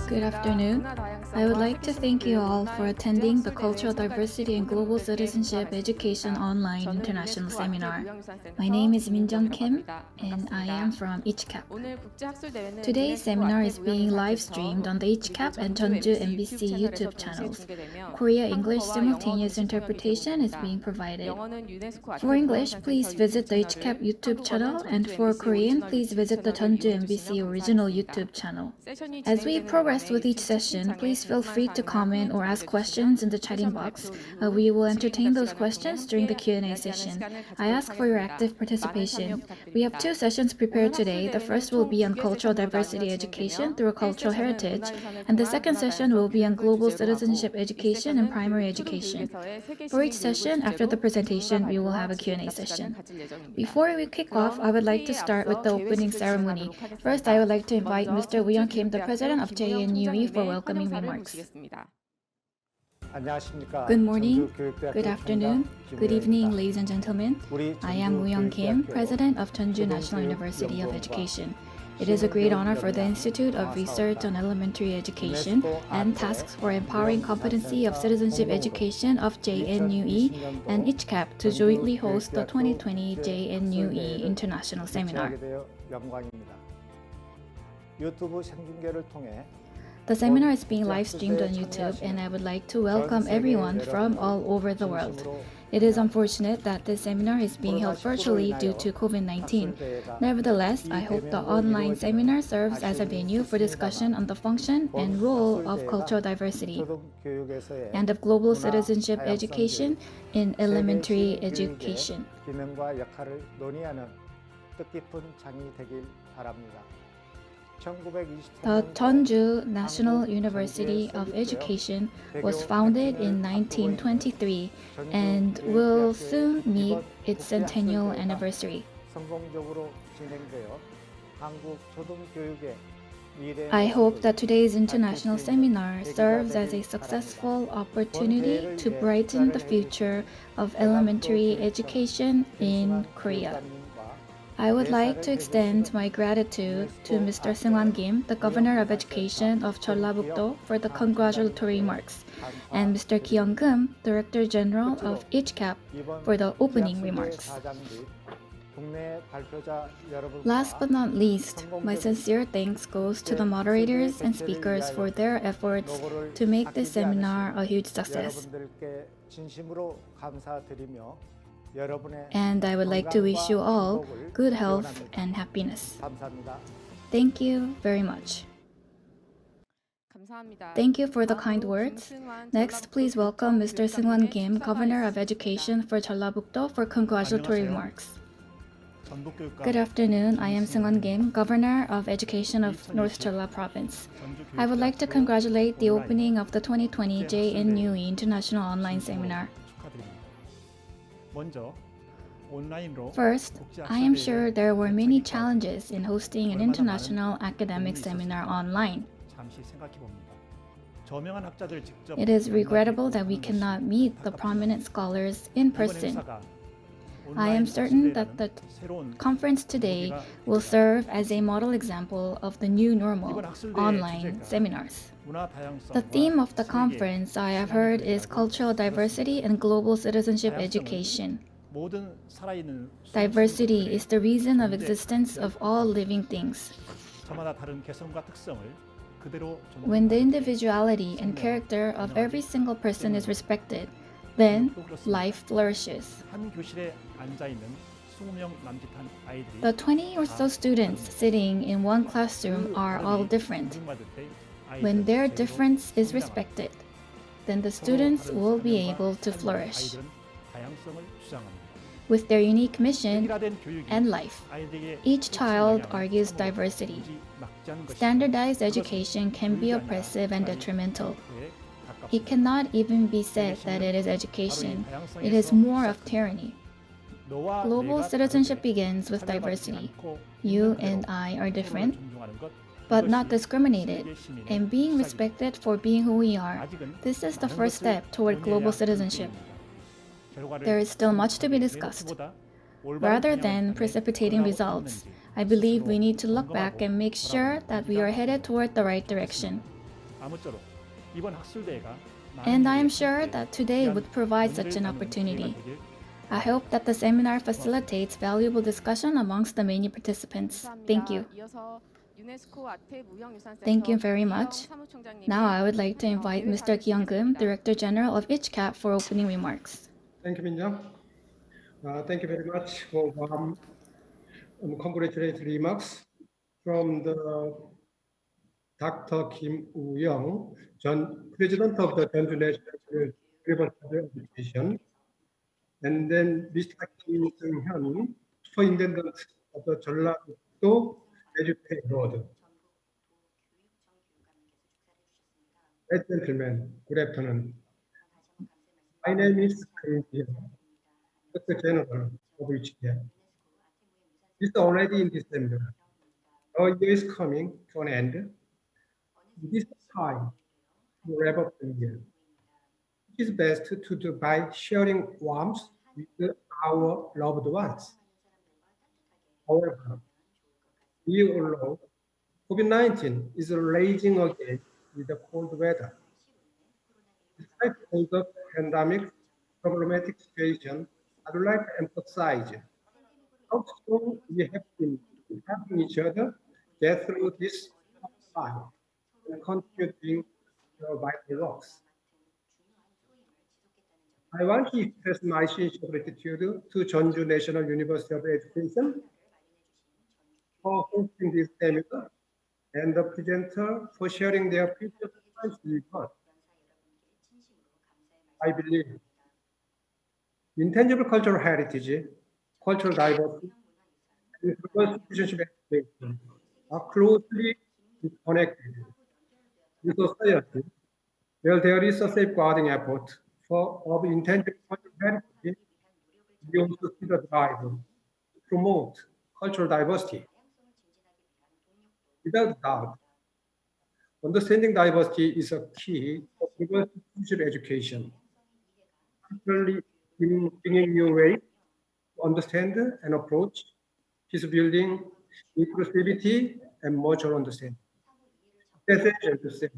Good afternoon. I would like to thank you all for attending the Cultural Diversity and Global Citizenship Education Online International Seminar. My name is Min-jung Kim, and I am from ICHCAP. Today's seminar is being live-streamed on the ICHCAP and Jeonju MBC YouTube channels. Korea-English simultaneous interpretation is being provided. For English, please visit the ICHCAP YouTube channel, and for Korean, please visit the Jeonju MBC original YouTube channel. As we progress with each session, please feel free to comment or ask questions in the chatting box. We will entertain those questions during the Q&A session. I ask for your active participation. We have two sessions prepared today. The first will be on cultural diversity education through cultural heritage, and the second session will be on global citizenship education and primary education. For each session, after the presentation, we will have a Q&A session. Before we kick off, I would like to start with the opening ceremony. First, I would like to invite Mr. Woo Young-kim, the President of JNUE, for welcoming remarks. Good morning, good afternoon, good evening, ladies and gentlemen. I am Woo Young-kim, President of Jeonju National University of Education. It is a great honor for the Institute of Research on Elementary Education and Tasks for Empowering Competency of Citizenship Education of JNUE and ICHCAP to jointly host the 2020 JNUE International Seminar. The seminar is being live-streamed on YouTube, and I would like to welcome everyone from all over the world. It is unfortunate that this seminar is being held virtually due to COVID-19. Nevertheless, I hope the online seminar serves as a venue for discussion on the function and role of cultural diversity and of global citizenship education in elementary education. The Jeonju National University of Education was founded in 1923 and will soon meet its centennial anniversary. I hope that today's international seminar serves as a successful opportunity to brighten the future of elementary education in Korea. I would like to extend my gratitude to Mr. Seung-Hwan, the Governor of Education of Jeollabukdo, for the congratulatory remarks, and Mr. Hyung, Director General of ICHCAP, for the opening remarks. Last but not least, my sincere thanks goes to the moderators and speakers for their efforts to make this seminar a huge success. And I would like to wish you all good health and happiness. Thank you very much. Thank you for the kind words. Next, please welcome Mr. Seung-Hwan Kim, Governor of Education for Jeollabukdo, for congratulatory remarks. Good afternoon. I am Seung-Hwan Kim, Governor of Education of North Jeolla Province. I would like to congratulate the opening of the 2020 JNUE International Online Seminar. First, I am sure there were many challenges in hosting an international academic seminar online. It is regrettable that we cannot meet the prominent scholars in person. I am certain that the conference today will serve as a model example of the new normal online seminars. The theme of the conference, I have heard, is cultural diversity and global citizenship education. Diversity is the reason of existence of all living things. When the individuality and character of every single person is respected, then life flourishes. The 20 or so students sitting in one classroom are all different. When their difference is respected, then the students will be able to flourish. With their unique mission and life, each child argues diversity. Standardized education can be oppressive and detrimental. It cannot even be said that it is education. It is more of tyranny. Global citizenship begins with diversity. You and I are different, but not discriminated, and being respected for being who we are. This is the first step toward global citizenship. There is still much to be discussed. Rather than precipitating results, I believe we need to look back and make sure that we are headed toward the right direction. And I am sure that today would provide such an opportunity. I hope that the seminar facilitates valuable discussion amongst the many participants. Thank you. Thank you very much. Now I would like to invite Mr. Hyung, Director General of ICHCAP, for opening remarks. Thank you, Minjung. Thank you very much for warm congratulatory remarks from the Dr. Kim Woo-young, President of the Jeonju National University of Education, and then Mr. Kim Seung-Hwan, Superintendent of the Jeollabukdo Education Board. Ladies and gentlemen, good afternoon. My name is Kim Seung-Hwan, Director General of ICHCAP. It's already in December. Our year is coming to an end. It is time to wrap up the year. It is best to do by sharing warmth with our loved ones. However, we all know COVID-19 is raging again with the cold weather. Despite all the pandemic problematic situation, I would like to emphasize how strong we have been helping each other get through this time and contributing to our vital works. I want to express my sincere gratitude to Jeonju National University of Education for hosting this seminar and the presenter for sharing their previous points with us. I believe intangible cultural heritage, cultural diversity, and global citizenship education are closely connected with society where there is a safeguarding effort of intangible cultural heritage. We also see the drive to promote cultural diversity. Without doubt, understanding diversity is a key for global citizenship education, particularly in bringing new ways to understand and approach peace building, inclusivity, and mutual understanding. As essential to say,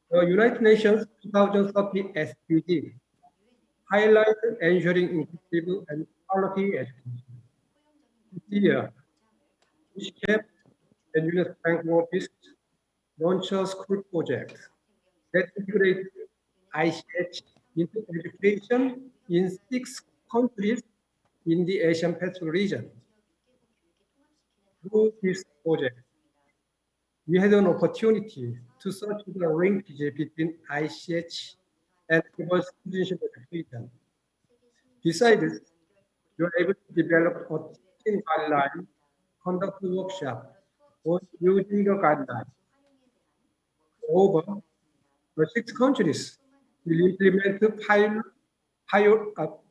the United Nations 2030 SDG highlight ensuring inclusive and quality education. This year, ICHCAP and Unesco Bangkok office launched a school project that integrates ICH into education in 6 countries in the Asian Pacific region. Through this project, we had an opportunity to search the linkage between ICH and global citizenship education. Besides, you are able to develop a teaching guideline, conduct a workshop, or using a guideline. Moreover, the 6 countries will implement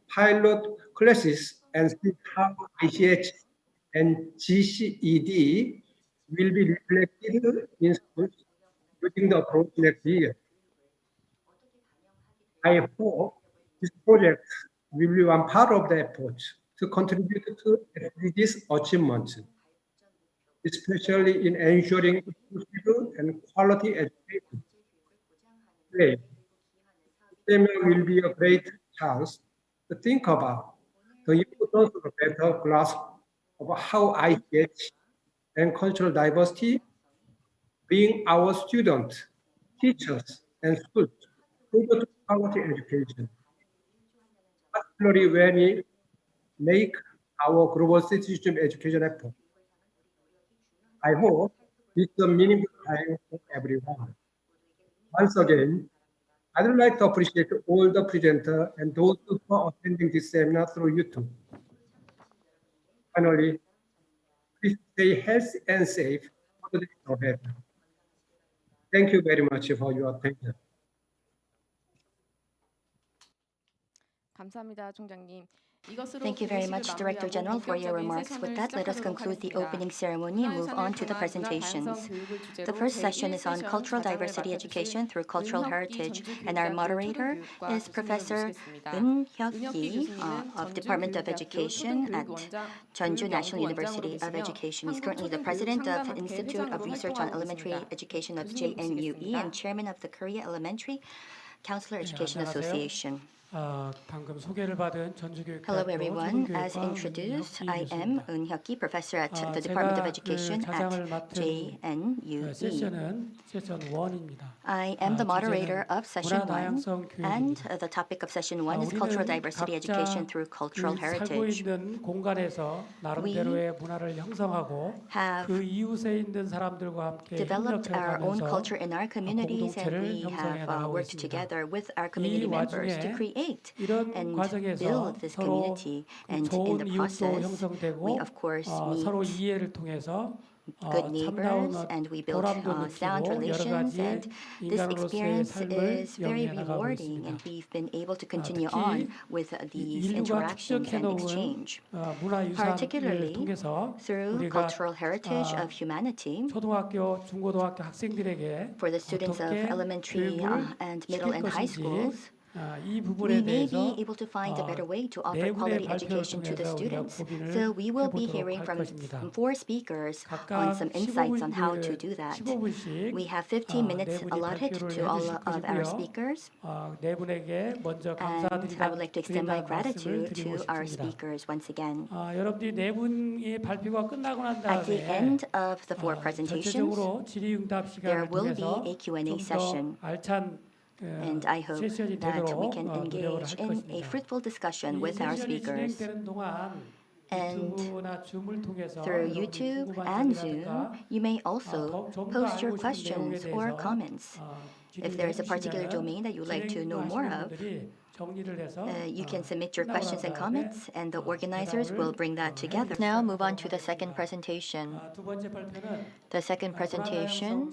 pilot classes and see how ICH and GCED will be reflected in schools using the approach next year. I hope this project will be one part of the approach to contribute to SDGs achievement, especially in ensuring inclusive and quality education. Today, the seminar will be a great chance to think about the importance of a better grasp of how ICH and cultural diversity bring our students, teachers, and schools closer to quality education, particularly when we make our global citizenship education effort. I hope it's a meaningful time for everyone. Once again, I would like to appreciate all the presenters and those who are attending this seminar through YouTube. Finally, please stay healthy and safe for the day ahead. Thank you very much for your attention. 감사합니다, 총장님. Thank you very much, Director General, for your remarks. With that, let us conclude the opening ceremony and move on to the presentations. The first session is on cultural diversity education through cultural heritage, and our moderator is Professor Hyuk of Department of Education at Jeonju National University of Education. He's currently the president of Institute of Research on Elementary Education of JNUE and chairman of the Korea Elementary Counselor Education Association. Hello everyone. As introduced, I am Hyuk, professor at the Department of Education at JNUE. I am the moderator of Session 1, and the topic of Session 1 is Cultural Diversity Education through Cultural Heritage. We have developed our own culture in our communities, and we have worked together with our community members to create and build this community. And in the process, we of course meet good neighbors, and we build sound relations, and this experience is very rewarding, and we've been able to continue on with these interactions and exchange, particularly through cultural heritage of humanity. For the students of elementary and middle and high schools, we may be able to find a better way to offer quality education to the students. So we will be hearing from 4 speakers on some insights on how to do that. We have 15 minutes allotted to all of our speakers. And I would like to extend my gratitude to our speakers once again. At the end of the 4 presentations, there will be a Q&A session. And I hope that we can engage in a fruitful discussion with our speakers. And through YouTube and Zoom, you may also post your questions or comments. If there is a particular domain that you would like to know more of, you can submit your questions and comments, and the organizers will bring that together. Now move on to the second presentation. The second presentation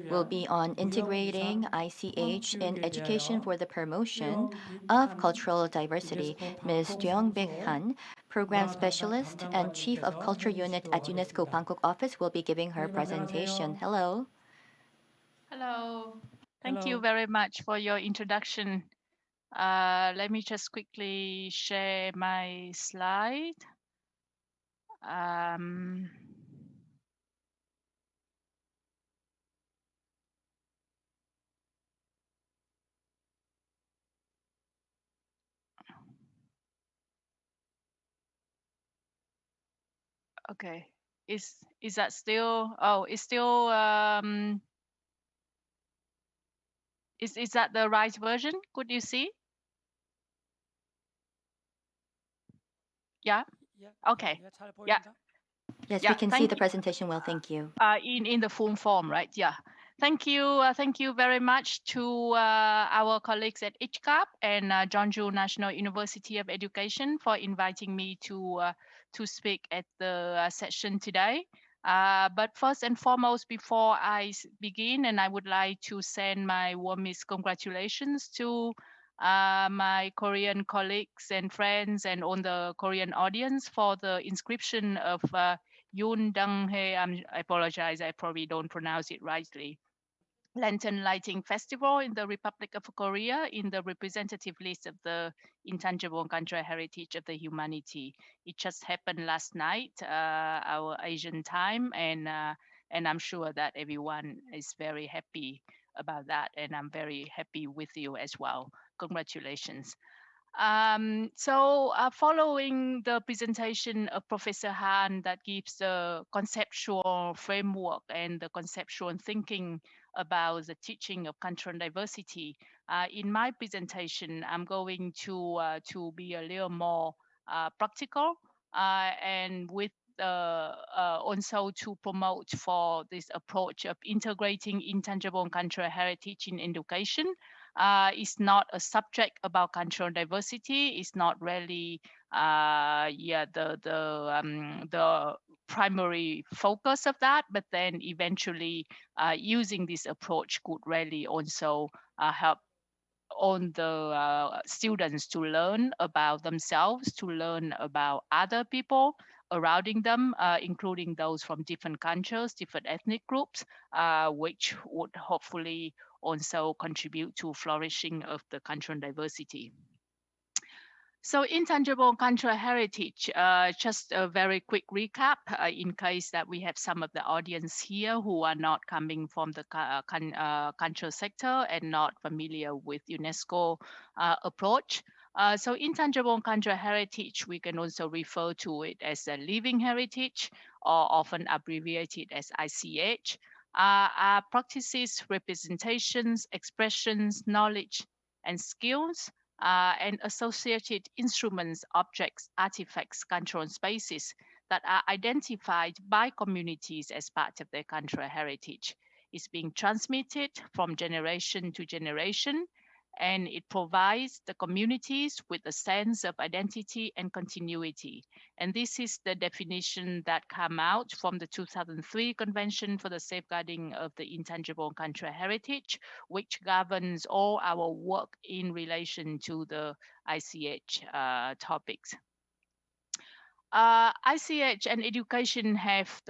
will be on integrating ICH in education for the promotion of cultural diversity. Ms. Duong Hanh, Program Specialist and Chief of Culture Unit at Unesco Bangkok office, will be giving her presentation. Hello. Hello. Thank you very much for your introduction. Let me just quickly share my slide. Okay. Is that still? Oh, it's still. Is that the right version? Could you see? Yeah. Okay. Yeah. Yes, we can see the presentation well. Thank you. In the full form, right? Yeah. Thank you. Thank you very much to our colleagues at ICHCAP and Jeonju National University of Education for inviting me to speak at the session today. But first and foremost, before I begin, and I would like to send my warmest congratulations to my Korean colleagues and friends and on the Korean audience for the inscription of Yoon Dang-hae, I apologize, I probably don't pronounce it rightly. Lantern Lighting Festival in the Republic of Korea in the representative list of the Intangible Cultural Heritage of the Humanity. It just happened last night, our Asian time, and I'm sure that everyone is very happy about that, and I'm very happy with you as well. Congratulations. Following the presentation of Professor Han that gives the conceptual framework and the conceptual thinking about the teaching of cultural diversity, in my presentation, I'm going to be a little more practical and with also to promote for this approach of integrating intangible cultural heritage in education. It's not a subject about cultural diversity. It's not really the primary focus of that, but then eventually using this approach could really also help on the students to learn about themselves, to learn about other people surrounding them, including those from different cultures, different ethnic groups, which would hopefully also contribute to flourishing of the cultural diversity. So intangible cultural heritage, just a very quick recap in case that we have some of the audience here who are not coming from the cultural sector and not familiar with UNESCO approach. So intangible cultural heritage, we can also refer to it as a living heritage, or often abbreviated as ICH, are practices, representations, expressions, knowledge, and skills and associated instruments, objects, artifacts, cultural spaces that are identified by communities as part of their cultural heritage. It's being transmitted from generation to generation, and it provides the communities with a sense of identity and continuity. And this is the definition that came out from the 2003 Convention for the Safeguarding of the Intangible Cultural Heritage, which governs all our work in relation to the ICH topics. ICH and education have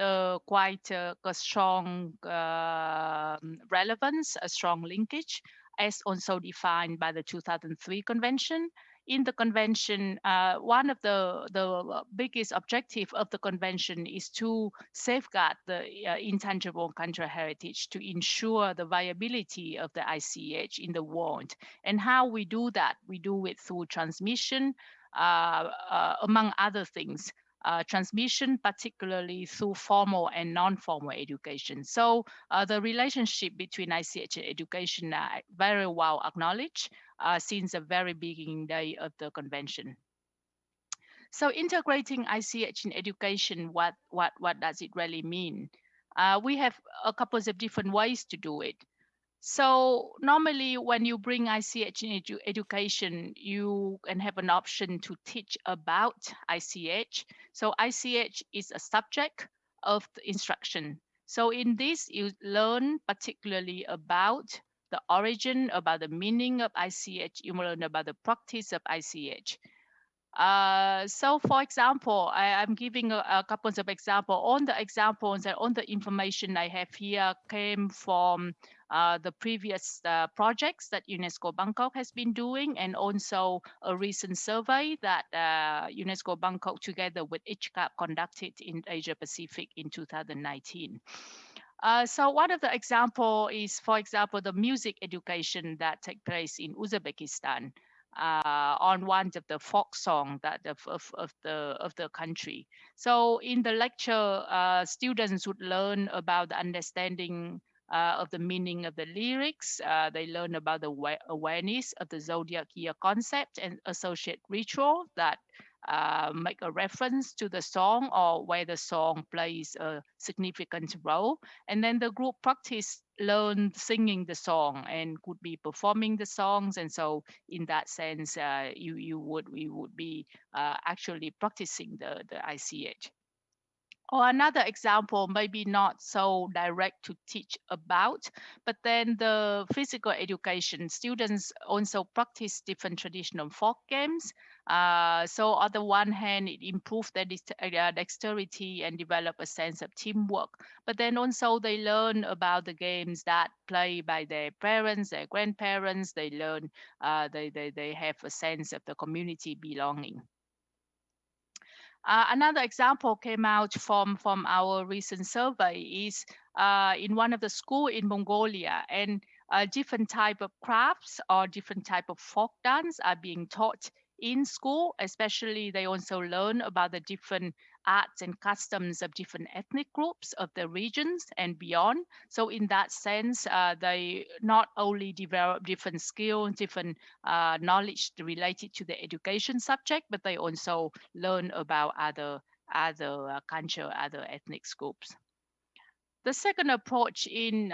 quite a strong relevance, a strong linkage, as also defined by the 2003 Convention. In the convention, one of the biggest objective of the convention is to safeguard the intangible cultural heritage, to ensure the viability of the ICH in the world. And how we do that? We do it through transmission, among other things. Transmission, particularly through formal and non-formal education. So the relationship between ICH and education are very well acknowledged since the very beginning day of the convention. So integrating ICH in education, what does it really mean? We have a couple of different ways to do it. So normally when you bring ICH in education, you can have an option to teach about ICH. So ICH is a subject of the instruction. So in this, you learn particularly about the origin, about the meaning of ICH, you learn about the practice of ICH. So for example, I'm giving a couple of examples. On the examples and on the information I have here came from the previous projects that UNESCO Bangkok has been doing, and also a recent survey that UNESCO Bangkok together with ICHCAP conducted in Asia Pacific in 2019. So one of the example is, for example, the music education that take place in Uzbekistan. On one of the folk song that of the country. So in the lecture, students would learn about the understanding of the meaning of the lyrics. They learn about the awareness of the zodiac year concept and associate ritual that make a reference to the song or where the song plays a significant role. And then the group practice learn singing the song and could be performing the songs. And so in that sense, we would be actually practicing the ICH. Or another example, maybe not so direct to teach about, but then the physical education, students also practice different traditional folk games. So on the one hand, it improves their dexterity and develop a sense of teamwork. But then also they learn about the games that play by their parents, their grandparents. They learn, they have a sense of the community belonging. Another example came out from our recent survey is in one of the school in Mongolia, and different type of crafts or different type of folk dance are being taught in school. Especially they also learn about the different arts and customs of different ethnic groups of the regions and beyond. So in that sense, they not only develop different skills, different knowledge related to the education subject, but they also learn about other culture, other ethnic groups. The second approach in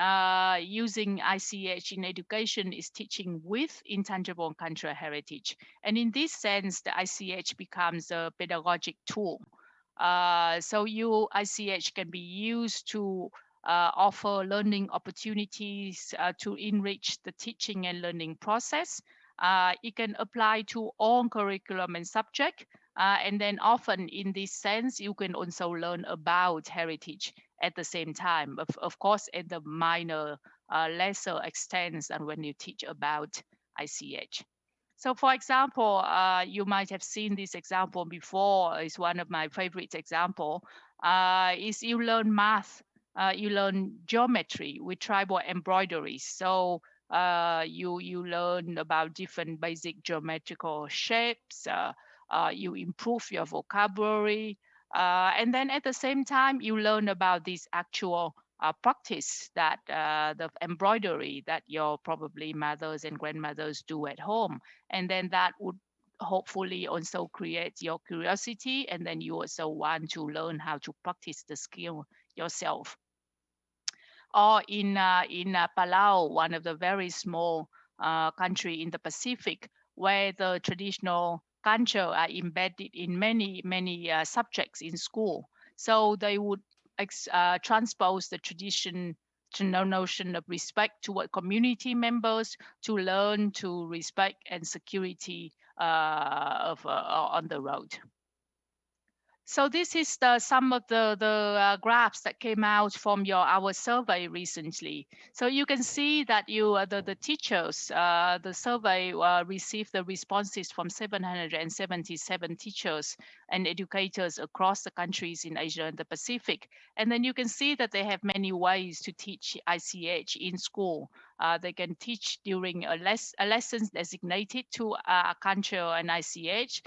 using ICH in education is teaching with intangible cultural heritage. And in this sense, the ICH becomes a pedagogic tool. So ICH can be used to offer learning opportunities to enrich the teaching and learning process. It can apply to all curriculum and subject. And then often in this sense, you can also learn about heritage at the same time, of course, at the minor, lesser extent than when you teach about ICH. So for example, you might have seen this example before. It's one of my favorite example. Is you learn math, you learn geometry with tribal embroideries. So you learn about different basic geometrical shapes. You improve your vocabulary, and then at the same time you learn about this actual practice that the embroidery that your probably mothers and grandmothers do at home, and then that would hopefully also create your curiosity, and then you also want to learn how to practice the skill yourself. Or in Palau, one of the very small country in the Pacific, where the traditional culture are embedded in many subjects in school. So they would transpose the traditional notion of respect toward community members to learn to respect and security on the road. So this is some of the graphs that came out from our survey recently. So you can see that the teachers, the survey received the responses from 777 teachers and educators across the countries in Asia and the Pacific. And then you can see that they have many ways to teach ICH in school. They can teach during a lessons designated to culture and ICH.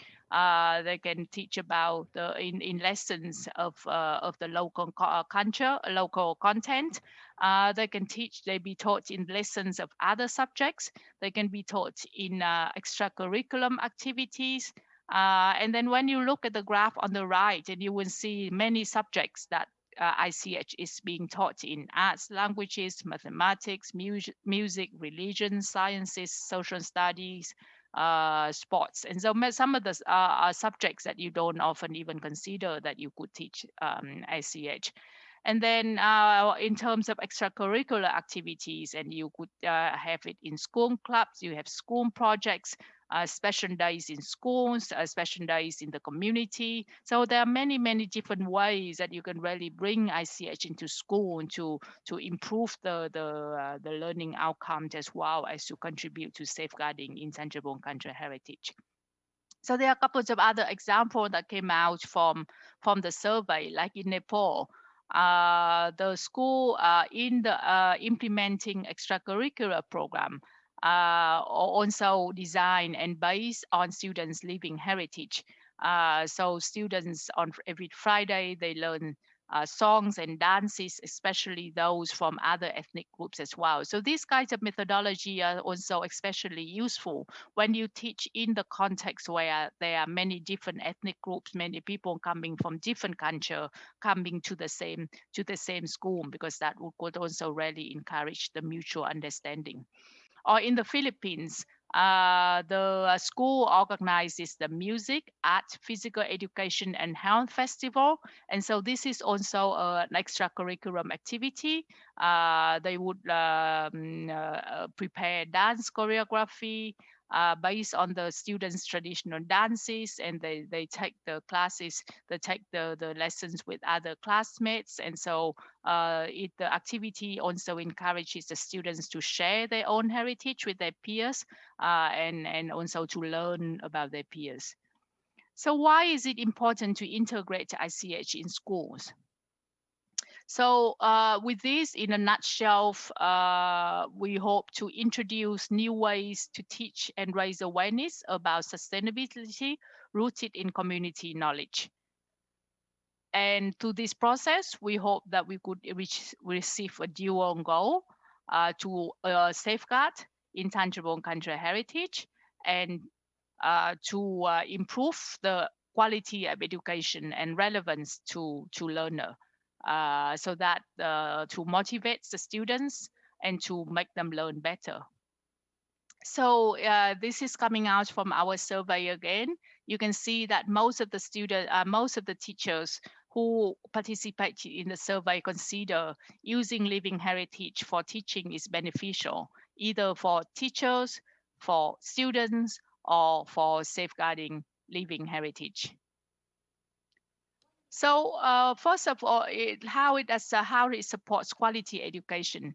They can teach about in lessons of the local culture, local content. They can be taught in lessons of other subjects. They can be taught in extracurriculum activities. And then when you look at the graph on the right, and you will see many subjects that ICH is being taught in: arts, languages, mathematics, music, religion, sciences, social studies, sports. And so some of the are subjects that you don't often even consider that you could teach ICH. And then in terms of extracurricular activities, and you could have it in school clubs, you have school projects, special days in schools, special days in the community. So there are many different ways that you can really bring ICH into school to improve the learning outcomes, as well as to contribute to safeguarding intangible cultural heritage. So there are a couple of other examples that came out from the survey, like in Nepal. The school in the implementing extracurricular program also designed and based on students' living heritage. So students on every Friday, they learn songs and dances, especially those from other ethnic groups as well. So these kinds of methodology are also especially useful when you teach in the context where there are many different ethnic groups, many people coming from different culture, coming to the same school, because that would also really encourage the mutual understanding. Or in the Philippines, the school organizes the music, art, physical education, and health festival. And so this is also an extracurriculum activity. They would prepare dance choreography based on the students' traditional dances, and they take the classes, they take the lessons with other classmates. And so the activity also encourages the students to share their own heritage with their peers, and also to learn about their peers. So why is it important to integrate ICH in schools? So with this, in a nutshell, we hope to introduce new ways to teach and raise awareness about sustainability rooted in community knowledge. And through this process, we hope that we could receive a dual goal to safeguard intangible cultural heritage, and to improve the quality of education and relevance to learner, so that to motivate the students and to make them learn better. So this is coming out from our survey again. You can see that most of the teachers who participated in the survey consider using living heritage for teaching is beneficial, either for teachers, for students or for safeguarding living heritage. So first of all, how it supports quality education.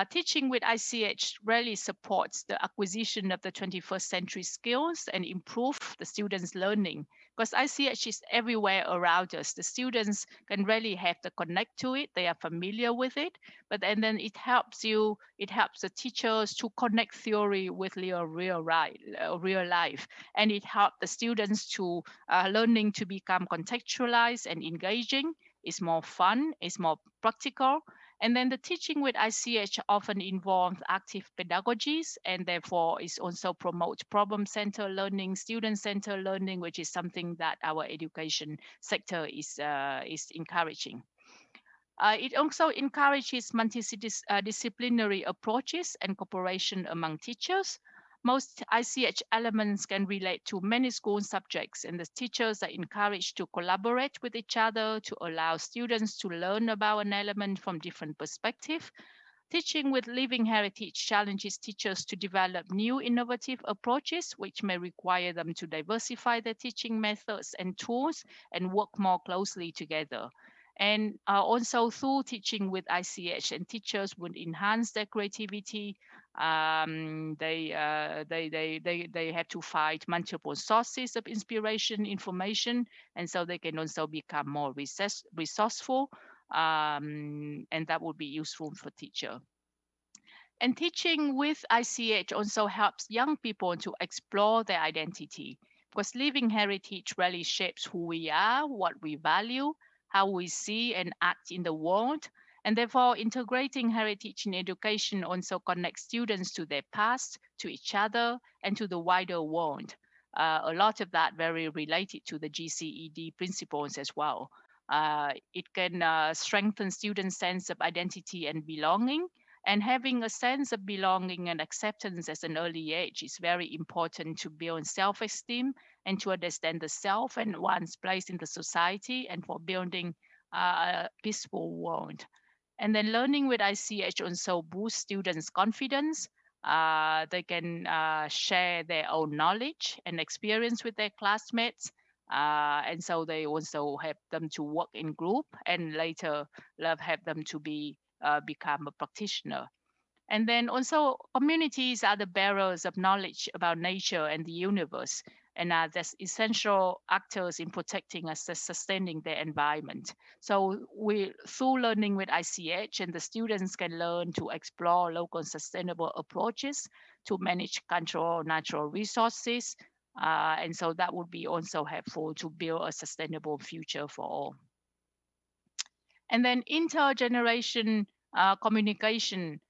Teaching with ICH really supports the acquisition of the 21st century skills and improve the students' learning, because ICH is everywhere around us. The students can really have to connect to it. They are familiar with it, but and then it helps the teachers to connect theory with real life, and it helps the students to learning to become contextualized and engaging. It's more fun, it's more practical. And then the teaching with ICH often involves active pedagogies, and therefore it also promotes problem-centered learning, student-centered learning, which is something that our education sector is encouraging. It also encourages multidisciplinary approaches and cooperation among teachers. Most ICH elements can relate to many school subjects, and the teachers are encouraged to collaborate with each other to allow students to learn about an element from different perspectives. Teaching with living heritage challenges teachers to develop new innovative approaches, which may require them to diversify their teaching methods and tools and work more closely together. And also through teaching with ICH, and teachers would enhance their creativity. They have to find multiple sources of inspiration, information, and so they can also become more resourceful, and that would be useful for teacher. And teaching with ICH also helps young people to explore their identity, because living heritage really shapes who we are, what we value, how we see and act in the world. And therefore, integrating heritage in education also connects students to their past, to each other, and to the wider world. A lot of that very related to the GCED principles as well. It can strengthen students' sense of identity and belonging. And having a sense of belonging and acceptance at an early age is very important to build self-esteem and to understand the self and one's place in the society, and for building a peaceful world. And then learning with ICH also boosts students' confidence. They can share their own knowledge and experience with their classmates. And so they also help them to work in group, and later help them to become a practitioner. And then also communities are the bearers of knowledge about nature and the universe, and are the essential actors in protecting and sustaining their environment. So through learning with ICH, and the students can learn to explore local sustainable approaches to manage control natural resources. And so that would be also helpful to build a sustainable future for all. And then intergeneration communication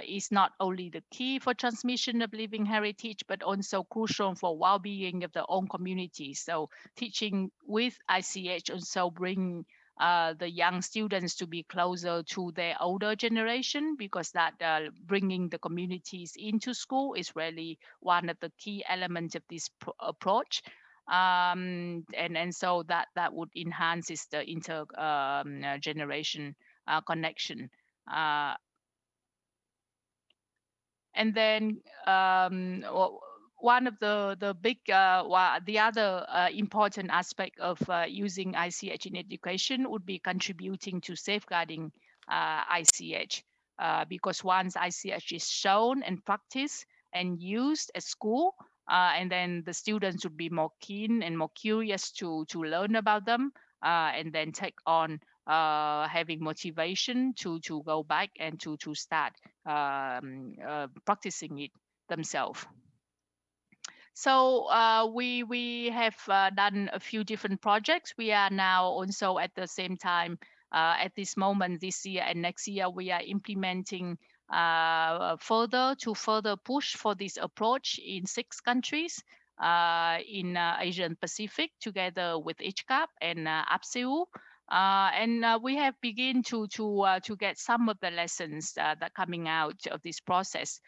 is not only the key for transmission of living heritage, but also crucial for well-being of their own communities. So teaching with ICH also bring the young students to be closer to their older generation, because that bringing the communities into school is really one of the key elements of this approach. And so that would enhance the generation connection. And then one of the big the other important aspect of using ICH in education would be contributing to safeguarding ICH, because once ICH is shown and practiced and used at school, and then the students would be more keen and more curious to learn about them, and then take on having motivation to go back and to start practicing it themselves. So we have done a few different projects. We are now also at the same time, at this moment, this year and next year, we are implementing further push for this approach in 6 countries in Asia and Pacific, together with ICHCAP and APSEU. And we have begun to get some of the lessons that are coming out of this process.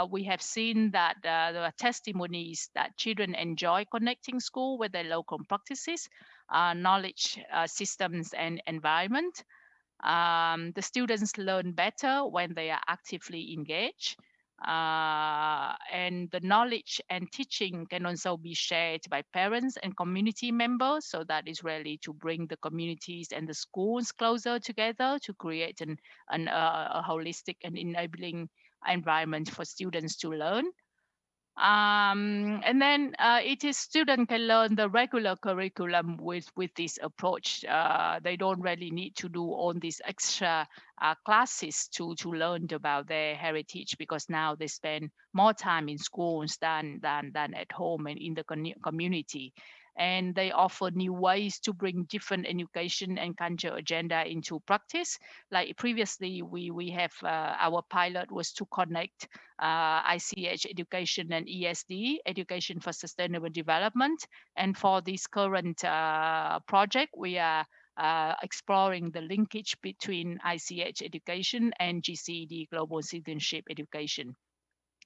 We have seen that there are testimonies that children enjoy connecting school with their local practices, knowledge systems and environment. The students learn better when they are actively engaged. And the knowledge and teaching can also be shared by parents and community members. So that is really to bring the communities and the schools closer together to create a holistic and enabling environment for students to learn. And then it is student can learn the regular curriculum with this approach. They don't really need to do all these extra classes to learn about their heritage, because now they spend more time in schools than at home and in the community. And they offer new ways to bring different education and culture agenda into practice. Like previously, we have our pilot was to connect ICH education and ESD, education for sustainable development. And for this current project, we are exploring the linkage between ICH education and GCED global citizenship education.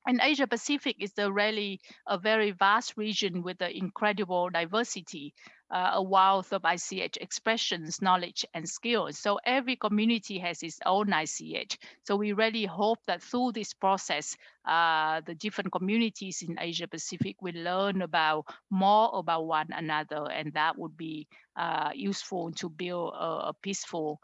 And Asia Pacific is really a very vast region with an incredible diversity, a wealth of ICH expressions, knowledge, and skills. So every community has its own ICH. So we really hope that through this process, the different communities in Asia Pacific will learn more about one another, and that would be useful to build a peaceful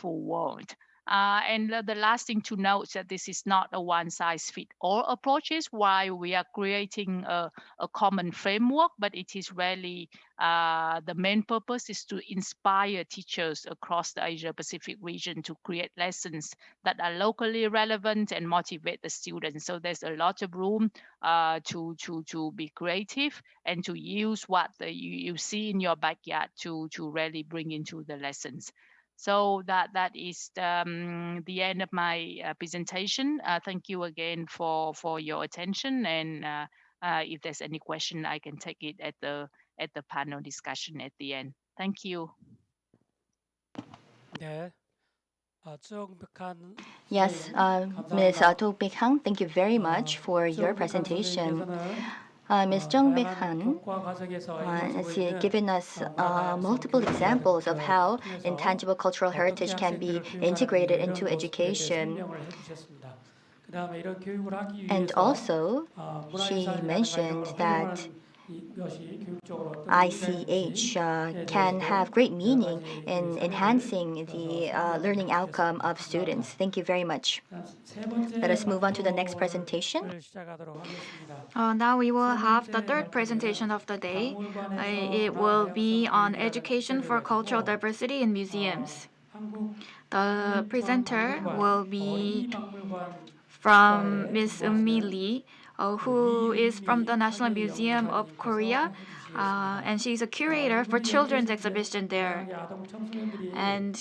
world. And the last thing to note is that this is not a one-size-fits-all approach, is why we are creating a common framework, but it is really the main purpose is to inspire teachers across the Asia-Pacific region to create lessons that are locally relevant and motivate the students. So there's a lot of room to be creative and to use what you see in your backyard to really bring into the lessons. So that is the end of my presentation. Thank you again for your attention, and if there's any question, I can take it at the panel discussion at the end. Thank you. Yes, Ms. Bich Hang, thank you very much for your presentation. Ms. Bich Hang has given us multiple examples of how intangible cultural heritage can be integrated into education. And also, she mentioned that ICH can have great meaning in enhancing the learning outcome of students. Thank you very much. Let us move on to the next presentation. Now we will have the third presentation of the day. It will be on education for cultural diversity in museums. The presenter will be from Ms. Eun-mi Lee, who is from the National Museum of Korea, and she's a curator for children's exhibition there. And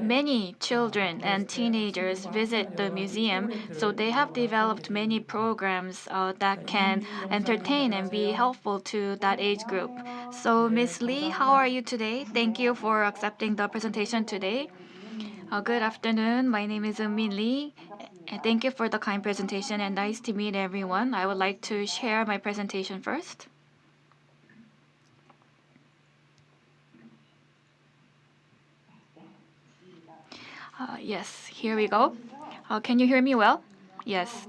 many children and teenagers visit the museum, so they have developed many programs that can entertain and be helpful to that age group. So Ms. Lee, how are you today? Thank you for accepting the presentation today. Good afternoon. My name is Eun-min Lee. And thank you for the kind presentation and nice to meet everyone. I would like to share my presentation first. Yes, here we go. Can you hear me well? Yes.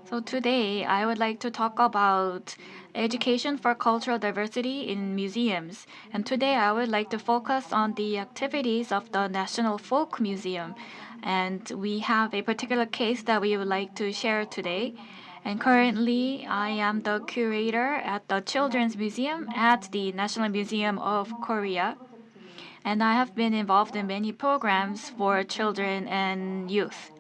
So today I would like to talk about education for cultural diversity in museums. And today I would like to focus on the activities of the National Folk Museum. And we have a particular case that we would like to share today. And currently, I am the curator at the Children's Museum at the National Museum of Korea. And I have been involved in many programs for children and youth.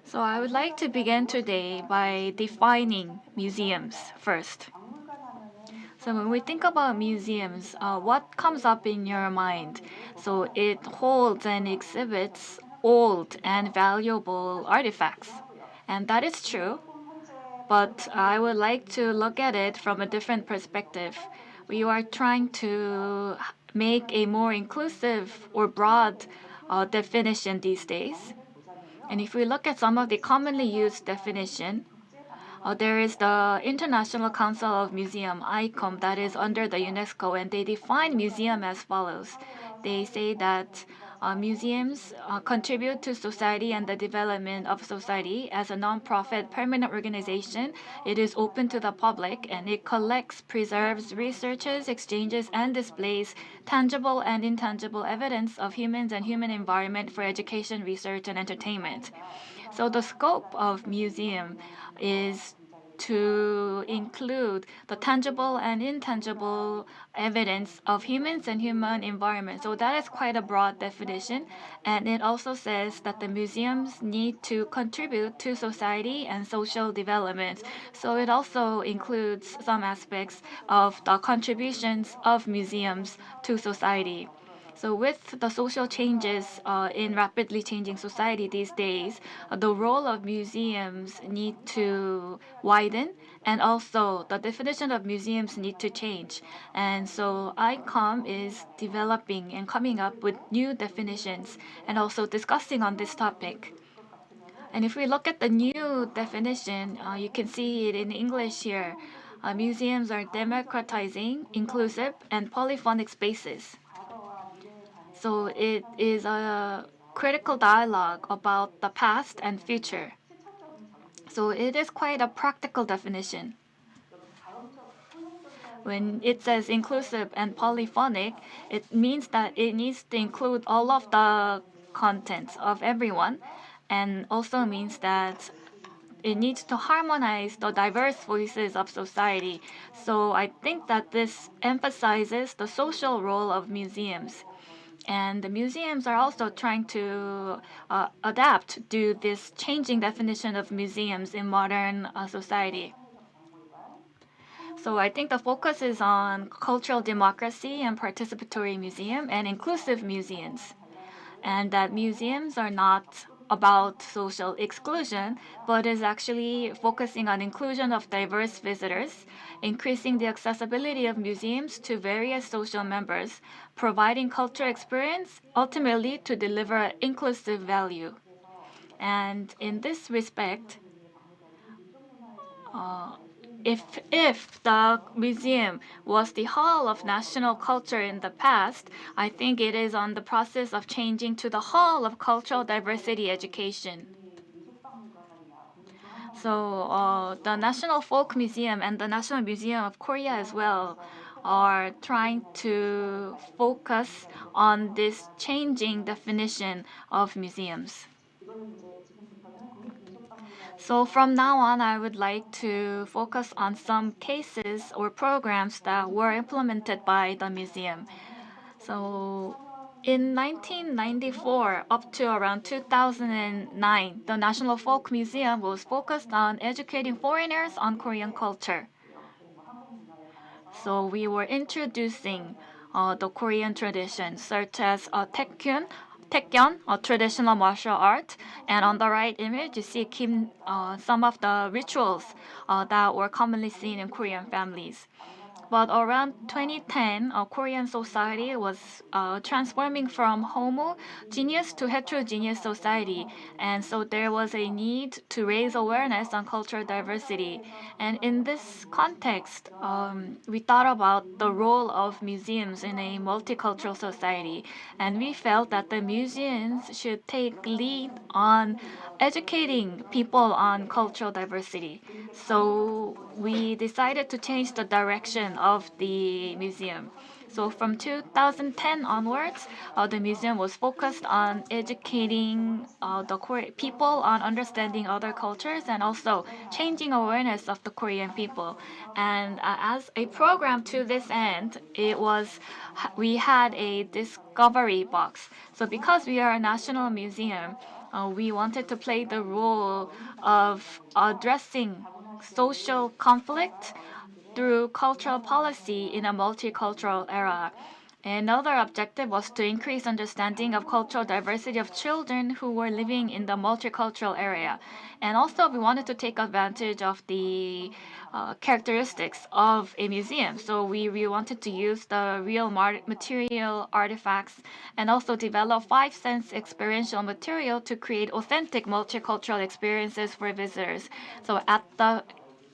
So I would like to begin today by defining museums first. So when we think about museums, what comes up in your mind? So it holds and exhibits old and valuable artifacts. And that is true. But I would like to look at it from a different perspective. We are trying to make a more inclusive or broad definition these days. And if we look at some of the commonly used definition, there is the International Council of Museum, ICOM, that is under the UNESCO, and they define museum as follows. They say that museums contribute to society and the development of society. As a non-profit permanent organization, it is open to the public, and it collects, preserves, researches, exchanges, and displays tangible and intangible evidence of humans and human environment for education, research, and entertainment. So the scope of museum is to include the tangible and intangible evidence of humans and human environment. So that is quite a broad definition. And it also says that the museums need to contribute to society and social development. So it also includes some aspects of the contributions of museums to society. So with the social changes in rapidly changing society these days, the role of museums need to widen, and also the definition of museums need to change. And so ICOM is developing and coming up with new definitions and also discussing on this topic. And if we look at the new definition, you can see it in English here. Museums are democratizing, inclusive, and polyphonic spaces. So it is a critical dialogue about the past and future. So it is quite a practical definition. When it says inclusive and polyphonic, it means that it needs to include all of the contents of everyone, and also means that it needs to harmonize the diverse voices of society. So I think that this emphasizes the social role of museums. And the museums are also trying to adapt to this changing definition of museums in modern society. So I think the focus is on cultural democracy and participatory museum and inclusive museums. And that museums are not about social exclusion, but is actually focusing on inclusion of diverse visitors, increasing the accessibility of museums to various social members, providing cultural experience, ultimately to deliver inclusive value. And in this respect, if the museum was the hall of national culture in the past, I think it is on the process of changing to the hall of cultural diversity education. So the National Folk Museum and the National Museum of Korea as well are trying to focus on this changing definition of museums. So from now on, I would like to focus on some cases or programs that were implemented by the museum. So in 1994 up to around 2009, the National Folk Museum was focused on educating foreigners on Korean culture. So we were introducing the Korean traditions such as Taekyeon, a traditional martial art, and on the right image you see some of the rituals that were commonly seen in Korean families. But around 2010, Korean society was transforming from homogeneous to heterogeneous society, and so there was a need to raise awareness on cultural diversity. And in this context, we thought about the role of museums in a multicultural society, and we felt that the museums should take lead on educating people on cultural diversity. So we decided to change the direction of the museum. So from 2010 onwards, the museum was focused on educating the people on understanding other cultures and also changing awareness of the Korean people. And as a program to this end, we had a discovery box. So because we are a national museum, we wanted to play the role of addressing social conflict through cultural policy in a multicultural era. Another objective was to increase understanding of cultural diversity of children who were living in the multicultural area. And also, we wanted to take advantage of the characteristics of a museum. So we wanted to use the real material artifacts and also develop five-sense experiential material to create authentic multicultural experiences for visitors. So at the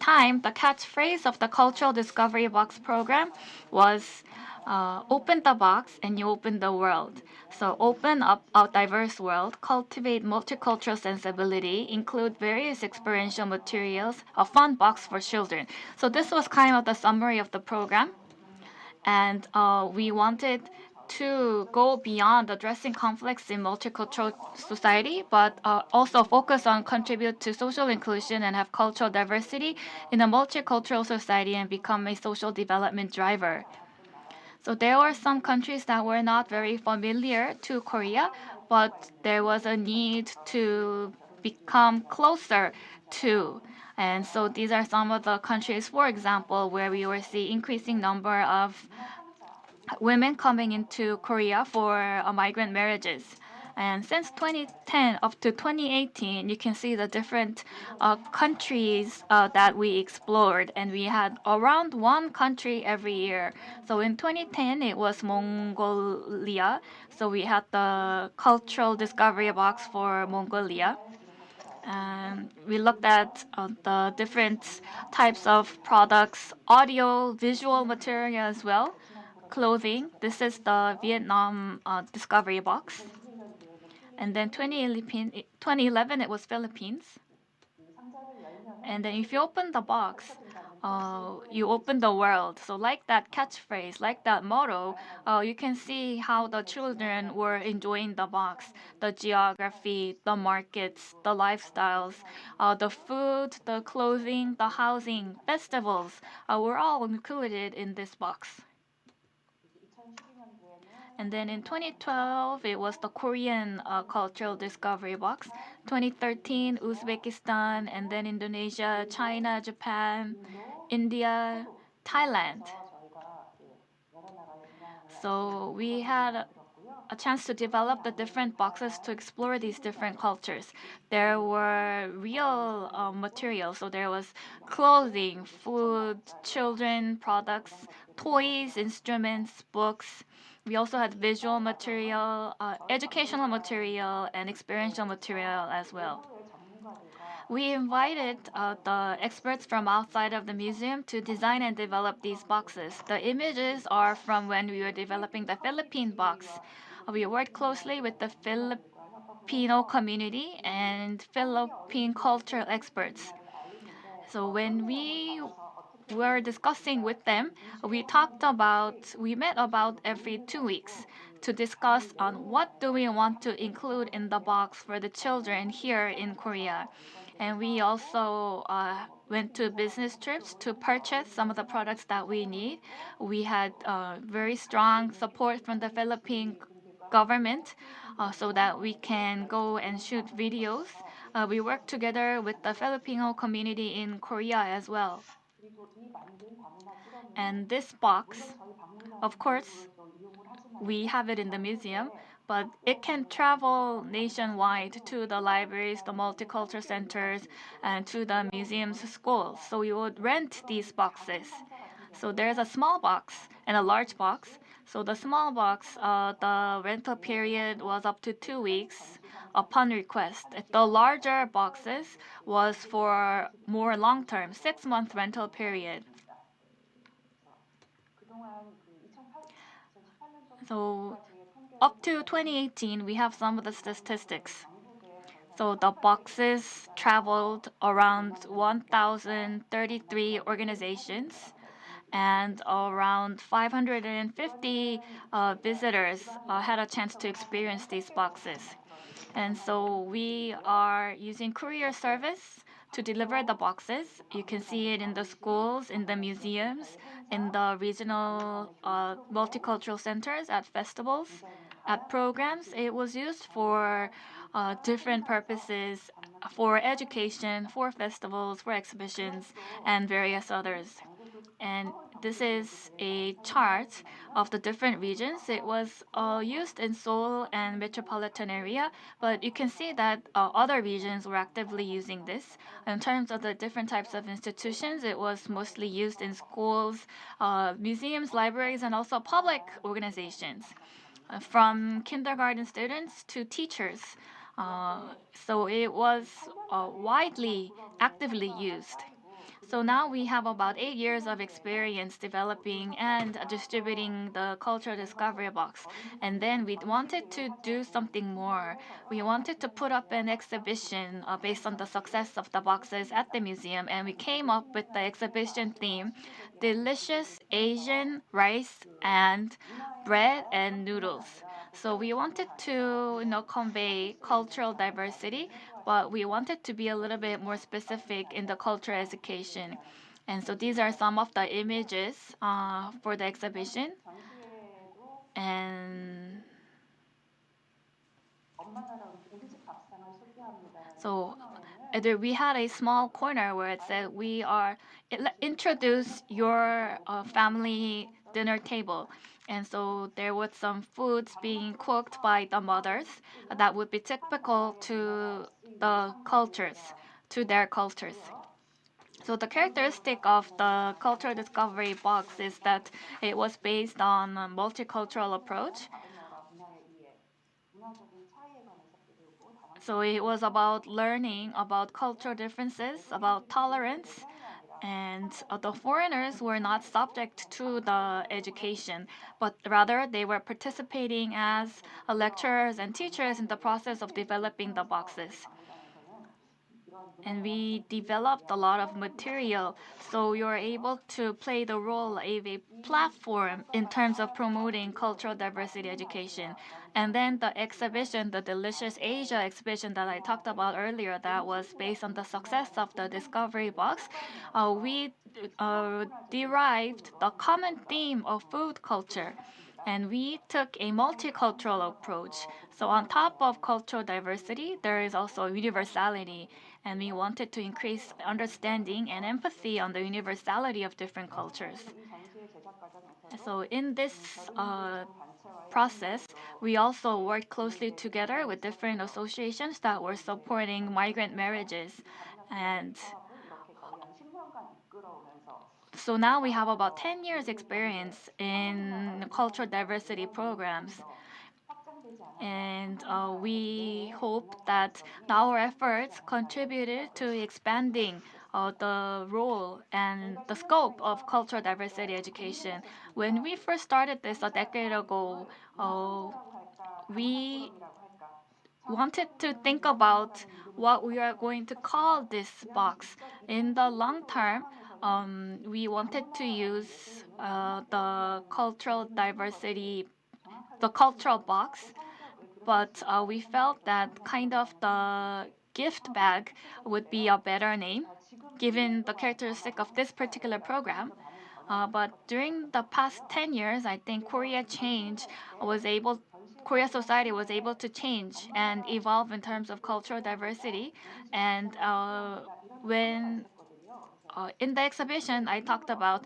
time, the catchphrase of the Cultural Discovery Box program was open the box and you open the world. So open up a diverse world, cultivate multicultural sensibility, include various experiential materials, a fun box for children. So this was kind of the summary of the program. And we wanted to go beyond addressing conflicts in multicultural society, but also focus on contribute to social inclusion and have cultural diversity in a multicultural society and become a social development driver. So there were some countries that were not very familiar to Korea, but there was a need to become closer to. And so these are some of the countries, for example, where we will see increasing number of women coming into Korea for migrant marriages. And since 2010 up to 2018, you can see the different countries that we explored, and we had around one country every year. So in 2010, it was Mongolia. So we had the cultural discovery box for Mongolia. And we looked at the different types of products, audio, visual material as well, clothing. This is the Vietnam discovery box. And then 2011, it was Philippines. And then if you open the box, you open the world. So like that catchphrase, like that motto, you can see how the children were enjoying the box, the geography, the markets, the lifestyles, the food, the clothing, the housing, festivals were all included in this box. And then in 2012, it was the Korean Cultural Discovery Box. 2013, Uzbekistan, and then Indonesia, China, Japan, India, Thailand. So we had a chance to develop the different boxes to explore these different cultures. There were real materials, so there was clothing, food, children products, toys, instruments, books. We also had visual material, educational material, and experiential material as well. We invited the experts from outside of the museum to design and develop these boxes. The images are from when we were developing the Philippine box. We worked closely with the Filipino community and Philippine cultural experts. So when we were discussing with them, we met about every 2 weeks to discuss on what do we want to include in the box for the children here in Korea. And we also went to business trips to purchase some of the products that we need. We had very strong support from the Philippine government so that we can go and shoot videos. We work together with the Filipino community in Korea as well. And this box, of course, we have it in the museum, but it can travel nationwide to the libraries, the multicultural centers, and to the museums, schools. So we would rent these boxes. So there's a small box and a large box. So the small box, the rental period was up to 2 weeks upon request. The larger boxes was for more long-term, 6-month rental period. So up to 2018, we have some of the statistics. So the boxes traveled around 1,033 organizations, and around 550 visitors had a chance to experience these boxes. And so we are using courier service to deliver the boxes. You can see it in the schools, in the museums, in the regional multicultural centers, at festivals, at programs. It was used for different purposes, for education, for festivals, for exhibitions, and various others. And this is a chart of the different regions. It was used in Seoul and metropolitan area, but you can see that other regions were actively using this. In terms of the different types of institutions, it was mostly used in schools, museums, libraries, and also public organizations, from kindergarten students to teachers. So it was widely, actively used. So now we have about 8 years of experience developing and distributing the cultural discovery box. And then we wanted to do something more. We wanted to put up an exhibition based on the success of the boxes at the museum, and we came up with the exhibition theme, Delicious Asian Rice and Bread and Noodles. So we wanted to, convey cultural diversity, but we wanted to be a little bit more specific in the cultural education. And so these are some of the images for the exhibition. And so we had a small corner where it said introduce your family dinner table. And so there was some foods being cooked by the mothers that would be typical to their cultures. So the characteristic of the cultural discovery box is that it was based on a multicultural approach. So it was about learning about cultural differences, about tolerance, and the foreigners were not subject to the education, but rather they were participating as lecturers and teachers in the process of developing the boxes. And we developed a lot of material, so you're able to play the role of a platform in terms of promoting cultural diversity education. And then the exhibition, the Delicious Asia exhibition that I talked about earlier, that was based on the success of the Discovery Box, we derived the common theme of food culture. And we took a multicultural approach. So on top of cultural diversity, there is also universality. And we wanted to increase understanding and empathy on the universality of different cultures. So in this process, we also worked closely together with different associations that were supporting migrant marriages. And so now we have about 10 years experience in cultural diversity programs. And we hope that our efforts contributed to expanding the role and the scope of cultural diversity education. When we first started this a decade ago, we wanted to think about what we are going to call this box. In the long term, we wanted to use the cultural box, but we felt that kind of the gift bag would be a better name, given the characteristic of this particular program. But during the past 10 years, I think Korea society was able to change and evolve in terms of cultural diversity. And when in the exhibition, I talked about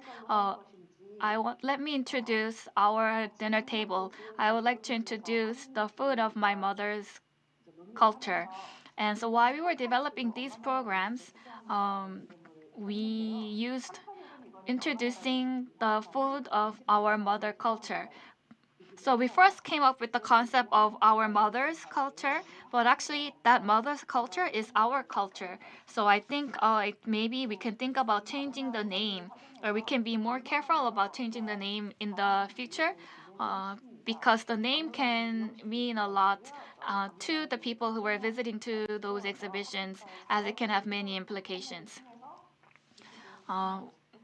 let me introduce our dinner table. I would like to introduce the food of my mother's culture. And so while we were developing these programs, we used introducing the food of our mother culture. So we first came up with the concept of our mother's culture, but actually that mother's culture is our culture. So I think maybe we can think about changing the name, or we can be more careful about changing the name in the future, because the name can mean a lot to the people who are visiting to those exhibitions, as it can have many implications.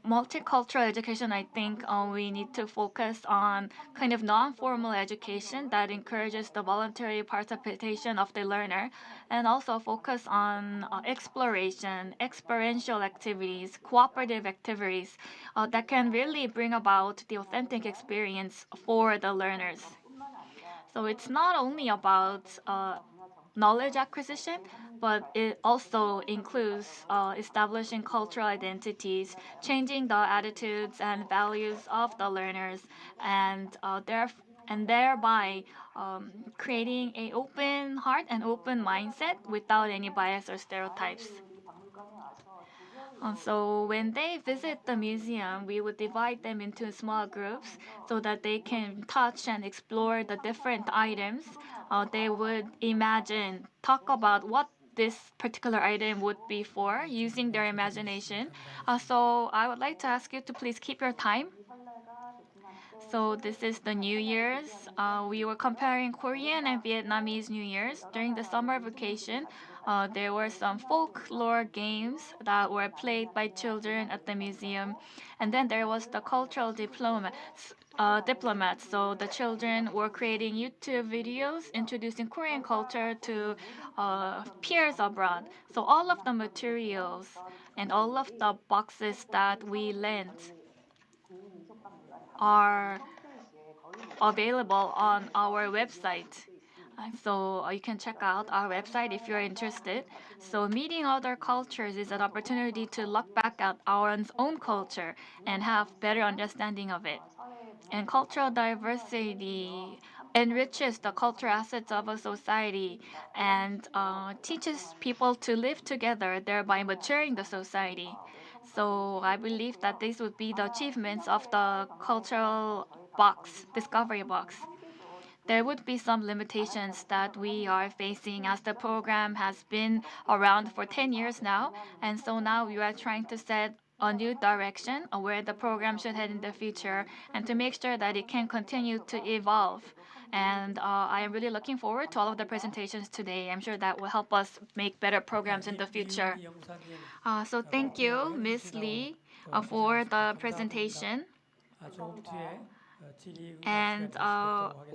Multicultural education, I think we need to focus on kind of non-formal education that encourages the voluntary participation of the learner, and also focus on exploration, experiential activities, cooperative activities that can really bring about the authentic experience for the learners. So it's not only about knowledge acquisition, but it also includes establishing cultural identities, changing the attitudes and values of the learners, and thereby creating an open heart and open mindset without any bias or stereotypes. So when they visit the museum, we would divide them into small groups so that they can touch and explore the different items. They would talk about what this particular item would be for, using their imagination. So I would like to ask you to please keep your time. So this is the New Year's. We were comparing Korean and Vietnamese New Year's. During the summer vacation, there were some folklore games that were played by children at the museum. And then there was the cultural diplomats. So the children were creating YouTube videos introducing Korean culture to peers abroad. So all of the materials and all of the boxes that we lent are available on our website. So you can check out our website if you're interested. So meeting other cultures is an opportunity to look back at our own culture and have better understanding of it. And cultural diversity enriches the cultural assets of a society and teaches people to live together, thereby maturing the society. So I believe that these would be the achievements of the cultural box, discovery box. There would be some limitations that we are facing as the program has been around for 10 years now. And so now we are trying to set a new direction of where the program should head in the future and to make sure that it can continue to evolve. And I am really looking forward to all of the presentations today. I'm sure that will help us make better programs in the future. So thank you, Ms. Lee, for the presentation. And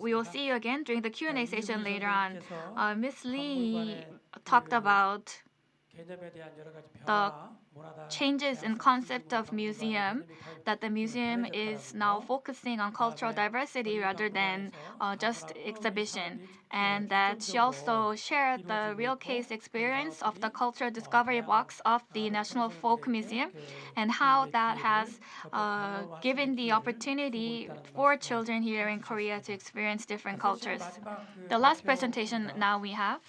we will see you again during the Q&A session later on. Ms. Lee talked about the changes in concept of museum, that the museum is now focusing on cultural diversity rather than just exhibition, and that she also shared the real case experience of the cultural discovery box of the National Folk Museum and how that has given the opportunity for children here in Korea to experience different cultures. The last presentation now we have.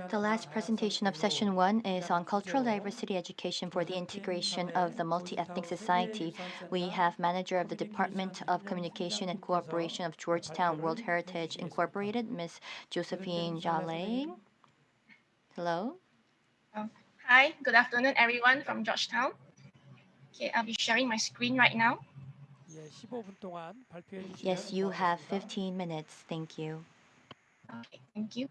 The last presentation of session 1 is on cultural diversity education for the integration of the multi-ethnic society. We have manager of the Department of Communication and Cooperation of Georgetown World Heritage Incorporated, Ms. Josephine Jaleng. Hello. Hi, good afternoon, everyone from Georgetown. Okay, I'll be sharing my screen right now. Yes, you have 15 minutes. Thank you. Okay, thank you.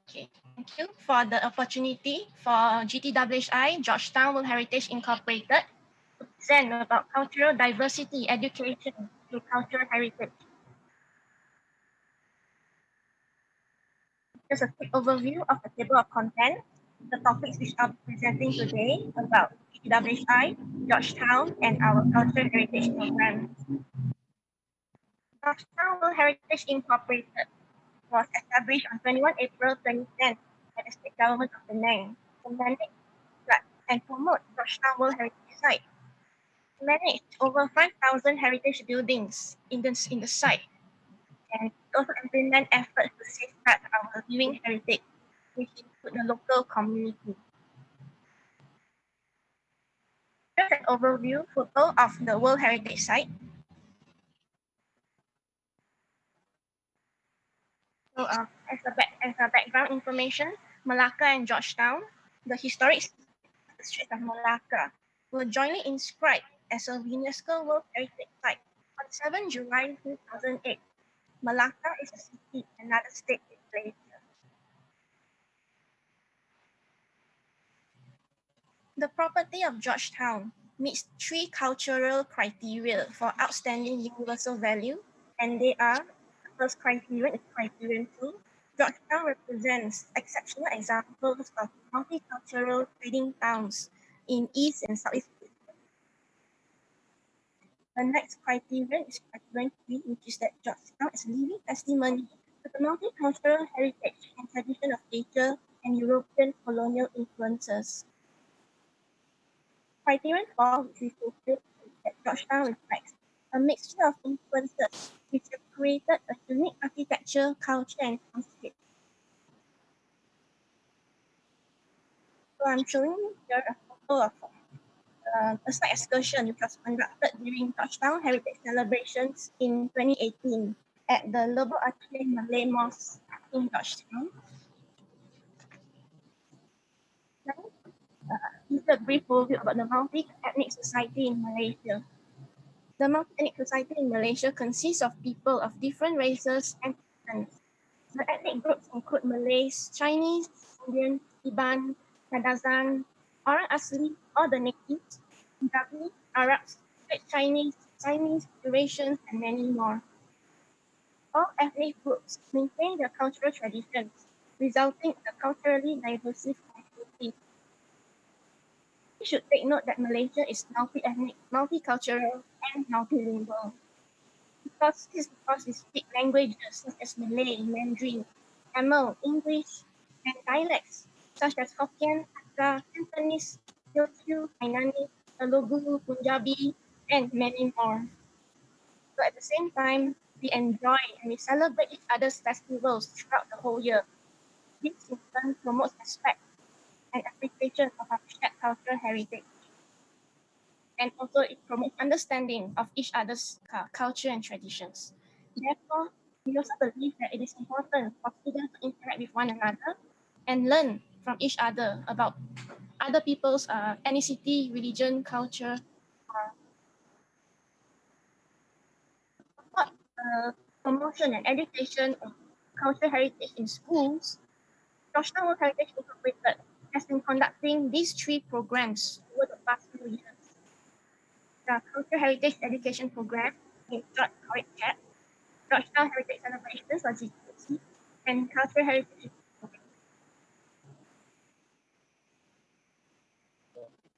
Okay, thank you for the opportunity for GTWHI, Georgetown World Heritage Incorporated, to present about cultural diversity education through cultural heritage. Just a quick overview of the table of content, the topics which I'll be presenting today about GTWHI, Georgetown, and our cultural heritage program. Georgetown World Heritage Incorporated was established on 21 April 2010 by the state government of Penang to manage and promote Georgetown World Heritage Site. It managed over 5,000 heritage buildings in the site and also implement efforts to safeguard our living heritage, which include the local community. Here's an overview photo of the World Heritage Site. So as a background information, Malacca and Georgetown, the historic Straits of Malacca, were jointly inscribed as a UNESCO World Heritage Site on 7 July 2008. Malacca is a city, another state in Malaysia. The property of Georgetown meets 3 cultural criteria for outstanding universal value, and they are: the first criterion is criterion 2. Georgetown represents exceptional examples of multicultural trading towns in East and Southeast Asia. The next criterion is criterion 3, which is that Georgetown is a living testimony to the multicultural heritage and tradition of Asia and European colonial influences. Criterion 4, which we fulfill, is that Georgetown reflects a mixture of influences which have created a unique architecture, culture, and concept. So I'm showing you here a photo of a site excursion which was conducted during Georgetown Heritage Celebrations in 2018 at the Lobo Aceh Malay Mosque in Georgetown. This is a brief overview about the multi-ethnic society in Malaysia. The multi-ethnic society in Malaysia consists of people of different races and traditions. The ethnic groups include Malays, Chinese, Indian, Iban, Kadazan, Orang Asli, or the natives, Punjabi, Arabs, Chinese, Eurasians, and many more. All ethnic groups maintain their cultural traditions, resulting in a culturally diverse community. We should take note that Malaysia is multi-ethnic, multicultural, and multilingual. Because we speak languages such as Malay, Mandarin, Tamil, English, and dialects such as Hokkien, Hakka, Cantonese, Teochew, Hainanese, Telugu, Punjabi, and many more. So at the same time, we enjoy and we celebrate each other's festivals throughout the whole year. This in turn promotes respect and appreciation of our shared cultural heritage. And also it promotes understanding of each other's culture and traditions. Therefore, we also believe that it is important for students to interact with one another and learn from each other about other people's ethnicity, religion, culture. Promotion and education of cultural heritage in schools, Georgetown World Heritage Incorporated has been conducting these 3 programs over the past few years. The Cultural Heritage Education Program, in short, ICHCAP, Georgetown Heritage Celebrations, or GCED, and Cultural Heritage Program.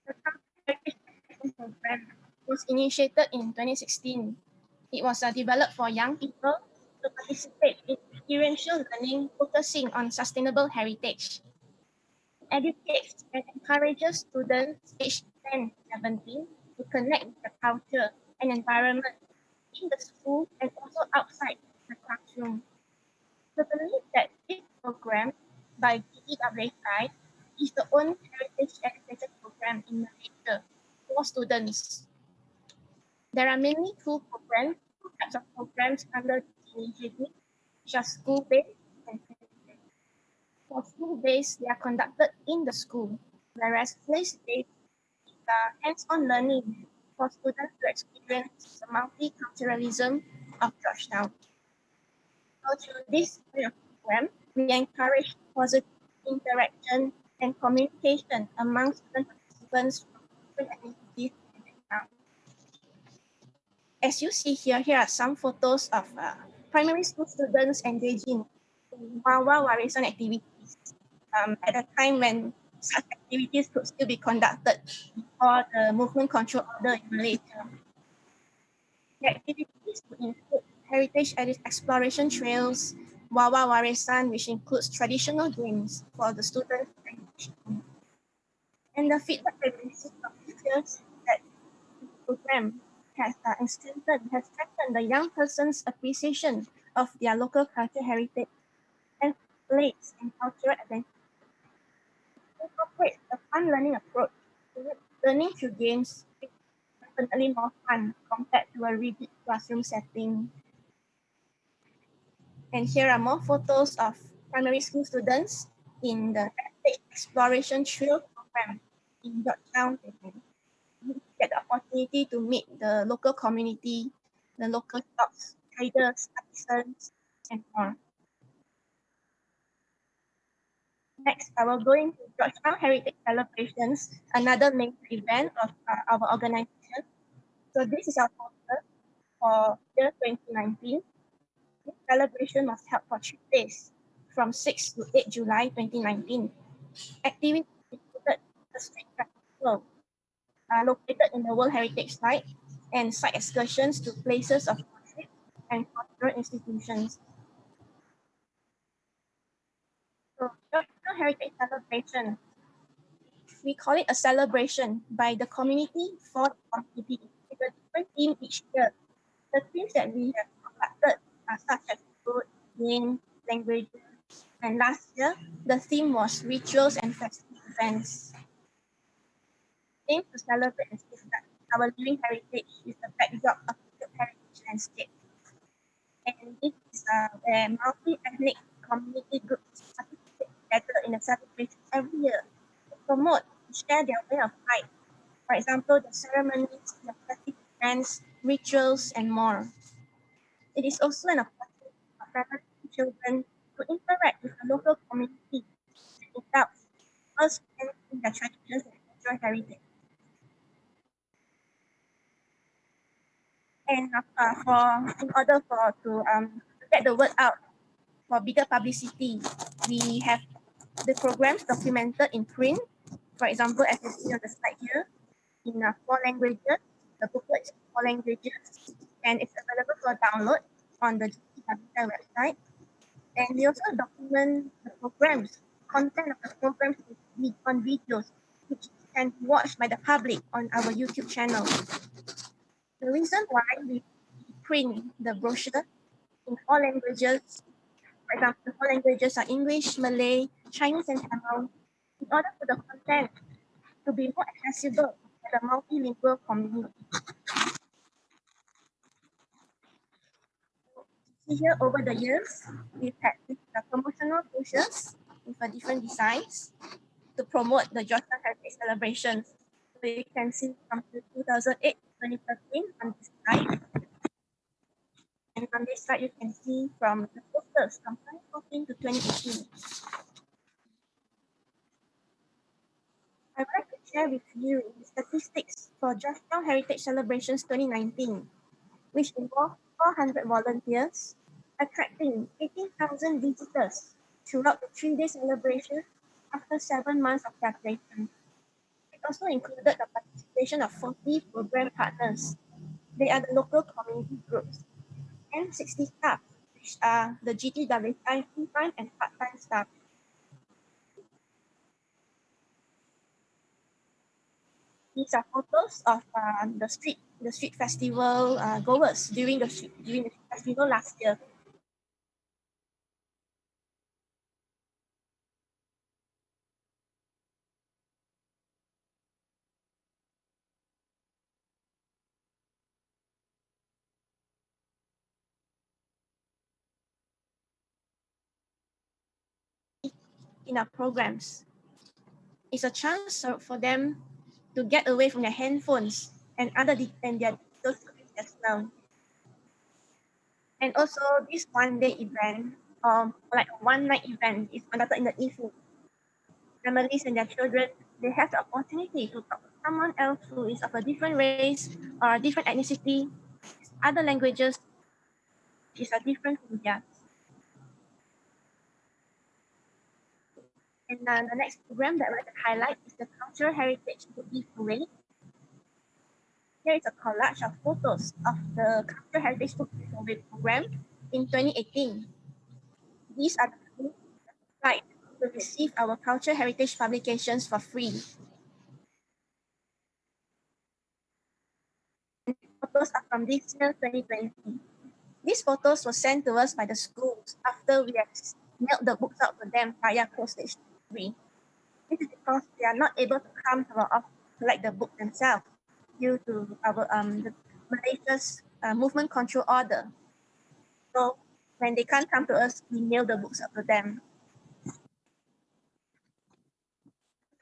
The Cultural Heritage Education Program was initiated in 2016. It was developed for young people to participate in experiential learning focusing on sustainable heritage. It educates and encourages students aged 10 to 17 to connect with the culture and environment in the school and also outside the classroom. We believe that this program by GCED is the only heritage education program in Malaysia for students. There are mainly 2 types of programs under this initiative, which are school-based and place-based. For school-based, they are conducted in the school, whereas place-based is hands-on learning for students to experience the multiculturalism of Georgetown. So through this kind of program, we encourage positive interaction and communication among student participants from different ethnicities and backgrounds. As you see here are some photos of primary school students engaging in Wawa Warisan activities at a time when such activities could still be conducted before the movement control order in Malaysia. The activities would include heritage exploration trails, Wawa Warisan, which includes traditional games for the students to engage in. And the feedback that we received from teachers that the program has strengthened the young person's appreciation of their local cultural heritage and place and cultural identity. It incorporates a fun learning approach. Learning through games is definitely more fun compared to a rigid classroom setting. And here are more photos of primary school students in the Heritage Exploration Trail program in Georgetown. You get the opportunity to meet the local community, the local shops, traders, artisans, and more. Next, I will go into Georgetown Heritage Celebrations, another major event of our organization. So this is our poster for year 2019. This celebration was held for 3 days, from 6 to 8 July 2019. Activities included the street festival, located in the World Heritage Site, and site excursions to places of worship and cultural institutions. So, Georgetown Heritage Celebration, we call it a celebration by the community for the community, with a different theme each year. The themes that we have conducted are such as food, game, languages, and last year, the theme was rituals and festive events. aim to celebrate and safeguard our living heritage with the backdrop of the heritage landscape. And this is where multi-ethnic community groups participate together in the celebrations every year to promote and share their way of life. For example, the ceremonies, the festive events, rituals, and more. It is also an opportunity for families and children to interact with the local community and indulge first in their traditions and cultural heritage. And in order to get the word out for bigger publicity, we have the programs documented in print. For example, as you see on the slide here, in 4 languages. The booklet is in 4 languages, and it's available for download on the GCED website. And we also document the programs, content of the programs on videos, which can be watched by the public on our YouTube channel. The reason why we print the brochure in 4 languages, for example, the 4 languages are English, Malay, Chinese, and Tamil, in order for the content to be more accessible to the multilingual community. Here over the years, we've had promotional brochures with different designs to promote the Georgetown Heritage celebrations. So you can see from 2008 to 2013 on this slide. And on this slide, you can see from the posters from 2014 to 2018. I would like to share with you the statistics for Georgetown Heritage Celebrations 2019, which involved 400 volunteers, attracting 18,000 visitors throughout the 3-day celebration after 7 months of preparation. It also included the participation of 40 program partners. They are the local community groups, and 60 staff, which are the GTWI full-time and part-time staff. These are photos of the street festival goers during the street festival last year. In our programs, it's a chance for them to get away from their handphones and their digital screens as well. And also, this one-day event, like a one-night event, is conducted in the evening. Families and their children, they have the opportunity to talk to someone else who is of a different race or a different ethnicity, other languages, which are different from theirs. And the next program that I would like to highlight is the Cultural Heritage Book Parade. Here is a collage of photos of the Cultural Heritage Book Parade program in 2018. These are the links that to receive our cultural heritage publications for free. Photos are from this year, 2020. These photos were sent to us by the schools after we have mailed the books out to them via postage free. This is because they are not able to come to our office to collect the book themselves due to our Malaysia's movement control order. So when they can't come to us, we mail the books out to them.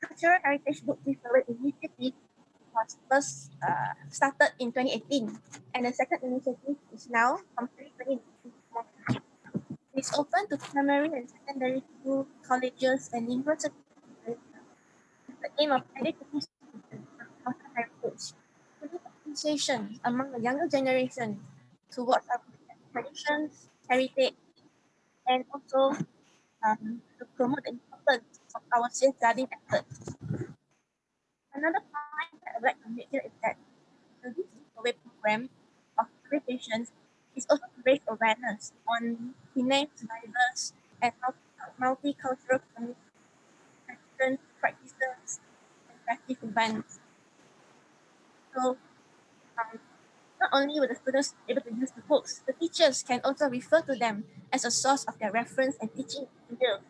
Cultural Heritage Book Parade initiative was first started in 2018, and the second initiative is now completely. It's open to primary and secondary school, colleges, and universities. The aim of educating students of cultural heritage to do appreciation among the younger generation towards our traditions, heritage, and also to promote the importance of our safeguarding efforts. Another point that I'd like to make here is that the giveaway program of publications is also to raise awareness on Penang diverse and multicultural communication practices and practice events. So not only will the students be able to use the books, the teachers can also refer to them as a source of their reference and teaching materials.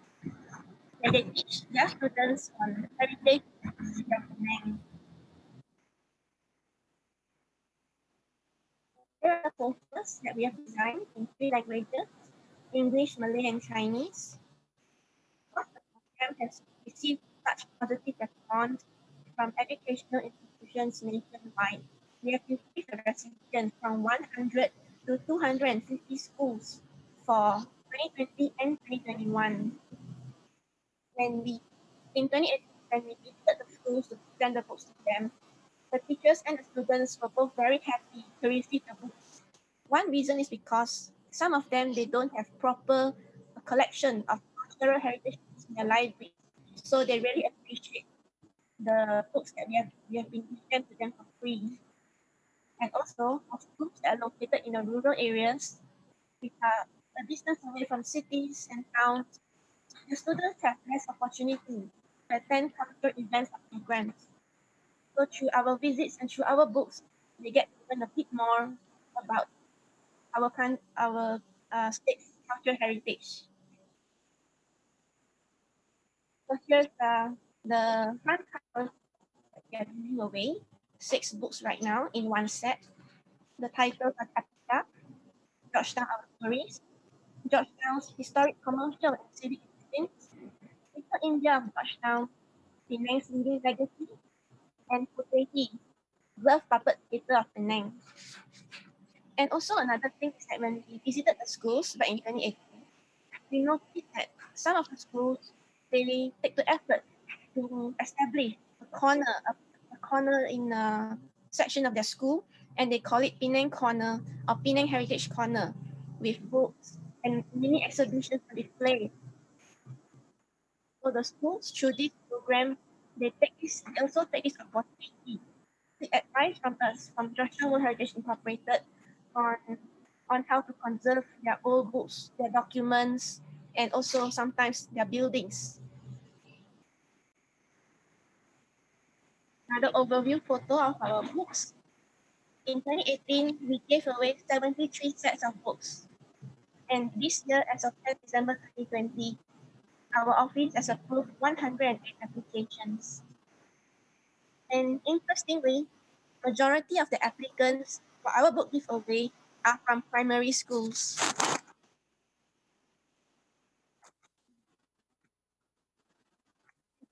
And they teach their students on heritage and Penang. Here are the posters that we have designed in 3 languages, English, Malay, and Chinese. Because the program has received such positive response from educational institutions nationwide, we have received a reception from 100 to 250 schools for 2020 and 2021. In 2018, when we visited the schools to present the books to them, the teachers and the students were both very happy to receive the books. One reason is because some of them, they don't have proper collection of cultural heritage books in their library. So they really appreciate the books that we have been giving to them for free. And also, for schools that are located in the rural areas, which are a distance away from cities and towns, the students have less opportunity to attend cultural events or programs. So through our visits and through our books, they get to learn a bit more about our state's cultural heritage. So here's the front cover that we are giving away. 6 books right now in one set. The titles are Capita, Georgetown Our Stories, Georgetown's Historic, Commercial, and Civic Experience, Little India of Georgetown, Penang's Leading Legacy, and Putehi, Glove Puppet Theatre of Penang. And also another thing is that when we visited the schools back in 2018, we noticed that some of the schools, they take the effort to establish a corner in a section of their school, and they call it Penang Corner or Penang Heritage Corner, with books and mini exhibitions to display. So the schools, through this program, they also take this opportunity to advise from us, from Georgetown World Heritage Incorporated, on how to conserve their old books, their documents, and also sometimes their buildings. Another overview photo of our books. In 2018, we gave away 73 sets of books. And this year, as of 10 December 2020, our office has approved 108 applications. And interestingly, majority of the applicants for our book giveaway are from primary schools.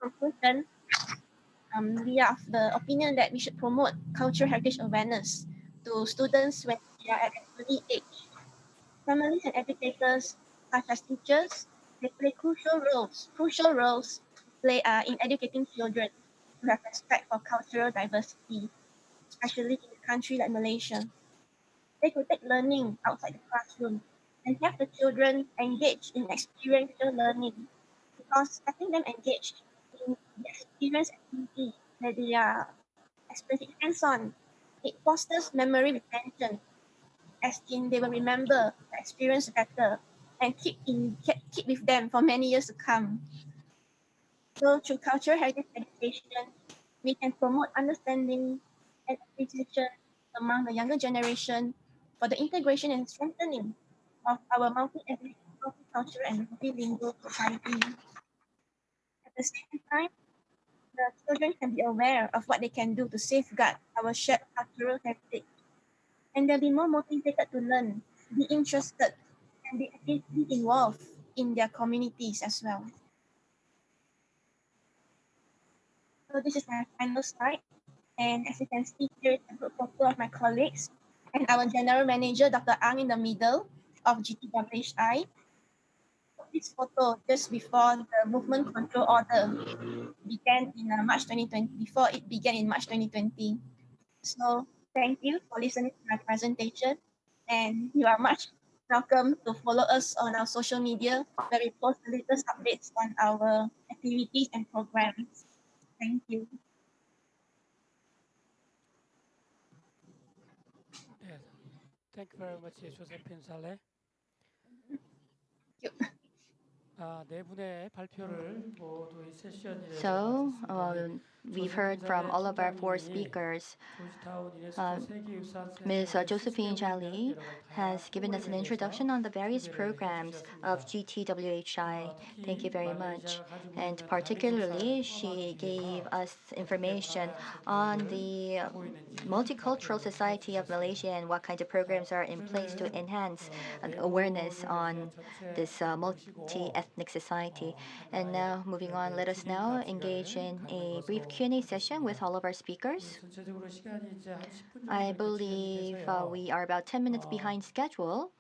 In conclusion, we are of the opinion that we should promote cultural heritage awareness to students when they are at an early age. Families and educators, such as teachers, they play crucial roles in educating children to have respect for cultural diversity, especially in a country like Malaysia. They could take learning outside the classroom and have the children engage in experiential learning, because having them engaged in the experience activity that they are experiencing hands-on, it fosters memory retention, as in they will remember the experience better and keep with them for many years to come. So through cultural heritage education, we can promote understanding and appreciation among the younger generation for the integration and strengthening of our multi-ethnic, multicultural, and multilingual society. At the same time, the children can be aware of what they can do to safeguard our shared cultural heritage, and they'll be more motivated to learn, be interested, and be actively involved in their communities as well. So this is my final slide. And as you can see, here is a group photo of my colleagues and our General Manager, Dr. Ang, in the middle of GTWHI. This photo just before the movement control order began in March 2020, before it began in March 2020. So thank you for listening to my presentation, and you are much welcome to follow us on our social media, where we post the latest updates on our activities and programs. Thank you. Yes. Thank you very much, Josephine Saleh. 네 분의 발표를 모두 이 세션에서 So, 마쳤습니다. we've heard from all of our four speakers. Ms. Josephine Jali has given us an introduction on the various programs of GTWHI. Thank you very much. And particularly, she gave us information on the multicultural society of Malaysia and what kinds of programs are in place to enhance awareness on this multi-ethnic society. And now, moving on, let us now engage in a brief Q&A session with all of our speakers. I believe we are about 10 minutes behind schedule.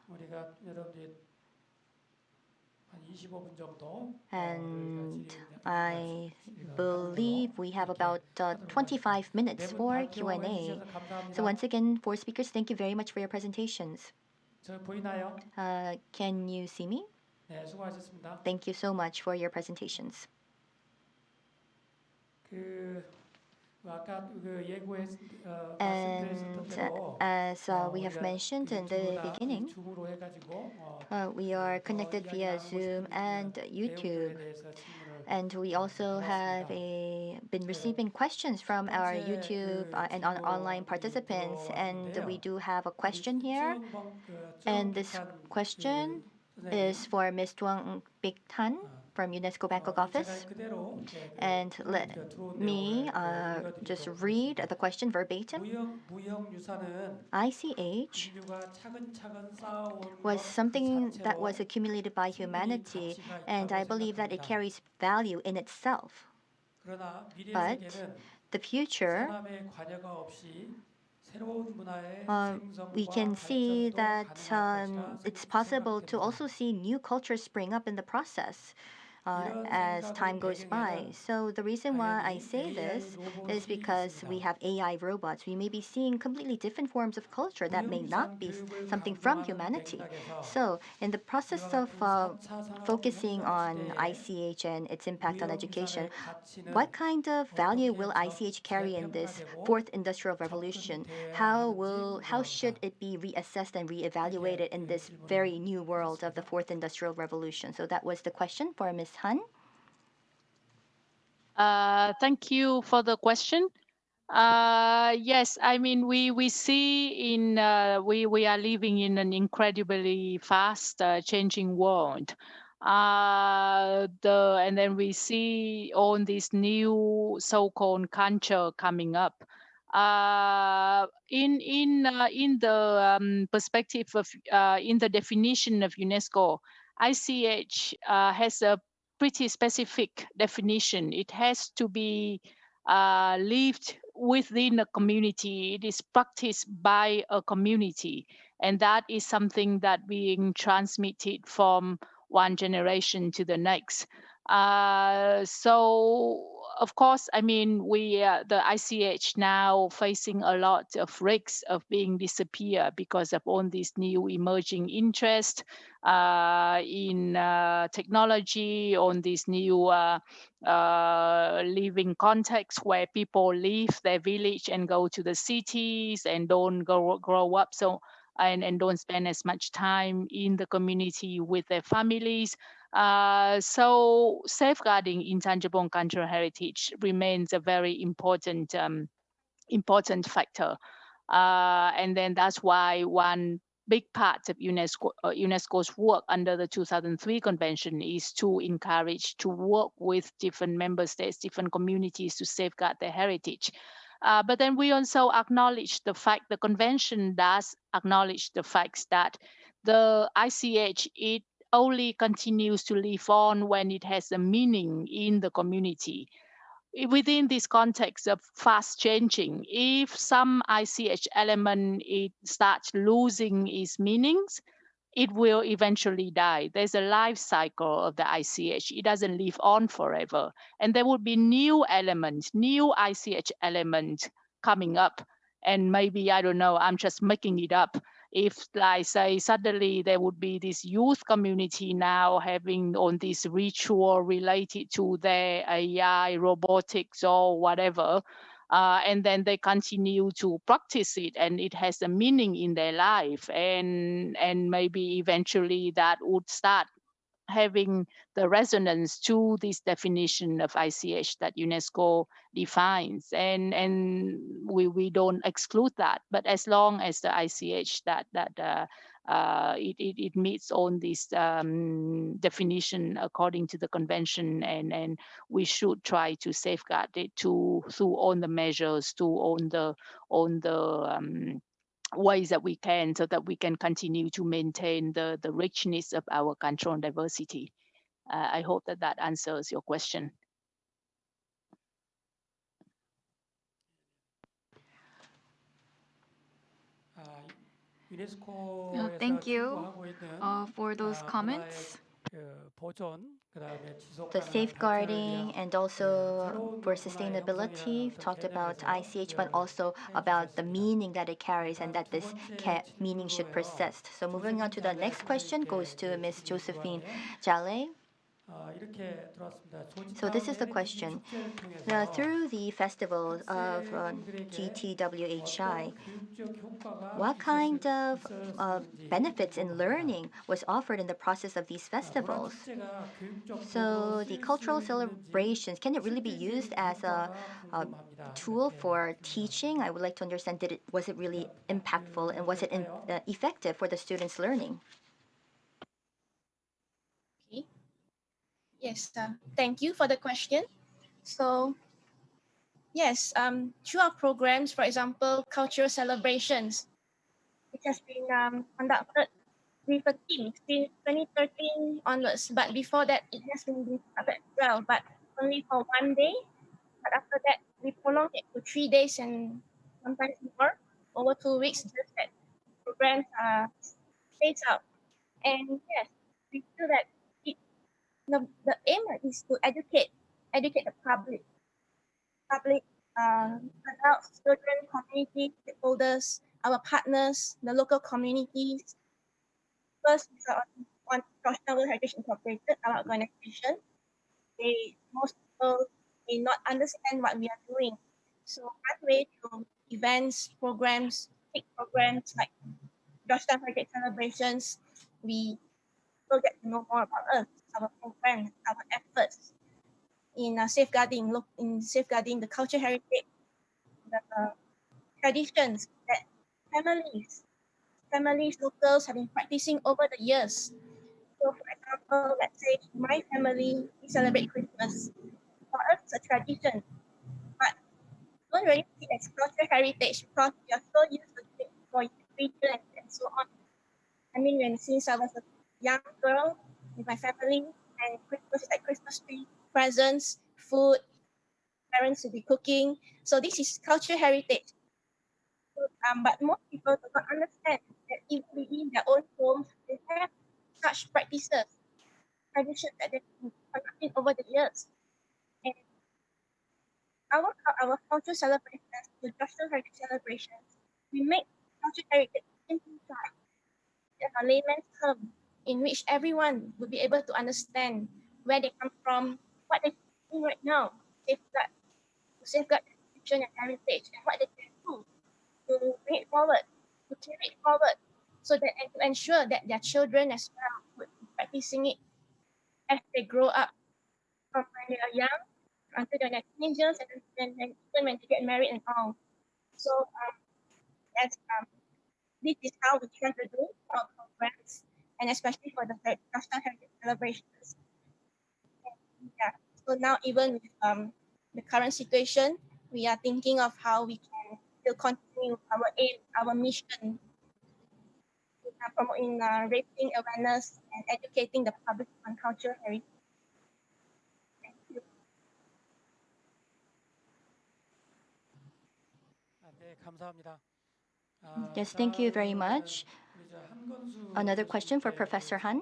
And I believe we have about 25 minutes for Q&A. So once again, four speakers, thank you very much for your presentations. Can you see me? Thank you so much for your presentations. And as we have mentioned in the beginning, we are connected via Zoom and YouTube. And we also have been receiving questions from our YouTube and online participants. And we do have a question here. And this question is for Ms. Duong from Unesco Bangkok office. And let me just read the question verbatim. ICH was something that was accumulated by humanity, and I believe that it carries value in itself. But the future, we can see that it's possible to also see new cultures spring up in the process as time goes by. So the reason why I say this is because we have AI robots. We may be seeing completely different forms of culture that may not be something from humanity. So in the process of focusing on ICH and its impact on education, what kind of value will ICH carry in this fourth industrial revolution? How should it be reassessed and reevaluated in this very new world of the fourth industrial revolution? So that was the question for Ms. Hanh. Thank you for the question. Yes, I mean we see in we are living in an incredibly fast changing world. And then we see all this new so-called culture coming up. In the perspective of in the definition of UNESCO, ICH has a pretty specific definition. It has to be lived within a community. It is practiced by a community, and that is something that being transmitted from one generation to the next. So of course, I mean, the ICH now facing a lot of risks of being disappear because of all these new emerging interest in technology, on this new living context where people leave their village and go to the cities and don't grow up. So and don't spend as much time in the community with their families. So safeguarding intangible and cultural heritage remains a very important factor. And then that's why one big part of UNESCO's work under the 2003 convention is to encourage to work with different member states, different communities to safeguard their heritage. But then we also acknowledge the fact, the convention does acknowledge the facts that the ICH, it only continues to live on when it has a meaning in the community. Within this context of fast changing, if some ICH element it starts losing its meanings, it will eventually die. There's a life cycle of the ICH. It doesn't live on forever. And there will be new elements, new ICH elements coming up. And maybe, I don't know, I'm just making it up. If, like, say, suddenly there would be this youth community now having on this ritual related to their AI, robotics, or whatever, and then they continue to practice it, and it has a meaning in their life, and maybe eventually that would start having the resonance to this definition of ICH that UNESCO defines, and we don't exclude that. But as long as the ICH it meets on this definition according to the convention, and we should try to safeguard it through all the measures, to on the ways that we can, so that we can continue to maintain the richness of our cultural diversity. I hope that answers your question. Thank you for those comments. The safeguarding and also for sustainability, talked about ICH, but also about the meaning that it carries and that this meaning should persist. So moving on to the next question goes to Ms. Josephine Jale. So this is the question. Through the festival of GTWHI, what kind of benefits in learning was offered in the process of these festivals? So the cultural celebrations, can it really be used as a tool for teaching? I would like to understand, was it really impactful, and was it effective for the students' learning? Okay. Yes, thank you for the question. So yes, through our programs, for example, cultural celebrations, it has been conducted with a team since 2013 onwards. But before that, it has been conducted as well, but only for one day. But after that, we prolonged it to 3 days and sometimes more, over 2 weeks, just that programs are spaced out. And yes, we feel that the aim is to educate the public, adults, children, community stakeholders, our partners, the local communities. First, on Professional Heritage Incorporated, our organization. Most people may not understand what we are doing. So one way through events, programs, big programs like Georgetown Heritage Celebrations, we will get to know more about us, our programs, our efforts in safeguarding the cultural heritage, the traditions that families, locals have been practicing over the years. So for example, let's say my family, we celebrate Christmas. For us, it's a tradition, but don't really see it as cultural heritage because we are so used to it for region and so on. I mean, since I was a young girl with my family, and Christmas is like Christmas tree, presents, food, parents will be cooking. So this is cultural heritage. But most people do not understand that even within their own homes, they have such practices, traditions that they've been conducting over the years. And our cultural celebrations, the cultural heritage celebrations, we make cultural heritage simplified in a layman's term, in which everyone will be able to understand where they come from, what they're doing right now, to safeguard the tradition and heritage, and what they can do to bring it forward, to carry it forward, so that and to ensure that their children as well would be practicing it as they grow up, from when they are young until they're teenagers, and then even when they get married and all. So that's this is how we try to do our programs, and especially for the national heritage celebrations. And, yeah. So now even with the current situation, we are thinking of how we can still continue our aim, our mission, promoting raising awareness and educating the public on cultural heritage. Thank you. Yes, thank you very much. Another question for Professor Han.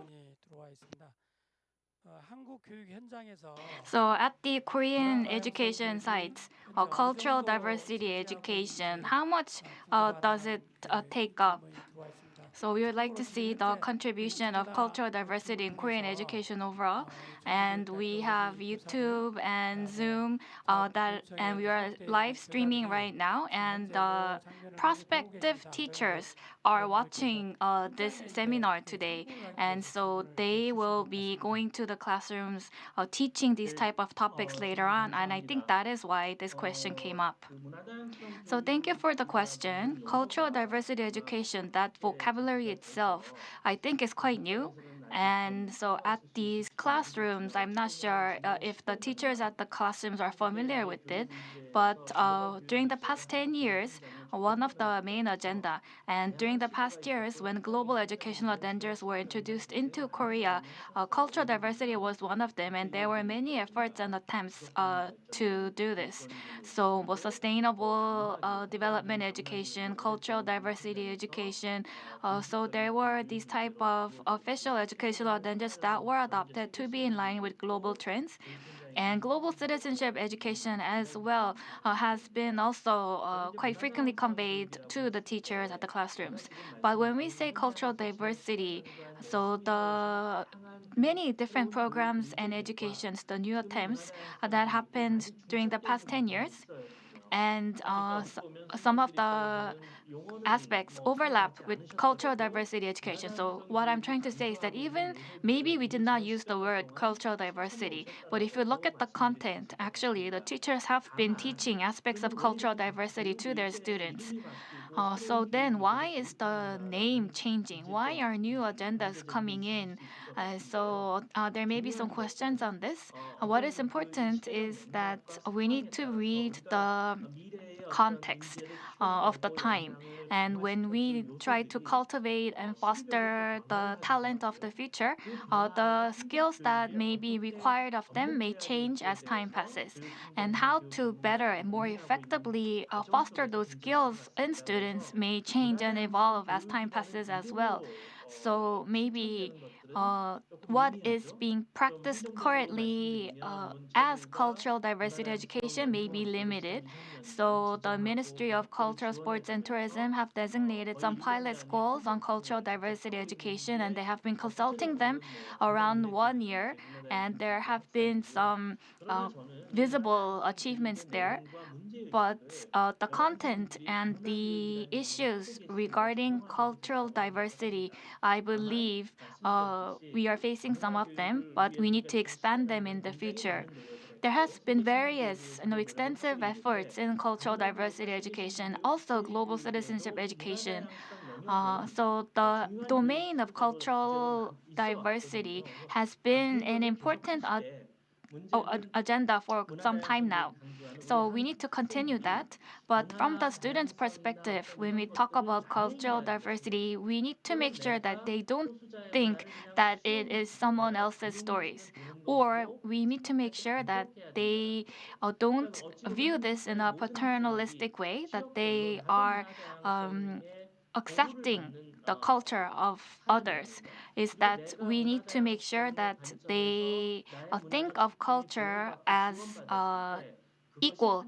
So at the Korean education sites, cultural diversity education, how much does it take up? So we would like to see the contribution of cultural diversity in Korean education overall. And we have YouTube and Zoom and we are live streaming right now. And prospective teachers are watching this seminar today. And so they will be going to the classrooms teaching these type of topics later on. And I think that is why this question came up. So thank you for the question. Cultural diversity education, that vocabulary itself, I think is quite new. And so at these classrooms, I'm not sure if the teachers at the classrooms are familiar with it, but during the past 10 years, one of the main agenda, and during the past years when global educational agendas were introduced into Korea, cultural diversity was one of them, and there were many efforts and attempts to do this. So sustainable development education, cultural diversity education. So there were these type of official educational agendas that were adopted to be in line with global trends. And global citizenship education as well has been also quite frequently conveyed to the teachers at the classrooms. But when we say cultural diversity, so the many different programs and educations, the new attempts that happened during the past 10 years, and some of the aspects overlap with cultural diversity education. So what I'm trying to say is that even maybe we did not use the word cultural diversity, but if you look at the content, actually the teachers have been teaching aspects of cultural diversity to their students. So then why is the name changing? Why are new agendas coming in? There may be some questions on this. What is important is that we need to read the context of the time. And when we try to cultivate and foster the talent of the future, the skills that may be required of them may change as time passes. And how to better and more effectively foster those skills in students may change and evolve as time passes as well. So maybe what is being practiced currently as cultural diversity education may be limited. So the Ministry of Culture, Sports and Tourism have designated some pilot schools on cultural diversity education, and they have been consulting them around 1 year, and there have been some visible achievements there. But the content and the issues regarding cultural diversity, I believe we are facing some of them, but we need to expand them in the future. There has been various, extensive efforts in cultural diversity education, also global citizenship education. So the domain of cultural diversity has been an important agenda for some time now. So we need to continue that. But from the students' perspective, when we talk about cultural diversity, we need to make sure that they don't think that it is someone else's stories. Or we need to make sure that they don't view this in a paternalistic way, that they are um, accepting the culture of others, is that we need to make sure that they think of culture as equal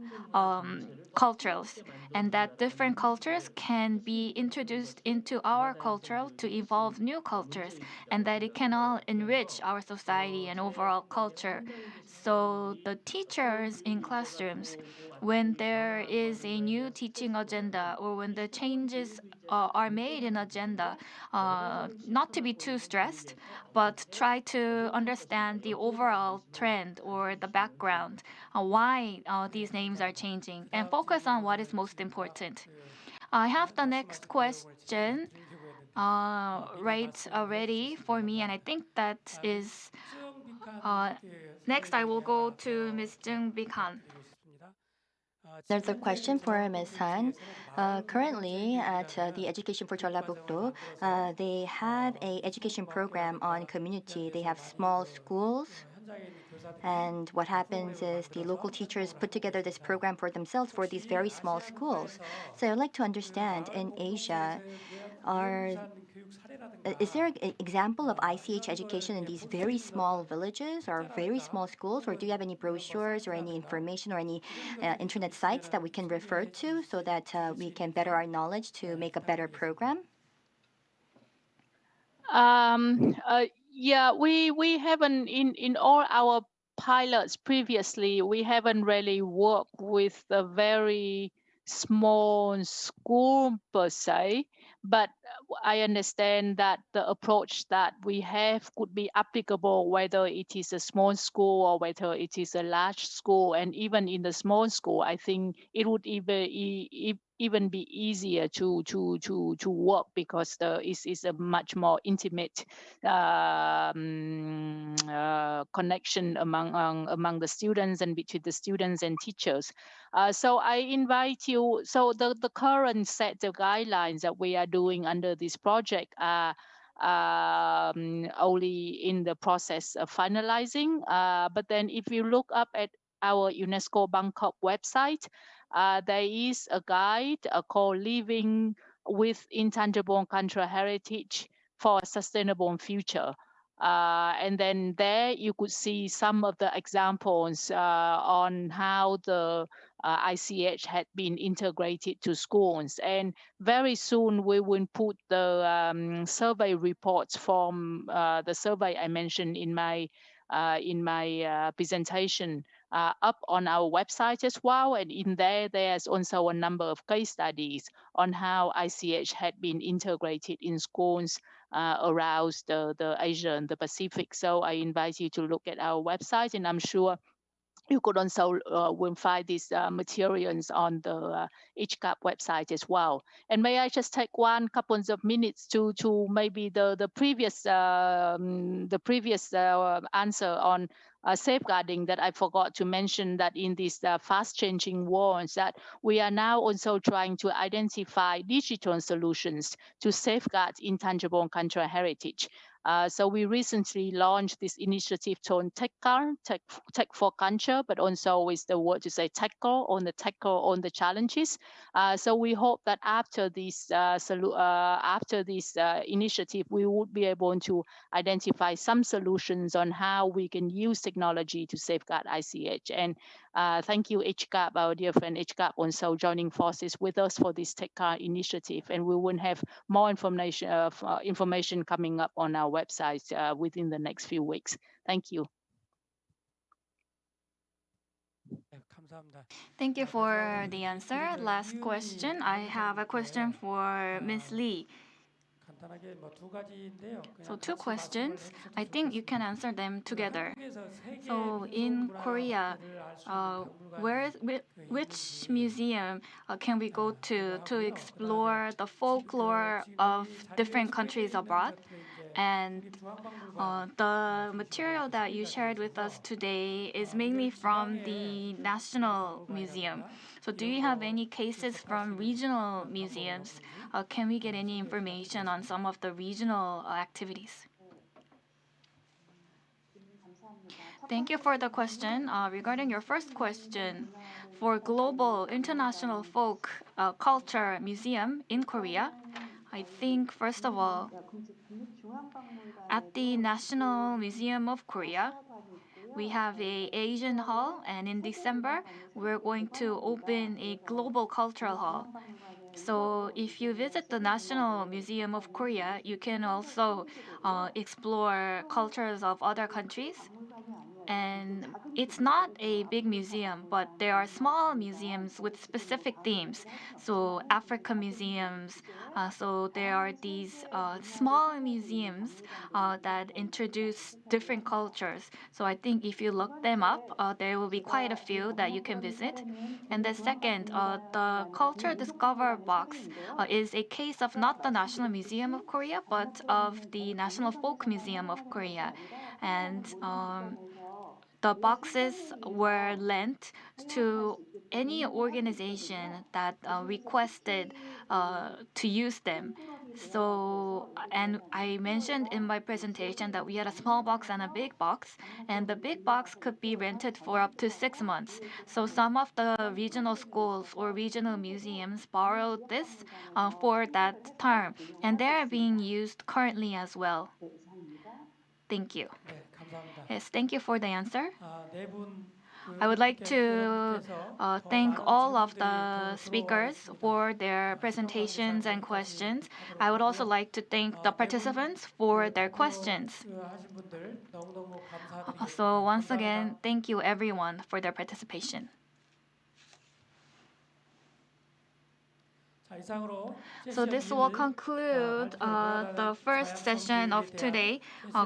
cultures, and that different cultures can be introduced into our culture to evolve new cultures, and that it can all enrich our society and overall culture. So the teachers in classrooms, when there is a new teaching agenda or when the changes are made in agenda, not to be too stressed, but try to understand the overall trend or the background, why these names are changing, and focus on what is most important. I have the next question right ready for me, and I think that is next. I will go to Ms. Jung Bik-han. There's a question for Ms. Han. Currently, at the Education for Jeollabukdo, they have a education program on community. They have small schools, and what happens is the local teachers put together this program for themselves for these very small schools. So I'd like to understand, in Asia, is there an example of ICH education in these very small villages or very small schools, or do you have any brochures or any information or any internet sites that we can refer to so that we can better our knowledge to make a better program? Yeah, we haven't in all our pilots previously. We haven't really worked with a very small school per se, but I understand that the approach that we have could be applicable whether it is a small school or whether it is a large school. And even in the small school, I think it would even be easier to work because the is a much more intimate connection among the students and between the students and teachers. So I invite you. So the current set of guidelines that we are doing under this project are only in the process of finalizing. But then if you look up at our UNESCO Bangkok website, there is a guide called Living with Intangible Cultural Heritage for a Sustainable Future. And then there you could see some of the examples on how the ICH had been integrated to schools. And very soon we will put the survey reports from the survey I mentioned in my presentation up on our website as well. And in there's also a number of case studies on how ICH had been integrated in schools around the Asia and the Pacific. So I invite you to look at our website, and I'm sure you could also will find these materials on the ICHCAP website as well. And may I just take one couple of minutes to maybe the previous answer on safeguarding that I forgot to mention, that in this fast changing world that we are now also trying to identify digital solutions to safeguard intangible and cultural heritage. So we recently launched this initiative called Tech for Culture, but also with the word to say tackle on the challenges. So we hope that after this initiative, we would be able to identify some solutions on how we can use technology to safeguard ICH. And thank you, HCAP, our dear friend HCAP, also joining forces with us for this tech initiative. And we will have more information coming up on our website within the next few weeks. Thank you. Thank you for the answer. Last question. I have a question for Ms. Lee. So two questions. I think you can answer them together. So in Korea, which museum can we go to explore the folklore of different countries abroad? And the material that you shared with us today is mainly from the National Museum. So do you have any cases from regional museums? Can we get any information on some of the regional activities? Thank you for the question. Regarding your first question, for Global International Folk Culture Museum in Korea, I think, first of all, at the National Museum of Korea, we have a Asian hall, and in December, we're going to open a global cultural hall. So if you visit the National Museum of Korea, you can also explore cultures of other countries. And it's not a big museum, but there are small museums with specific themes. So Africa museums, so there are these small museums that introduce different cultures. So I think if you look them up, there will be quite a few that you can visit. And the second, the Culture Discover box is a case of not the National Museum of Korea, but of the National Folk Museum of Korea. And the boxes were lent to any organization that requested to use them. So, and I mentioned in my presentation that we had a small box and a big box, and the big box could be rented for up to 6 months. So some of the regional schools or regional museums borrowed this for that term, and they're being used currently as well. Thank you. Yes, thank you for the answer. I would like to thank all of the speakers for their presentations and questions. I would also like to thank the participants for their questions. So once again, thank you everyone for their participation. So this will conclude the first session of today,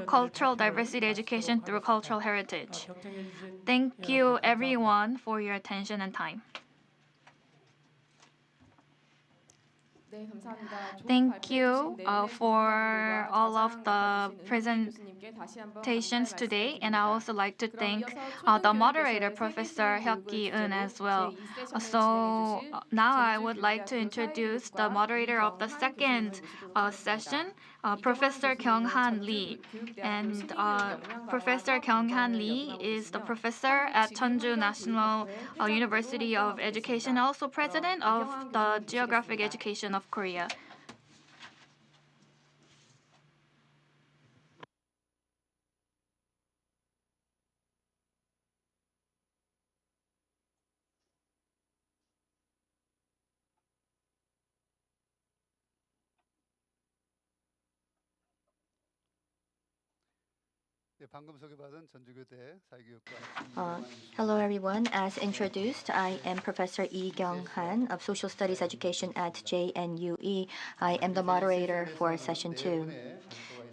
Cultural Diversity Education through Cultural Heritage. Thank you everyone for your attention and time. Thank you for all of the presentations today, and I also like to thank the moderator, Professor Hyuk as well. So now I would like to introduce the moderator of the second session, Professor Kyung-Han Lee. And Professor Kyung-Han Lee is the professor at Jeonju National University of Education, also president of the Geographic Education of Korea. Hello everyone. As introduced, I am Professor Kyung-Han of Social Studies Education at JNUE. I am the moderator for session 2.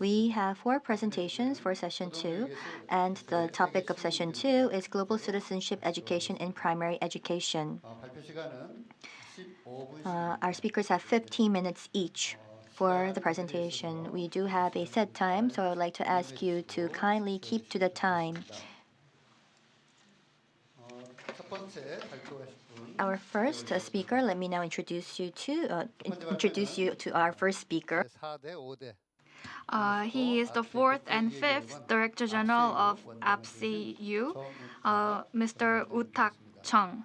We have 4 presentations for session 2, and the topic of session 2 is Global Citizenship Education in Primary Education. Our speakers have 15 minutes each for the presentation. We do have a set time, so I would like to ask you to kindly keep to the time. Our first speaker, let me now introduce you to our first speaker. He is the 4th and 5th Director General of APCU, Mr. Utak Chung.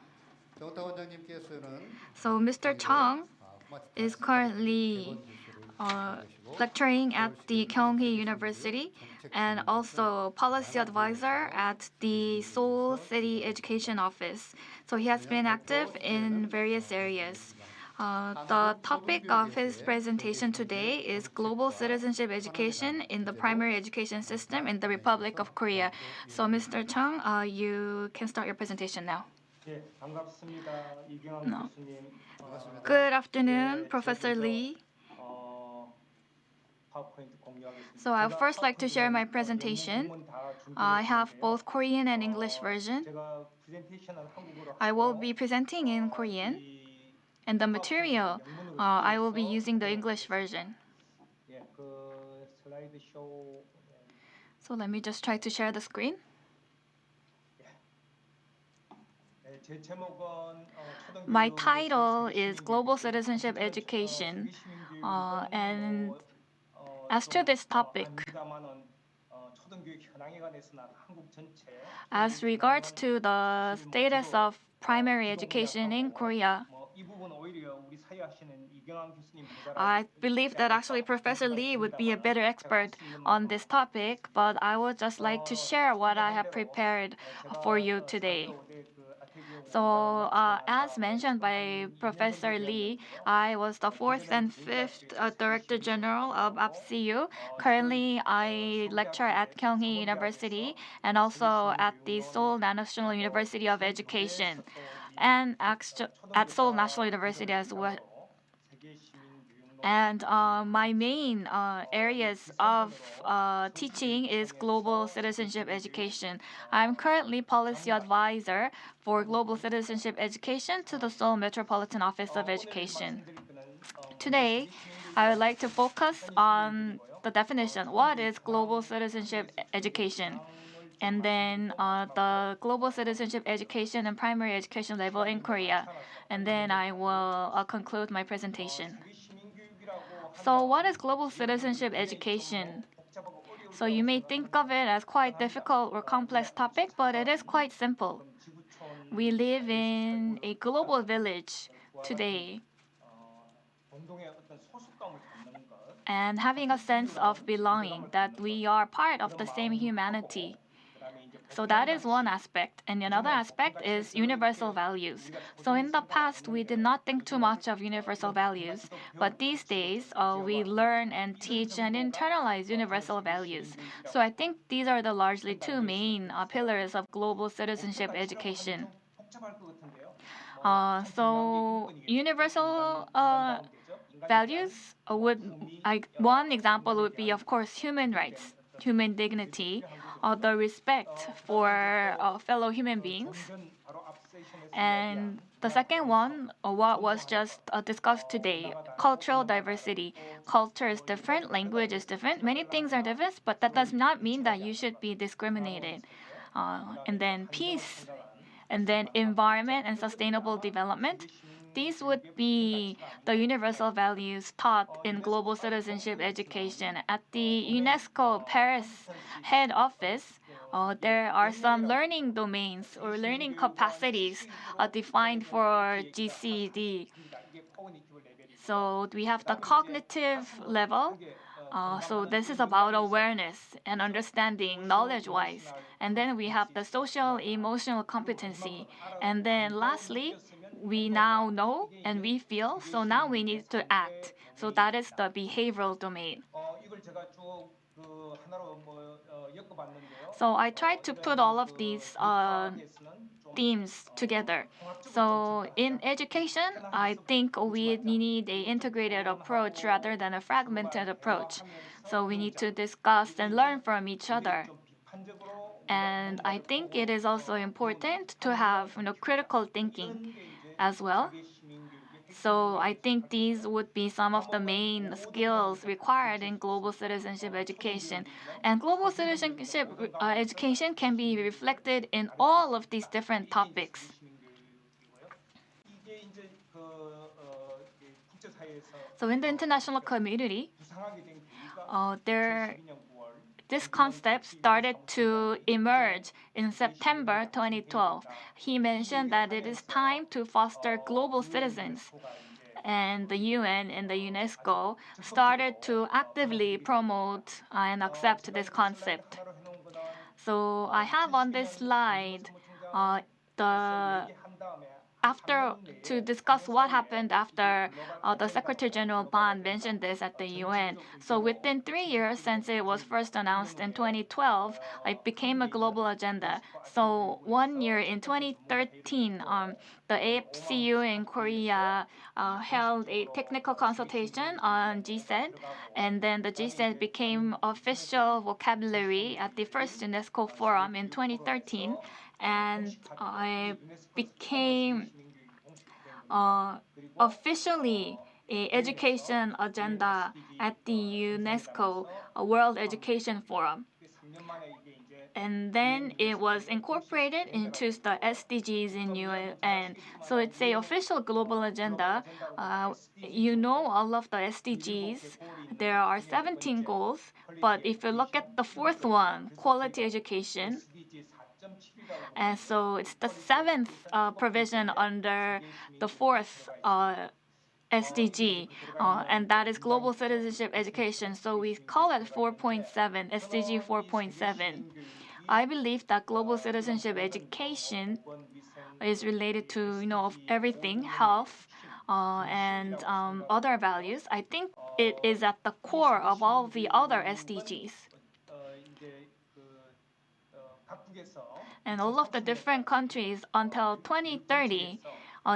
So Mr. Chung is currently lecturing at the Kyunghee University and also policy advisor at the Seoul City Education Office. So he has been active in various areas. The topic of his presentation today is Global Citizenship Education in the Primary Education System in the Republic of Korea. So Mr. Chung, you can start your presentation now. No. Good afternoon, Professor Lee. So I would first like to share my presentation. I have both Korean and English version. I will be presenting in Korean, and the material I will be using the English version. So let me just try to share the screen. My title is Global Citizenship Education, and as to this topic, as regards to the status of primary education in Korea, I believe that actually Professor Lee would be a better expert on this topic, but I would just like to share what I have prepared for you today. So, as mentioned by Professor Lee, I was the 4th and 5th Director General of APCU. Currently, I lecture at Kyunghee University and also at the Seoul National University of Education and at Seoul National University as well. And my main areas of teaching is global citizenship education. I'm currently policy advisor for global citizenship education to the Seoul Metropolitan Office of Education. Today, I would like to focus on the definition. What is global citizenship education? And then the global citizenship education and primary education level in Korea. And then I will conclude my presentation. So what is global citizenship education? So you may think of it as quite difficult or complex topic, but it is quite simple. We live in a global village today, and having a sense of belonging, that we are part of the same humanity. So that is one aspect. And another aspect is universal values. So in the past, we did not think too much of universal values. But these days, we learn and teach and internalize universal values. So I think these are the largely two main pillars of global citizenship education. So universal values would, one example would be, of course, human rights, human dignity, the respect for fellow human beings. And the second one, what was just discussed today, cultural diversity. Culture is different, language is different, many things are different, but that does not mean that you should be discriminated. And then peace, and then environment and sustainable development. These would be the universal values taught in global citizenship education. At the UNESCO Paris head office, there are some learning domains or learning capacities defined for GCED. So we have the cognitive level. So this is about awareness and understanding knowledge-wise. And then we have the social emotional competency. And then lastly, we now know and we feel, so now we need to act. So that is the behavioral domain. So I tried to put all of these themes together. So in education, I think we need an integrated approach rather than a fragmented approach. So we need to discuss and learn from each other. And I think it is also important to have critical thinking as well. So I think these would be some of the main skills required in global citizenship education. And global citizenship education can be reflected in all of these different topics. So in the international community, this concept started to emerge in September 2012. He mentioned that it is time to foster global citizens. And the UN and the UNESCO started to actively promote and accept this concept. So I have on this slide to discuss what happened after the Secretary General Ban mentioned this at the UN. So within 3 years since it was first announced in 2012, it became a global agenda. So 1 year in 2013, the AFCU in Korea held a technical consultation on GCED, and then the GCED became official vocabulary at the first UNESCO forum in 2013, and it became officially an education agenda at the UNESCO World Education Forum. And then it was incorporated into the SDGs in UN. So it's an official global agenda. You know all of the SDGs. There are 17 goals, but if you look at the fourth one, quality education, and so it's the seventh provision under the fourth SDG, and that is global citizenship education. So we call it 4.7, SDG 4.7. I believe that global citizenship education is related to of everything, health, and other values. I think it is at the core of all the other SDGs. And all of the different countries until 2030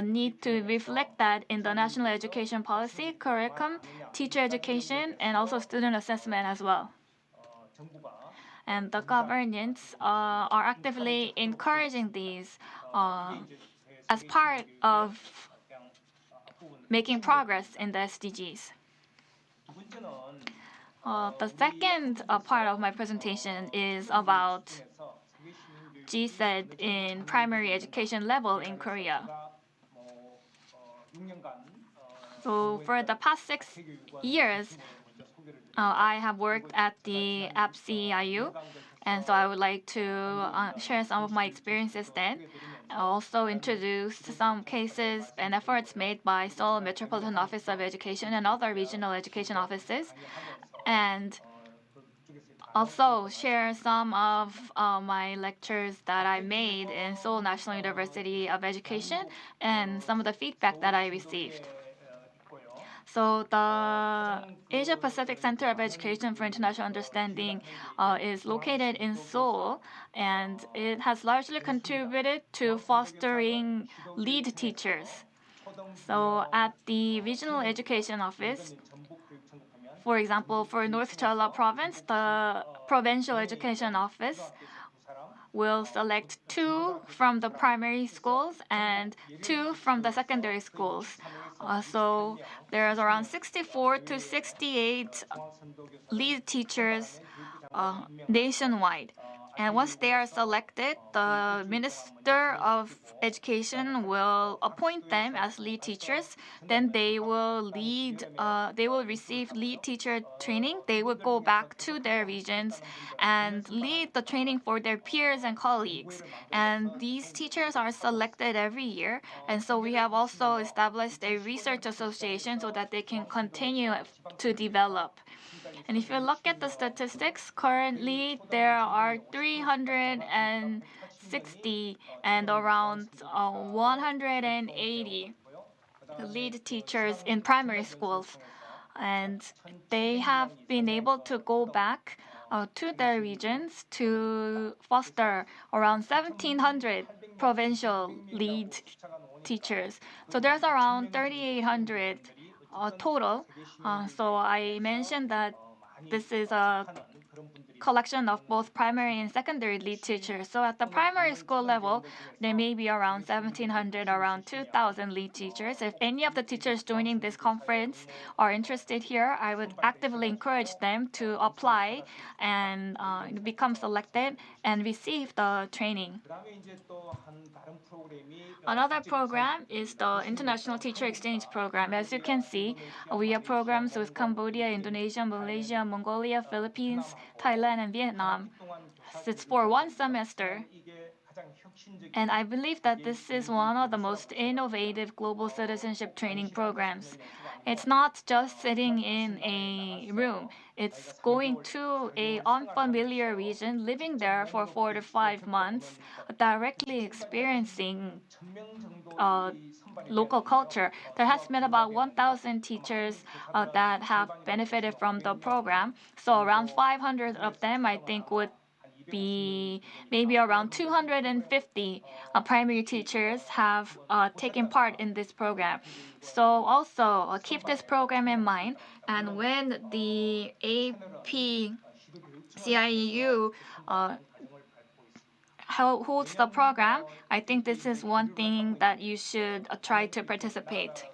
need to reflect that in the national education policy, curriculum, teacher education, and also student assessment as well. And the governments are actively encouraging these as part of making progress in the SDGs. The second part of my presentation is about GCED in primary education level in Korea. So for the past 6 years, I have worked at the APCIU, and so I would like to share some of my experiences then. I also introduce some cases and efforts made by Seoul Metropolitan Office of Education and other regional education offices. And also share some of my lectures that I made in Seoul National University of Education and some of the feedback that I received. So the Asia Pacific Center of Education for International Understanding is located in Seoul, and it has largely contributed to fostering lead teachers. So at the Regional Education Office, for example, for North Jeolla Province, the Provincial Education Office will select 2 from the primary schools and 2 from the secondary schools. So there's around 64 to 68 lead teachers nationwide. And once they are selected, the Minister of Education will appoint them as lead teachers. Then they will receive lead teacher training. They will go back to their regions and lead the training for their peers and colleagues. And these teachers are selected every year. And so we have also established a research association so that they can continue to develop. And if you look at the statistics, currently there are 360 and around 180 lead teachers in primary schools. And they have been able to go back to their regions to foster around 1,700 provincial lead teachers. So there's around 3,800 total. So I mentioned that this is a collection of both primary and secondary lead teachers. So at the primary school level, there may be around 1,700, around 2,000 lead teachers. If any of the teachers joining this conference are interested here, I would actively encourage them to apply and become selected and receive the training. Another program is the International Teacher Exchange Program. As you can see, we have programs with Cambodia, Indonesia, Malaysia, Mongolia, Philippines, Thailand, and Vietnam. It's for 1 semester. And I believe that this is one of the most innovative global citizenship training programs. It's not just sitting in a room. It's going to an unfamiliar region, living there for 4 to 5 months, directly experiencing local culture. There has been about 1,000 teachers that have benefited from the program. So around 500 of them, I think, would be maybe around 250 primary teachers have taken part in this program. So also keep this program in mind. And when the APCIEU holds the program, I think this is one thing that you should try to participate.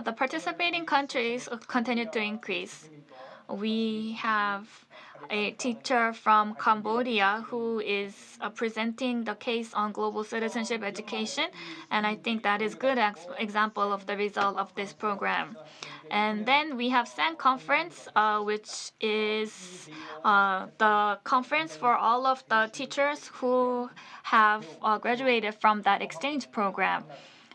The participating countries continue to increase. We have a teacher from Cambodia who is presenting the case on global citizenship education, and I think that is a good example of the result of this program. And then we have SAN conference, which is the conference for all of the teachers who have graduated from that exchange program.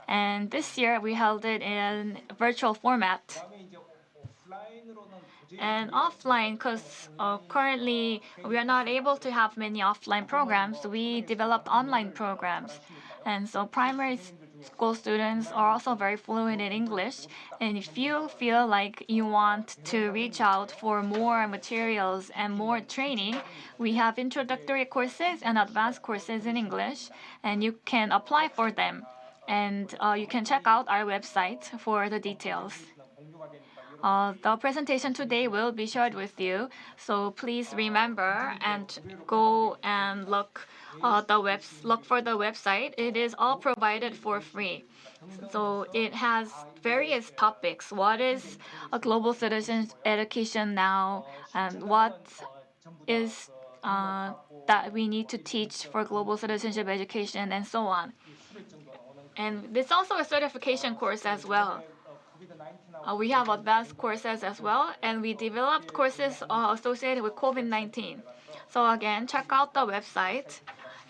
And this year we held it in virtual format. And offline, because currently we are not able to have many offline programs, we developed online programs. And so primary school students are also very fluent in English. And if you feel like you want to reach out for more materials and more training, we have introductory courses and advanced courses in English, and you can apply for them. And you can check out our website for the details. The presentation today will be shared with you, so please remember and go and look for the website. It is all provided for free. So it has various topics. What is a global citizen education now, and what is that we need to teach for global citizenship education, and so on. And it's also a certification course as well. We have advanced courses as well, and we developed courses associated with COVID-19. So again, check out the website.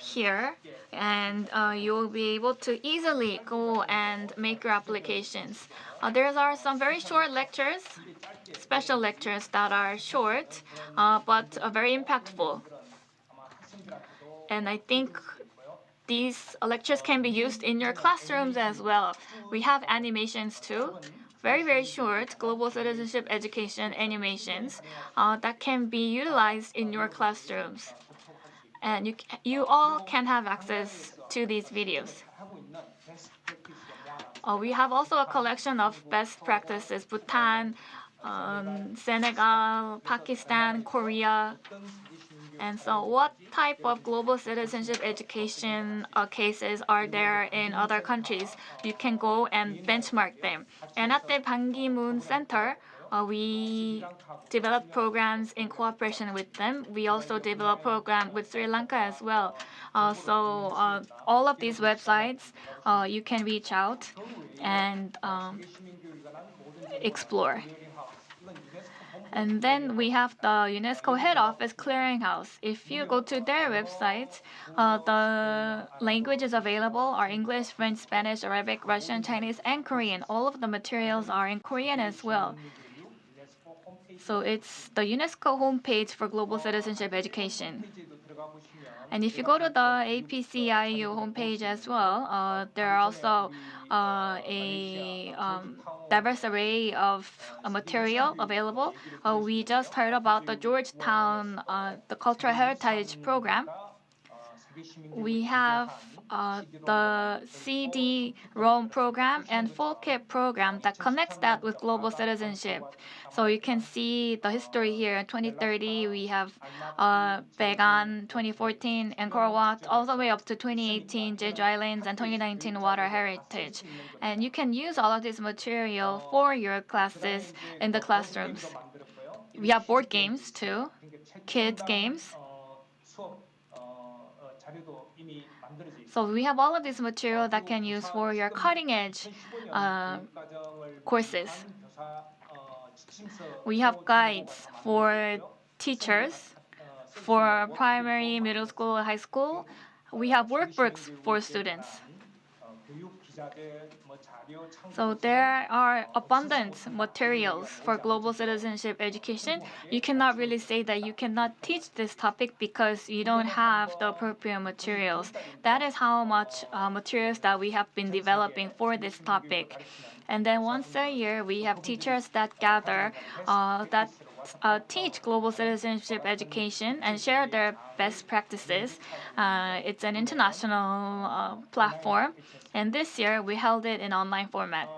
here, and you will be able to easily go and make your applications. There are some very short lectures, special lectures that are short, but very impactful. And I think these lectures can be used in your classrooms as well. We have animations too, very, very short global citizenship education animations that can be utilized in your classrooms. And you all can have access to these videos. We have also a collection of best practices: Bhutan, Senegal, Pakistan, Korea. And so what type of global citizenship education cases are there in other countries? You can go and benchmark them. And at the Ban Ki-moon Center, we develop programs in cooperation with them. We also develop program with Sri Lanka as well. All of these websites, you can reach out and explore. And then we have the UNESCO head office Clearinghouse. If you go to their website, the languages available are English, French, Spanish, Arabic, Russian, Chinese, and Korean. All of the materials are in Korean as well. So it's the UNESCO homepage for global citizenship education. And if you go to the APCIU homepage as well, there are also a diverse array of material available. We just heard about the Georgetown, the Cultural Heritage Program. We have the CD-ROM program and full kit program that connects that with global citizenship. So you can see the history here. In 2030, we have Bagan, 2014, Angkor Wat, all the way up to 2018, Jeju Islands, and 2019, Water Heritage. And you can use all of this material for your classes in the classrooms. We have board games too, kids games. So we have all of this material that can use for your cutting-edge courses. We have guides for teachers, for primary, middle school, high school. We have workbooks for students. So there are abundant materials for global citizenship education. You cannot really say that you cannot teach this topic because you don't have the appropriate materials. That is how much materials that we have been developing for this topic. And then once a year, we have teachers that gather that teach global citizenship education and share their best practices. It's an international platform, and this year we held it in online format.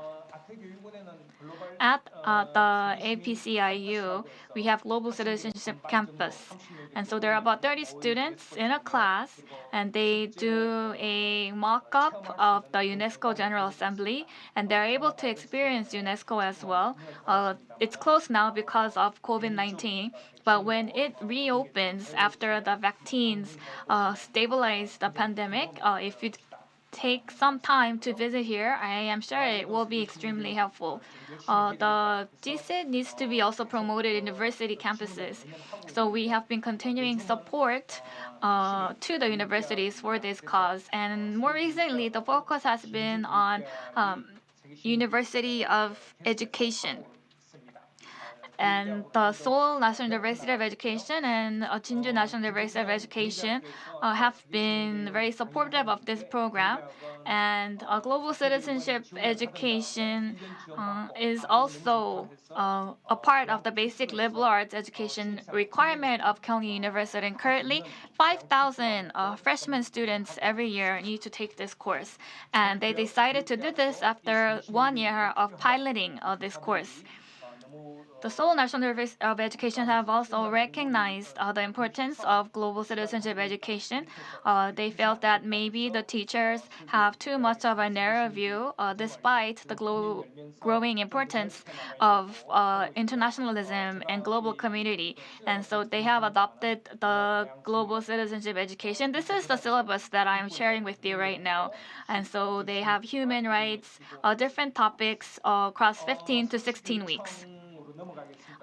At the APCIU, we have Global Citizenship Campus. And so there are about 30 students in a class, and they do a mock-up of the UNESCO General Assembly, and they're able to experience UNESCO as well. It's closed now because of COVID-19, but when it reopens after the vaccines stabilize the pandemic, if you take some time to visit here, I am sure it will be extremely helpful. The GCED needs to be also promoted in university campuses. So we have been continuing support to the universities for this cause. And more recently, the focus has been on University of Education. And the Seoul National University of Education and Jeonju National University of Education have been very supportive of this program. And global citizenship education is also a part of the basic liberal arts education requirement of Kyung University. And currently, 5,000 freshman students every year need to take this course. And they decided to do this after 1 year of piloting this course. The Seoul National University of Education have also recognized the importance of global citizenship education. They felt that maybe the teachers have too much of a narrow view despite the growing importance of internationalism and global community. And so they have adopted the global citizenship education. This is the syllabus that I'm sharing with you right now. And so they have human rights, different topics across 15 to 16 weeks.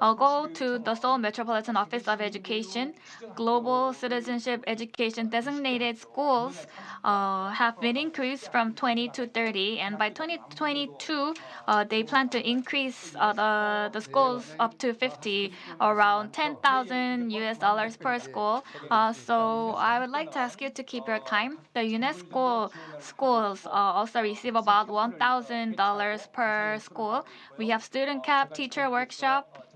go to the Seoul Metropolitan Office of Education. Global Citizenship Education designated schools have been increased from 20 to 30, and by 2022, they plan to increase the schools up to 50, around 10,000 US dollars per school. So I would like to ask you to keep your time. The UNESCO schools also receive about $1,000 per school. We have student cap, teacher workshop,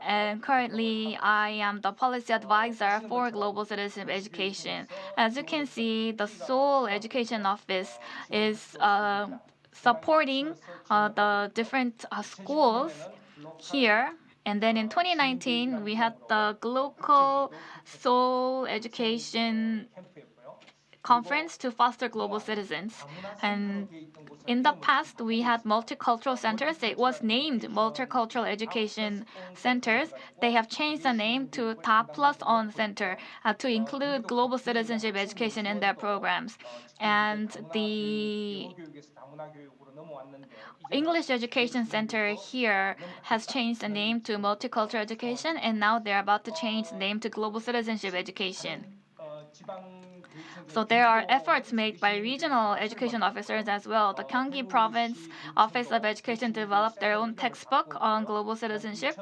and currently I am the policy advisor for global citizenship education. As you can see, the Seoul Education Office is supporting the different schools here. And then in 2019, we had the Global Seoul Education Conference to foster global citizens. And in the past, we had multicultural centers. It was named Multicultural Education Centers. They have changed the name to Top Plus On Center to include global citizenship education in their programs. And the English Education Center here has changed the name to Multicultural Education, and now they're about to change the name to Global Citizenship Education. So there are efforts made by regional education officers as well. The Gyeonggi Province Office of Education developed their own textbook on global citizenship.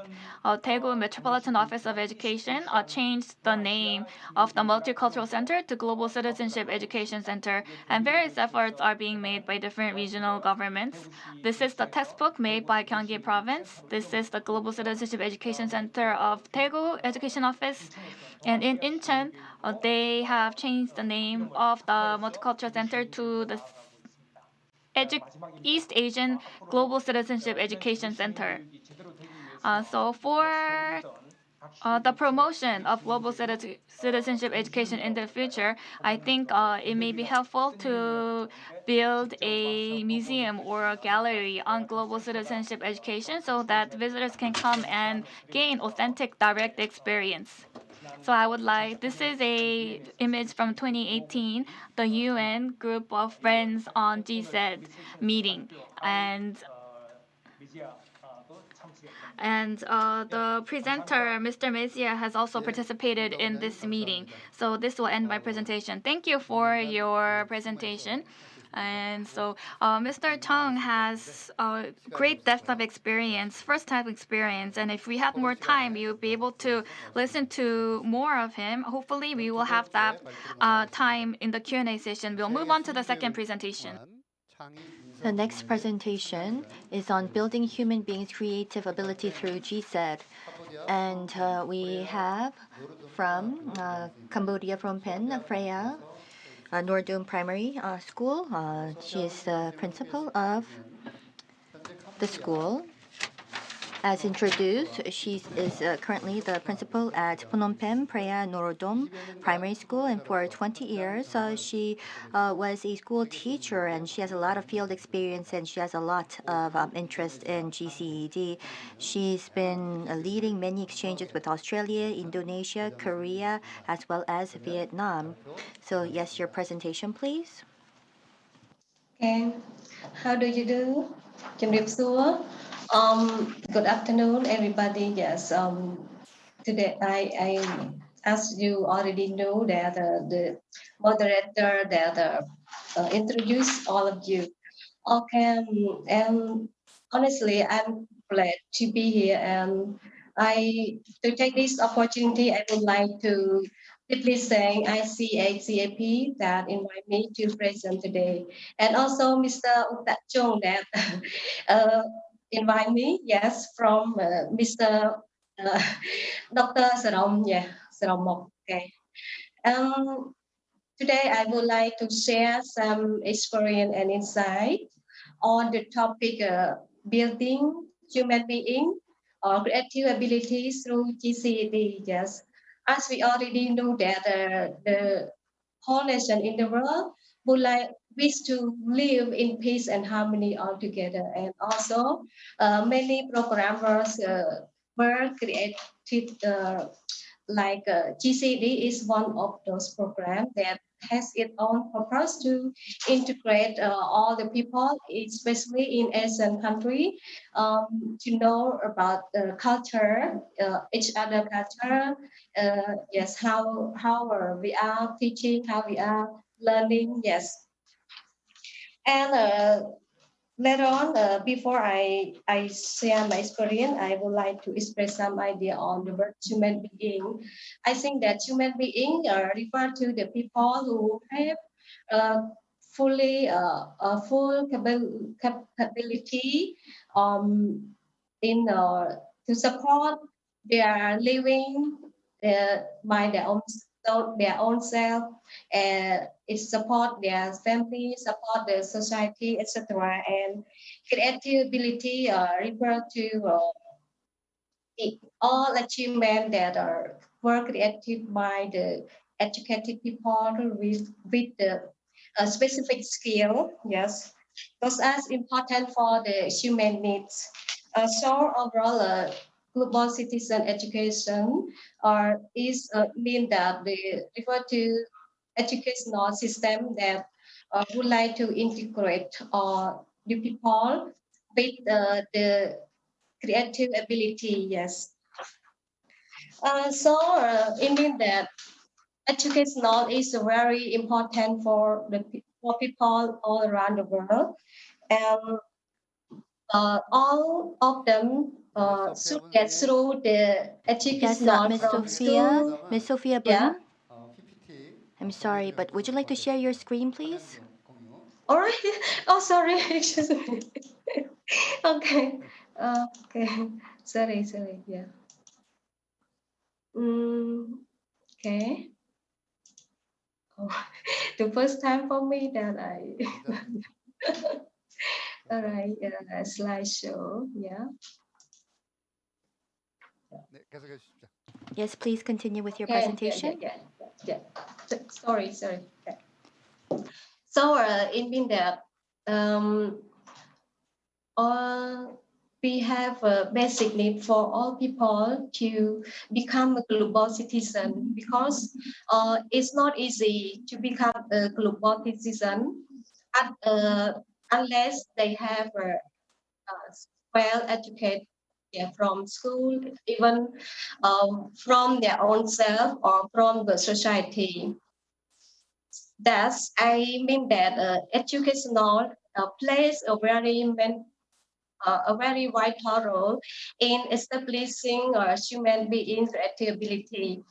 Daegu Metropolitan Office of Education changed the name of the Multicultural Center to Global Citizenship Education Center, and various efforts are being made by different regional governments. This is the textbook made by Gyeonggi Province. This is the Global Citizenship Education Center of Daegu Education Office. And in Incheon, they have changed the name of the Multicultural Center to the East Asian Global Citizenship Education Center. So for the promotion of global citizenship education in the future, I think it may be helpful to build a museum or a gallery on global citizenship education so that visitors can come and gain authentic direct experience. So I would like, this is a image from 2018, the UN group of friends on GCED meeting. And the presenter, Mr. Mezia, has also participated in this meeting. So this will end my presentation. Thank you for your presentation. And so Mr. Chung has a great depth of experience, first-time experience. And if we had more time, you'll be able to listen to more of him. Hopefully, we will have that time in the Q&A session. We'll move on to the second presentation. The next presentation is on building human beings' creative ability through GCED. And we have from Cambodia, Phnom Penh, Freya, Nordum Primary School. She is the principal of the school. As introduced, she is currently the principal at Phnom Penh Preah Norodom Primary School, and for 20 years she was a school teacher, and she has a lot of field experience, and she has a lot of interest in GCED. She's been leading many exchanges with Australia, Indonesia, Korea, as well as Vietnam. So yes, your presentation, please. Okay, how do you do? Good afternoon, everybody. Yes, today I as you already know that the moderator that introduced all of you. Okay, and honestly, I'm glad to be here, and to take this opportunity, I would like to deeply thank ICHCAP that invite me to present today, and also Mr. Chung that invite me. Yes, from Mr. Dr. Sarom. Yeah, Saromok. Okay. Today I would like to share some experience and insight on the topic building human being or creative abilities through GCED. Yes, as we already know that the whole nation in the world would like wish to live in peace and harmony all together, and also many programmers were created. Like GCD is one of those programs that has its own purpose to integrate all the people, especially in Asian country, to know about the culture, each other culture. Yes, how we are teaching, how we are learning. Yes, and later on, before I share my experience, I would like to express some idea on the word human being. I think that human being refer to the people who have uh, full capability in to support their living by their own self, and it support their family, support the society, etc. And creativity refer to all achievements that were created by the educated people with the specific skill. Yes, those are important for the human needs. So overall, global citizen education is mean that they refer to educational system that would like to integrate the people with the creative ability. Yes. It means that educational is very important for people all around the world, and all of them should get through the Yes, educational Miss from Sophia. school. Miss Sophia Yeah. Boon. I'm sorry, but would you like to share your screen, please? All right. Oh, sorry. Excuse me. Okay. Okay. Sorry. Yeah. Okay. Oh, the first time for me that I. All right. Slideshow. Yeah. Yes, please continue with your Yeah. presentation. Yeah. Sorry. Okay. So it means that all we have a basic need for all people to become a global citizen, because it's not easy to become a global citizen unless they have well educated, yeah, from school, even from their own self or from the society. Thus, I mean that educational plays a very vital role in establishing human being creativity.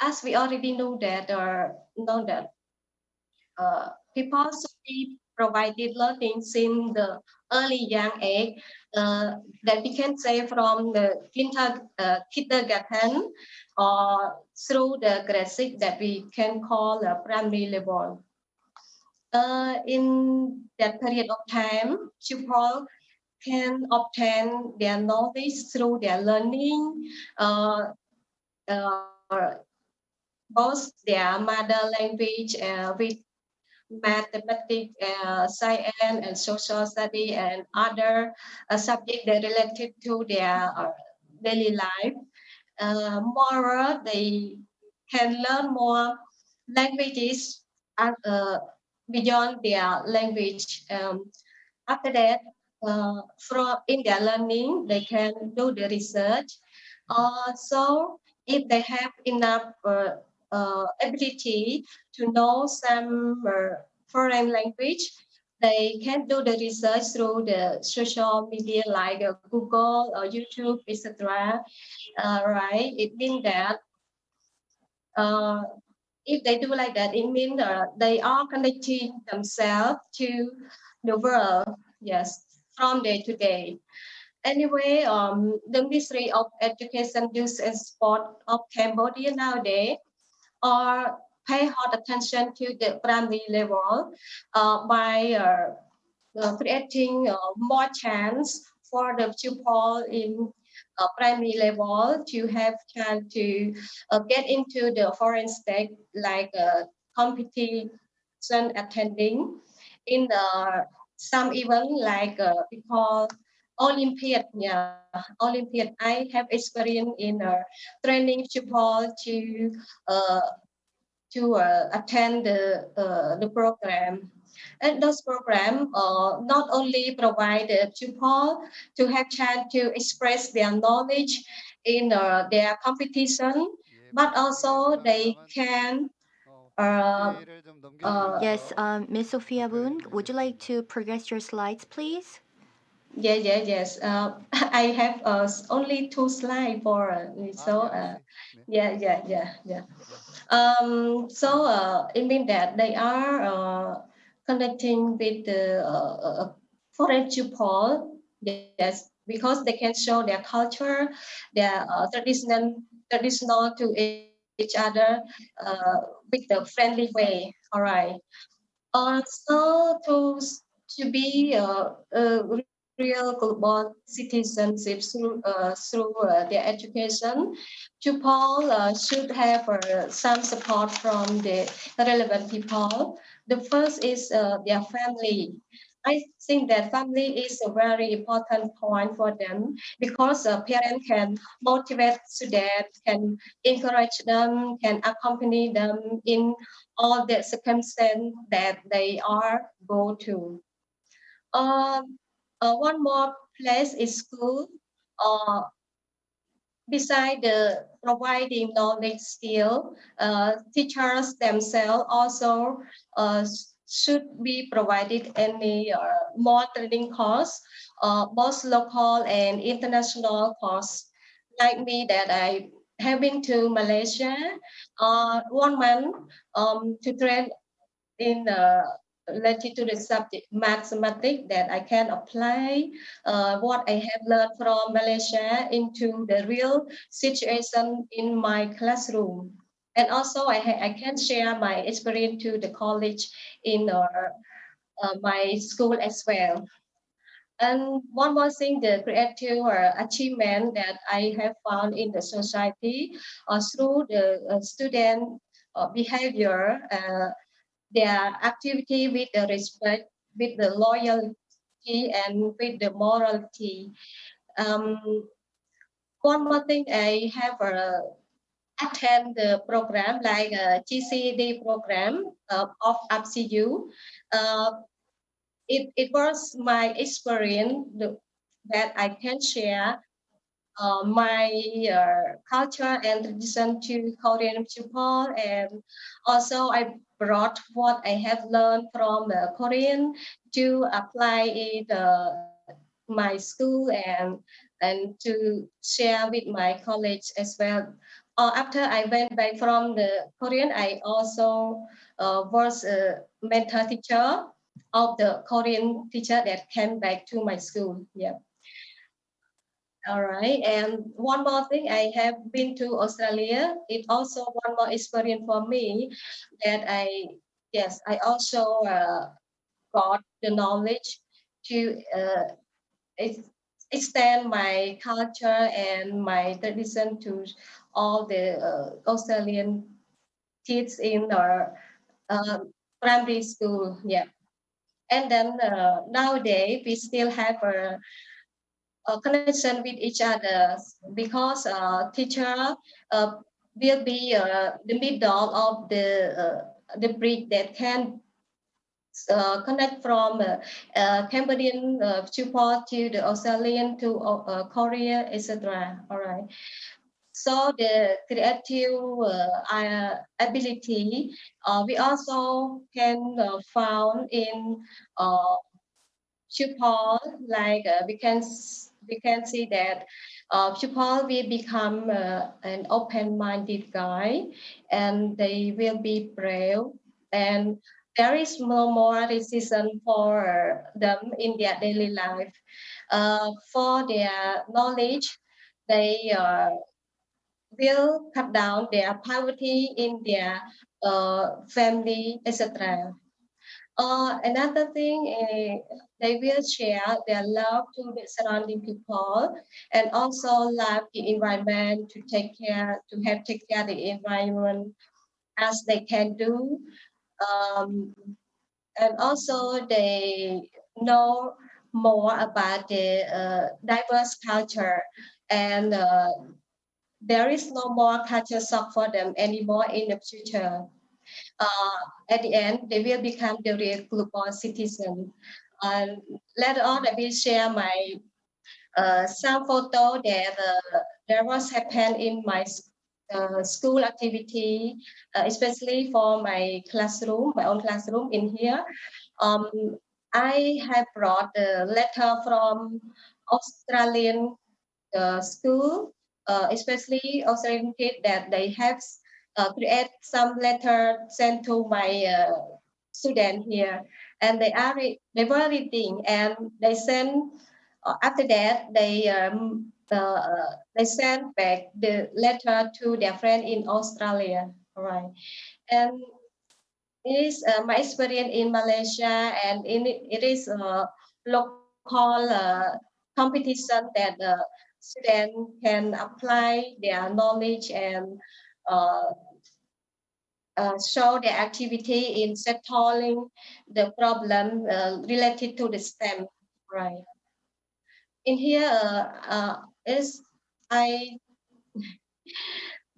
As we already know that people should be provided learning since the early young age, that we can say from the kindergarten or through the grade 6 that we can call the primary level. In that period of time, pupils can obtain their knowledge through their learning, uh, uh, both their mother language with mathematics, science, and social study, and other subjects that related to their daily life. Moreover, they can learn more languages beyond their language. After that, from in their learning, they can do the research. So if they have enough ability to know some foreign language, they can do the research through the social media like Google or YouTube, etc. Right? It means that uh, if they do like that, it means they are connecting themselves to the world. Yes, from day to day. Anyway, the Ministry of Education, Youth and Sport of Cambodia nowadays are pay hard attention to the primary level by creating more chance for the pupil in primary level to have chance to get into the foreign state, like competition attending in the some event like we call Olympiad. Yeah, Olympiad. I have experience in training pupil uh, to to attend the program. And those programs not only provide the pupil to have chance to express their knowledge in their competition, but also they can Yes, Ms. Sophia Boon, would you like to progress your slides, please? yes. I have only 2 slides for so yeah. It means that they are connecting with the foreign people, yes, because they can show their culture, their traditional to each other with the friendly way. All right. Also, to be a real global citizenship through their education, pupils should have some support from the relevant people. The first is their family. I think that family is a very important point for them because parents can motivate students, can encourage them, can accompany them in all the circumstances that they are go to. One more place is school. Uh, Beside the providing knowledge skill, teachers themselves also should be provided any more training course, both local and international course. Like me, that I have been to Malaysia 1 month to train in related to the subject mathematics that I can apply what I have learned from Malaysia into the real situation in my classroom. And also I can share my experience to the college in my school as well. And one more thing, the creative achievement that I have found in the society through the student behavior, their activity with the respect, with the loyalty, and with the morality. Um, One more thing, I have attend the program like a GCED program of APCU. Uh, it was my experience that I can share my culture and tradition to Korean people, and also I brought what I have learned from Korean to apply in my school and to share with my colleagues as well. After I went back from the Korean, I also was a mentor teacher of the Korean teacher that came back to my school. Yeah. All right. And one more thing, I have been to Australia. It also one more experience for me that I also got the knowledge to ex- extend my culture and my tradition to all the Australian kids in our uh, primary school. Yeah. And then nowadays we still have connection with each other because teacher uh, will be the middle of the bridge that can connect from Cambodian support to the Australian to Korea, etc. All right. So the creative ability we also can found in uh, pupil, like we can see that pupil will become an open-minded guy, and they will be brave, and there is no more racism for them in their daily life. For their knowledge, they will cut down their poverty in their family, etc. Another thing, they will share their love to the surrounding people, and also love the environment to help take care of the environment as they can do. Um, and also they know more about the diverse culture, and there is no more culture shock for them anymore in the future. at the end, they will become the real global citizen. Later on, I will share my some photo that there was happened in my school activity, especially for my classroom, my own classroom in here. I have brought a letter from Australian school, especially Australian kids that they have create some letter sent to my student here, and they were reading and they send. After that, they send back the letter to their friend in Australia, right? And it is my experience in Malaysia, and it is a local competition that the student can apply their knowledge and uh, show their activity in settling the problem related to the STEM, right? In here is I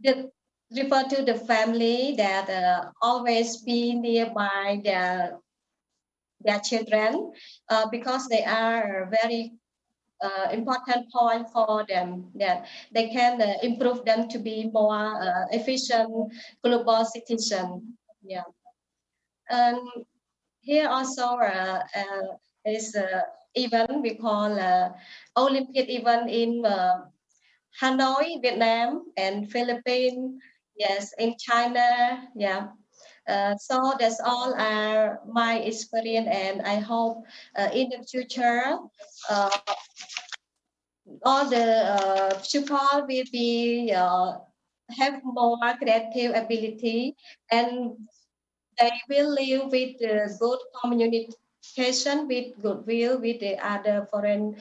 did refer to the family that always be nearby their children because they are a very important point for them that they can improve them to be more efficient global citizen. Yeah, and here also is event we call Olympic event in Hanoi, Vietnam, and Philippines. Yes, in China. Yeah. So that's all my experience, and I hope in the future all the people will be have more creative ability, and they will live with good communication, with goodwill with the other foreign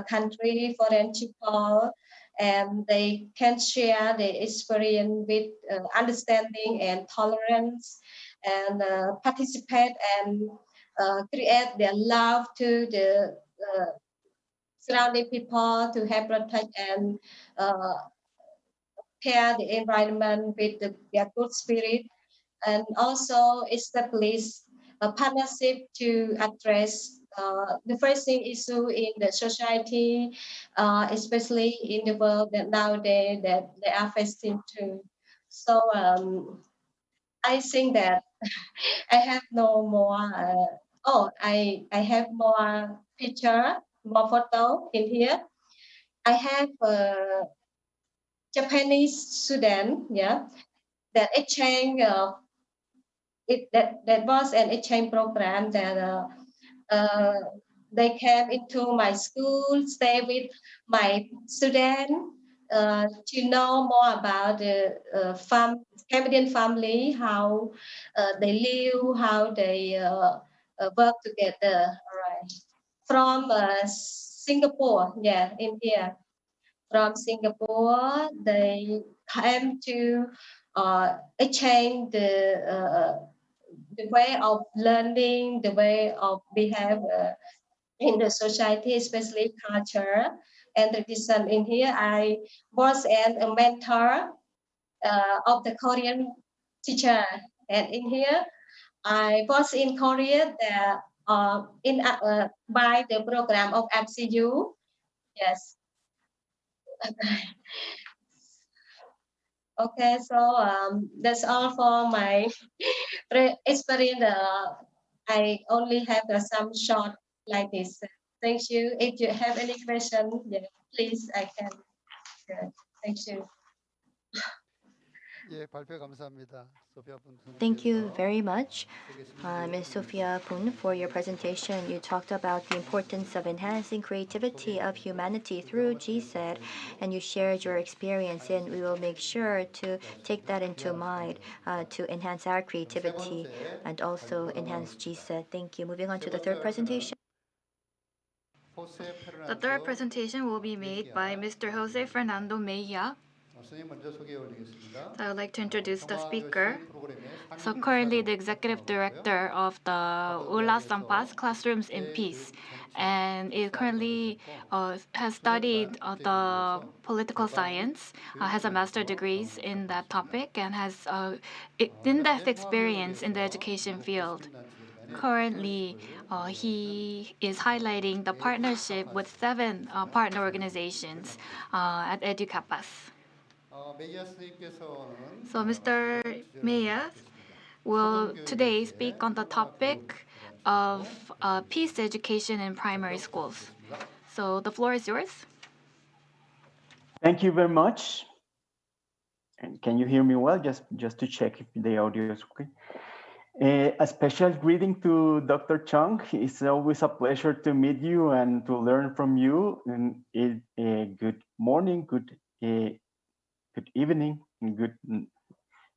country, foreign people, and they can share the experience with understanding and tolerance, and participate and create their love to the surrounding people to help protect and uh, care the environment with their good spirit, and also establish a partnership to address the pressing issue in the society, especially in the world that nowadays that they are facing too. So I think that I have no more. I have more picture, more photo in here. I have a Japanese student, yeah, that exchange that was an exchange program that uh, they came into my school, stay with my student to know more about the Canadian family, how they live, how they work together. All right. From Singapore, yeah, in here. From Singapore, they came to exchange the way of learning, the way of behave in the society, especially culture and tradition. In here, I was a mentor of the Korean teacher, and in here, I was in Korea there, by the program of MCU. Yes. Okay, so that's all for my experience. I only have some short like this. Thank you. If you have any question, yeah, please, I can. Thank you. 예, 발표 감사합니다. 소피아 분 Thank you 선생님께서 very much, 되겠습니다. Ms. Sophia Poon, for your presentation. You talked about the importance of enhancing creativity of humanity through GCED, and you shared your experience, and we will make sure to take that into mind to enhance our creativity and also enhance GCED. Thank you. Moving on to the third presentation. The third presentation will be made by Mr. Jose Fernando Mejia. 선생님 먼저 소개해 올리겠습니다. So I would like to introduce the speaker. So currently the executive director of the Ula Sampas Classrooms in Peace, and it currently has studied the political science, has a master degrees in that topic, and has in-depth experience in the education field. Currently, he is highlighting the partnership with 7 partner organizations at EduCapas. So Mr. Meyas will today speak on the topic of peace education in primary schools. So the floor is yours. Thank you very much. And can you hear me well? Just to check if the audio is okay. A special greeting to Dr. Chung. It's always a pleasure to meet you and to learn from you. And good morning, good evening, and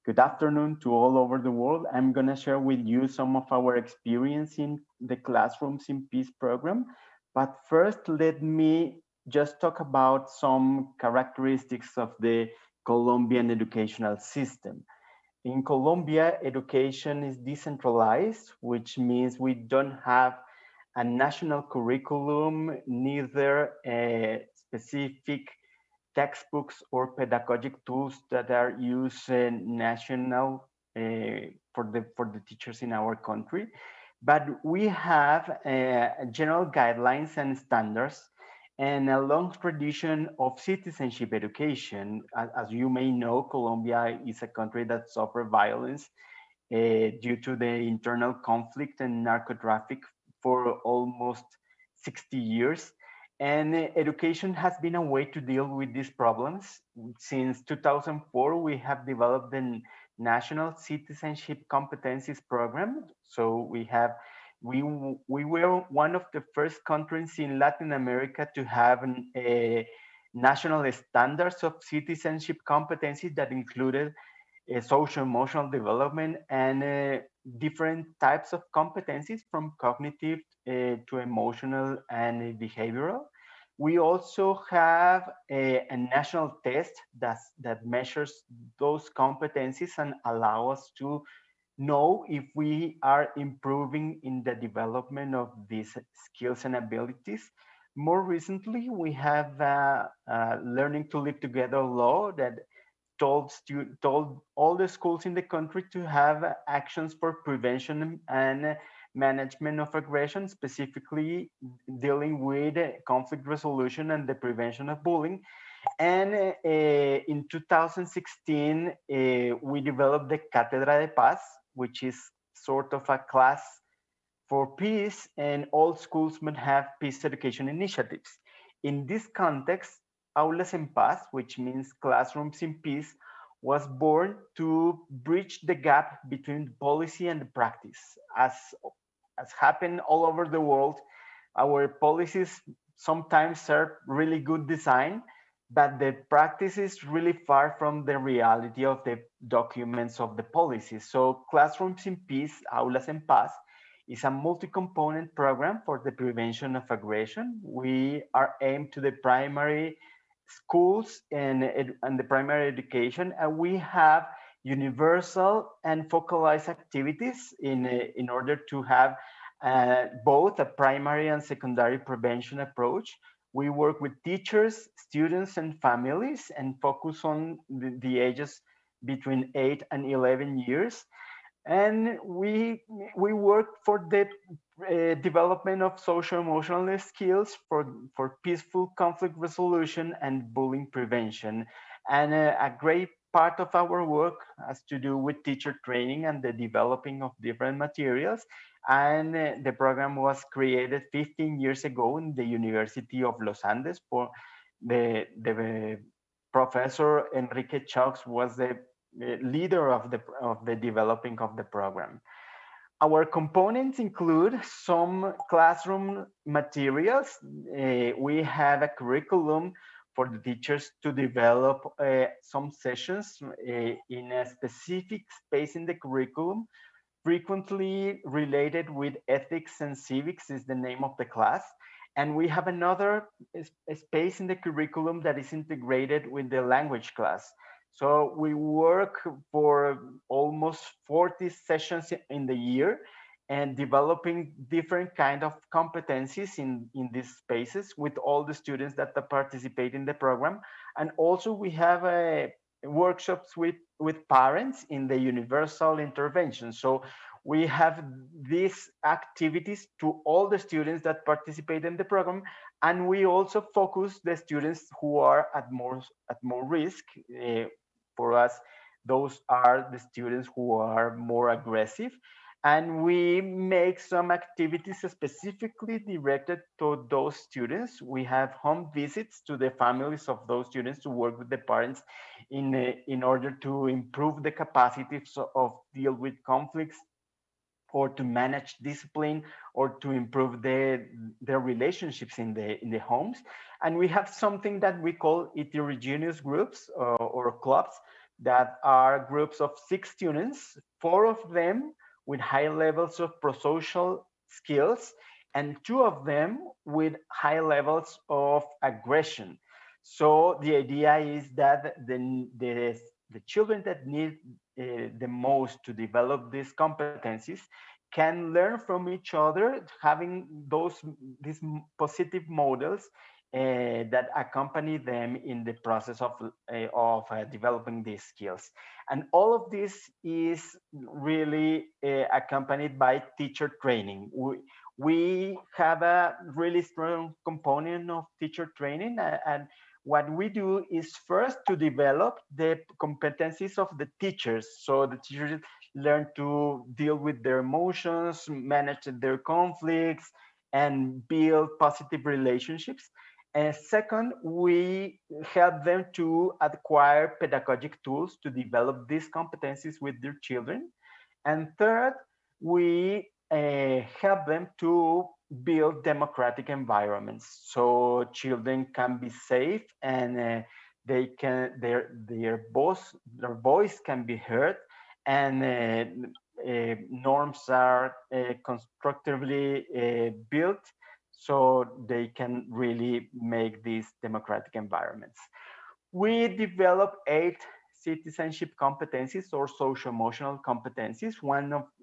good afternoon to all over the world. I'm gonna share with you some of our experience in the Classrooms in Peace program. But first, let me just talk about some characteristics of the Colombian educational system. In Colombia, education is decentralized, which means we don't have a national curriculum, neither a specific textbooks or pedagogic tools that are used national for the teachers in our country. But we have general guidelines and standards and a long tradition of citizenship education. As you may know, Colombia is a country that suffered violence due to the internal conflict and narco traffic for almost 60 years. And education has been a way to deal with these problems. Since 2004, we have developed the National Citizenship Competencies program. So we were one of the first countries in Latin America to have a national standards of citizenship competencies that included social emotional development and different types of competencies from cognitive to emotional and behavioral. We also have a national test that measures those competencies and allow us to know if we are improving in the development of these skills and abilities. More recently, we have learning to live together law that told all the schools in the country to have actions for prevention and management of aggression, specifically dealing with conflict resolution and the prevention of bullying. And in 2016, we developed the Cátedra de Paz, which is sort of a class for peace, and all schools must have peace education initiatives. In this context, Aulas en Paz, which means classrooms in peace, was born to bridge the gap between policy and the practice. As happened all over the world, our policies sometimes are really good design, but the practice is really far from the reality of the documents of the policies. So Classrooms in Peace, Aulas en Paz, is a multi-component program for the prevention of aggression. We are aimed to the primary schools and the primary education, and we have universal and focalized activities in order to have both a primary and secondary prevention approach. We work with teachers, students, and families and focus on the ages between 8 and 11 years. And we work for the development of social emotional skills for peaceful conflict resolution and bullying prevention. And a great part of our work has to do with teacher training and the developing of different materials. And the program was created 15 years ago in the University of Los Andes. For the Professor Enrique Chaux was the leader of the developing of the program. Our components include some classroom materials. We have a curriculum for the teachers to develop some sessions in a specific space in the curriculum, frequently related with ethics and civics is the name of the class. And we have another space in the curriculum that is integrated with the language class. So we work for all almost 40 sessions in the year and developing different kind of competencies in these spaces with all the students that participate in the program. And also we have workshops with parents in the universal intervention. So we have these activities to all the students that participate in the program, and we also focus the students who are at more risk. For us, those are the students who are more aggressive, and we make some activities specifically directed to those students. We have home visits to the families of those students to work with the parents in order to improve the capacities of deal with conflicts, or to manage discipline, or to improve their relationships in the homes. And we have something that we call Ethiogenous Groups or clubs, that are groups of 6 students, 4 of them with high levels of prosocial skills, and 2 of them with high levels of aggression. So the idea is that the children that need the most to develop these competencies can learn from each other, having these positive models that accompany them in the process of developing these skills. And all of this is really accompanied by teacher training. We have a really strong component of teacher training, and what we do is first to develop the competencies of the teachers. So the teachers learn to deal with their emotions, manage their conflicts, and build positive relationships. And second, we help them to acquire pedagogic tools to develop these competencies with their children. And third, we help them to build democratic environments, so children can be safe, and they can their voice can be heard, and norms are constructively built, so they can really make these democratic environments. We develop 8 citizenship competencies or social-emotional competencies.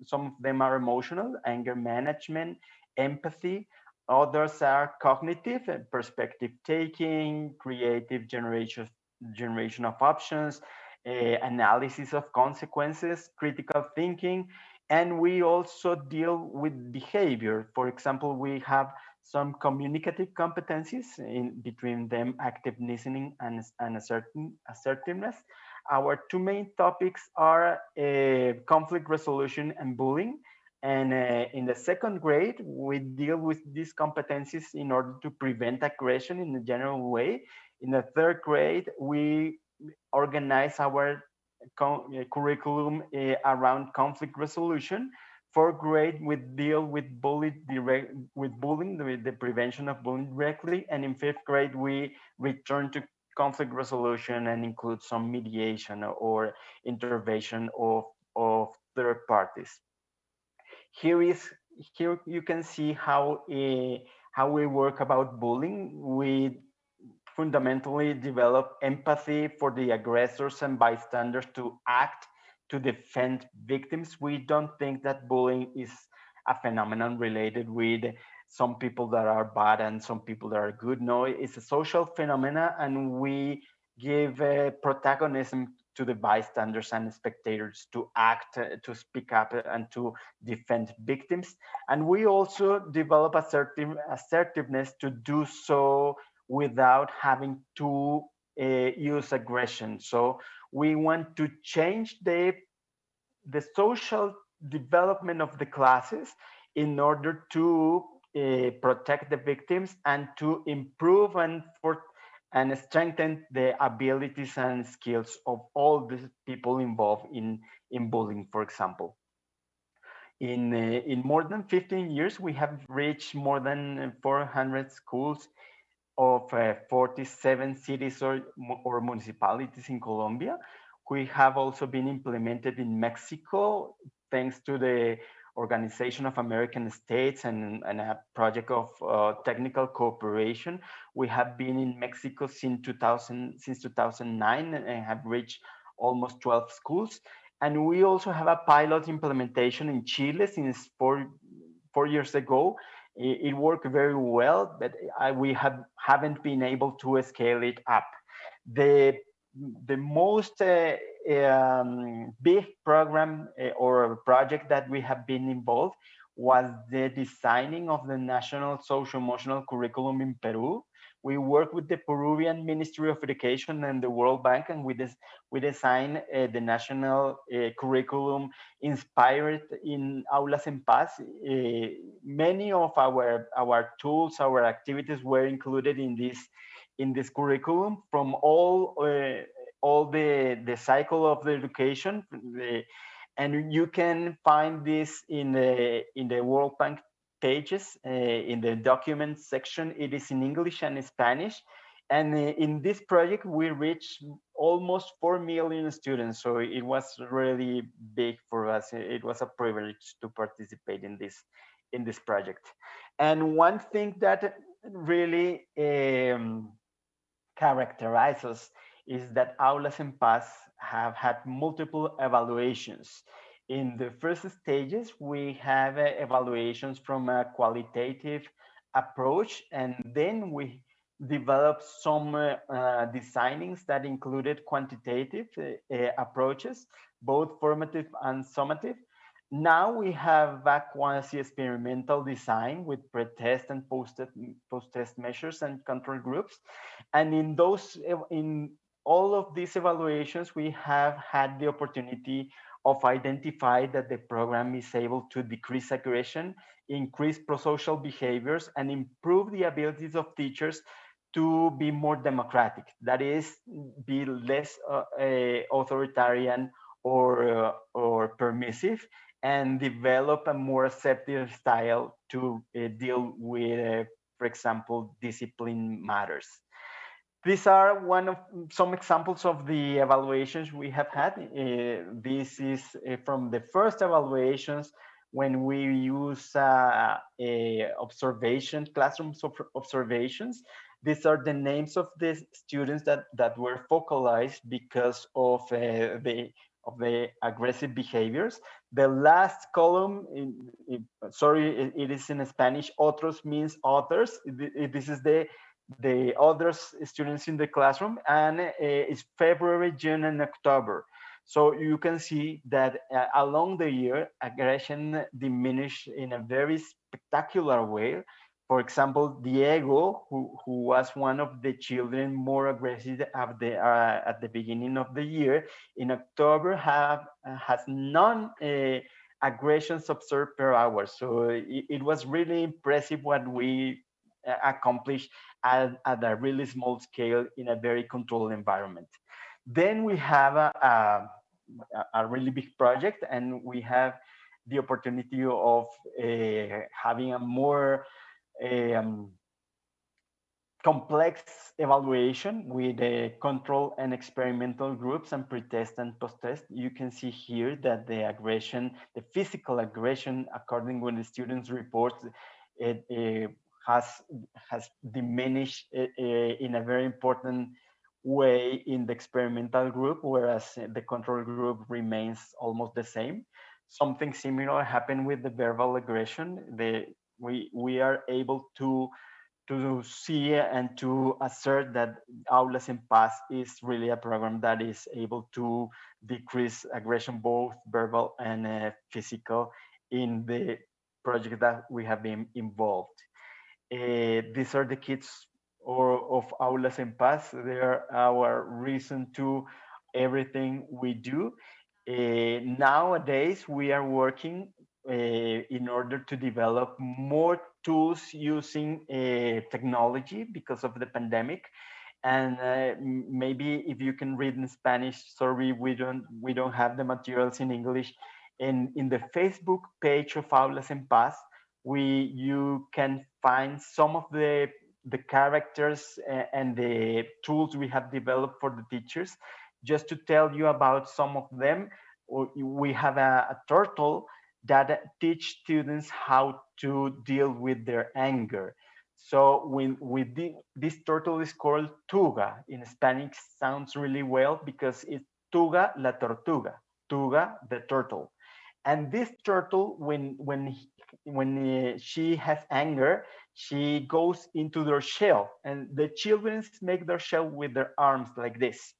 Some of them are emotional, anger management, empathy. Others are cognitive, perspective taking, creative generation of options, analysis of consequences, critical thinking. And we also deal with behavior. For example, we have some communicative competencies, in between them active listening and assertiveness. Our 2 main topics are conflict resolution and bullying. And in the 2nd grade, we deal with these competencies in order to prevent aggression in a general way. In the 3rd grade, we organize our curriculum around conflict resolution. 4th grade, we deal with bullying, with the prevention of bullying directly. And in 5th grade, we return to conflict resolution and include some mediation or intervention of third parties. Here you can see how we work about bullying. We fundamentally develop empathy for the aggressors and bystanders to act to defend victims. We don't think that bullying is a phenomenon related with some people that are bad and some people that are good. No, it's a social phenomena, and we give protagonism to the bystanders and spectators to act, to speak up, and to defend victims. And we also develop assertiveness to do so without having to use aggression. So we want to change the social development of the classes in order to protect the victims and to improve and strengthen the abilities and skills of all the people involved in bullying, for example. In more than 15 years, we have reached more than 400 schools of 47 cities or municipalities in Colombia. We have also been implemented in Mexico, thanks to the Organization of American States and a project of technical cooperation. We have been in Mexico since 2009 and have reached almost 12 schools. And we also have a pilot implementation in Chile since 4 years ago. It worked very well, but we haven't been able to scale it up. The most big program or project that we have been involved was the designing of the national social-emotional curriculum in Peru. We work with the Peruvian Ministry of Education and the World Bank, and we designed the national curriculum inspired in Aulas en Paz. Many of our tools, our activities were included in this curriculum from all the cycle of the education. And you can find this in the World Bank pages in the document section. It is in English and Spanish. And in this project, we reached almost 4 million students. So it was really big for us. It was a privilege to participate in this project. And one thing that really characterizes is that Aulas en Paz have had multiple evaluations. In the first stages, we have evaluations from a qualitative approach, and then we developed some designings that included quantitative approaches, both formative and summative. Now we have a quasi-experimental design with pre-test and post-test measures and control groups. And in all of these evaluations, we have had the opportunity of identify that the program is able to decrease aggression, increase pro-social behaviors, and improve the abilities of teachers to be more democratic. That is, be less authoritarian or permissive, and develop a more acceptive style to deal with, for example, discipline matters. These are some examples of the evaluations we have had. This is from the first evaluations when we use classroom observations. These are the names of the students that were focalized because of the aggressive behaviors. The last column, it is in Spanish. Otros means others. This is the other students in the classroom, and it's February, June, and October. So you can see that along the year, aggression diminished in a very spectacular way. For example, Diego, who was one of the children more aggressive at the beginning of the year, in October has none aggressions observed per hour. So it was really impressive what we accomplished at a really small scale in a very controlled environment. Then we have a really big project, and we have the opportunity of having a more complex evaluation with the control and experimental groups and pre-test and post-test. You can see here that the aggression, the physical aggression, according to the students' reports, it has diminished in a very important way in the experimental group, whereas the control group remains almost the same. Something similar happened with the verbal aggression. We are able to see and to assert that Aulas en Paz is really a program that is able to decrease aggression, both verbal and physical, in the project that we have been involved. These are the kids of Aulas en Paz. They are our reason to everything we do. Nowadays, we are working in order to develop more tools using technology because of the pandemic. And maybe if you can read in Spanish, sorry, we don't have the materials in English. And in the Facebook page of Aulas en Paz, you can find some of the characters and the tools we have developed for the teachers. Just to tell you about some of them, we have a turtle that teach students how to deal with their anger. So this turtle is called Tuga. In Spanish, sounds really well because it's Tuga la tortuga. tortuga, the turtle. And this turtle, when she has anger, she goes into their shell, and the children make their shell with their arms like this.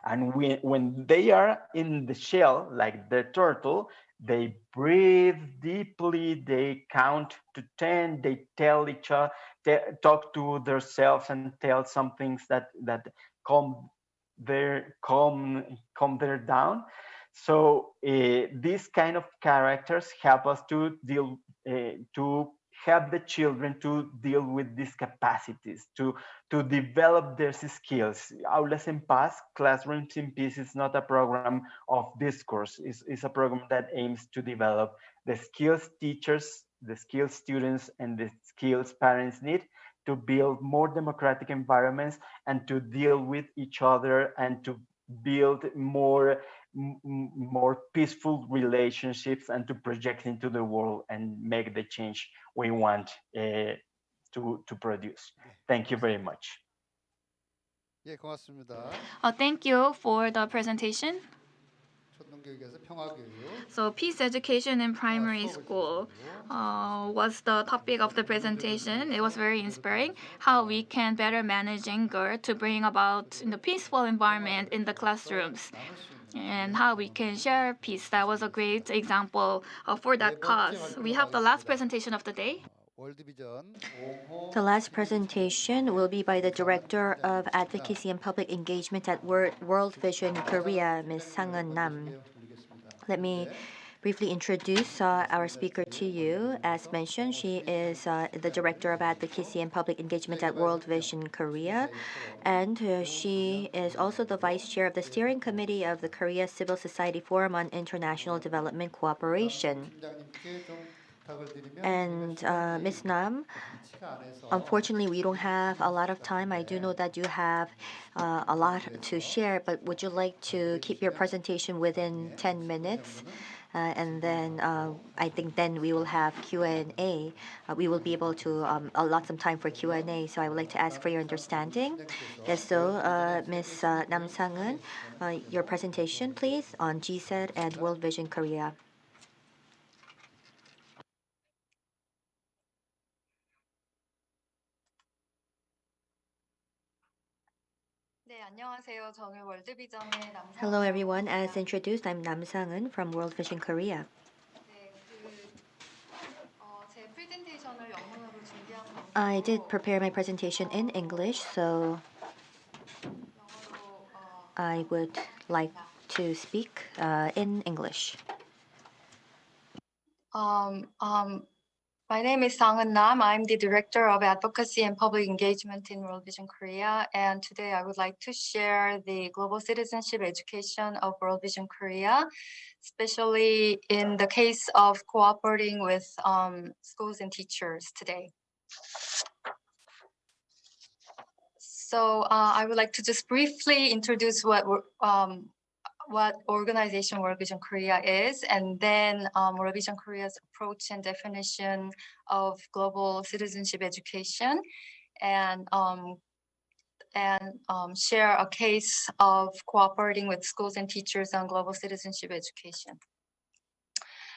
And when they are in the shell, like the turtle, they breathe deeply, they count to 10, they tell each other, they talk to themselves and tell some things that calm their down. So these kind of characters help us to deal to help the children to deal with these capacities, to develop their skills. Aulas en Paz, Classrooms in Peace is not a program of discourse. It's a program that aims to develop the skills teachers, the skills students, and the skills parents need to build more democratic environments and to deal with each other and to build more peaceful relationships and to project into the world and make the change we want to produce. Thank you very much. 예, 고맙습니다. Thank you for the presentation. 초등교육에서 평화교육. So peace education in primary school was the topic of the presentation. It was very inspiring how we can better manage anger to bring about the peaceful environment in the classrooms and how we can share peace. That was a great example for that cause. We have the last presentation of the day. The last presentation will be by the Director of Advocacy and Public Engagement at World Vision Korea, Ms. Seung-Hwan Nam. Let me briefly introduce our speaker to you. As mentioned, she is the Director of Advocacy and Public Engagement at World Vision Korea, and she is also the Vice Chair of the Steering Committee of the Korea Civil Society Forum on International Development Cooperation. And Ms. Nam, unfortunately, we don't have a lot of time. I do know that you have a lot to share, but would you like to keep your presentation within 10 minutes? And then I think then we will have Q&A. We will be able to allot some time for Q&A, so I would like to ask for your understanding. Yes, so Ms. Nam Sang-eun, your presentation, please, on GCED and World Vision Korea. Hello everyone, as introduced, I'm Nam Sang-eun from World Vision Korea. I did prepare my presentation in English, so I would like to speak in English. My name is Seung-Hwan Nam. I'm the Director of Advocacy and Public Engagement in World Vision Korea, and today I would like to share the global citizenship education of World Vision Korea, especially in the case of cooperating with schools and teachers today. So I would like to just briefly introduce what organization World Vision Korea is, and then World Vision Korea's approach and definition of global citizenship education, and share a case of cooperating with schools and teachers on global citizenship education.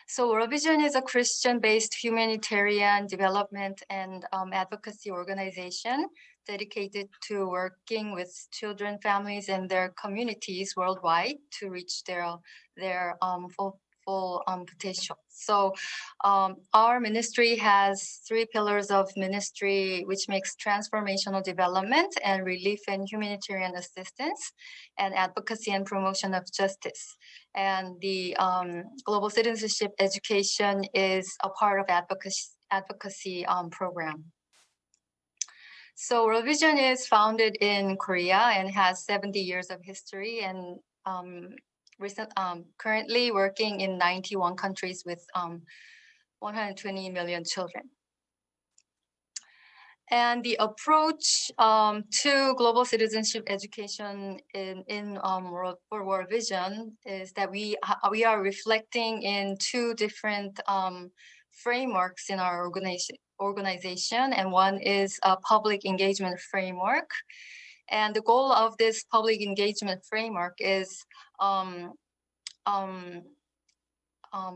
So World Vision is a Christian-based humanitarian development and advocacy organization dedicated to working with children, families, and their communities worldwide to reach their full potential. So our ministry has 3 pillars of ministry, which makes transformational development and relief and humanitarian assistance, and advocacy and promotion of justice. And the global citizenship education is a part of advocacy program. So World Vision is founded in Korea and has 70 years of history, and currently working in 91 countries with 120 million children. And the approach to global citizenship education for World Vision is that we are reflecting in 2 different frameworks in our organization, and one is a public engagement framework. And the goal of this public engagement framework is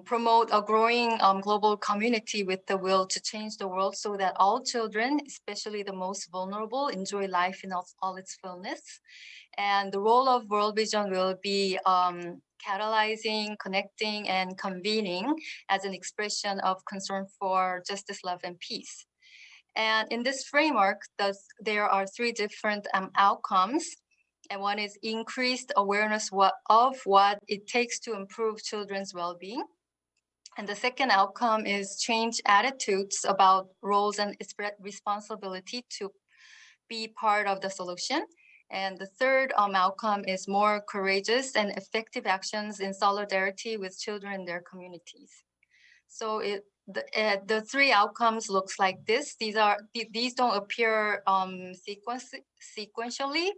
promote a growing global community with the will to change the world so that all children, especially the most vulnerable, enjoy life in all its fullness. And the role of World Vision will be catalyzing, connecting, and convening as an expression of concern for justice, love, and peace. And in this framework, there are three different outcomes. And one is increased awareness of what it takes to improve children's well-being. And the second outcome is change attitudes about roles and responsibility to be part of the solution. And the third outcome is more courageous and effective actions in solidarity with children in their communities. So the three outcomes looks like this. These don't appear sequentially,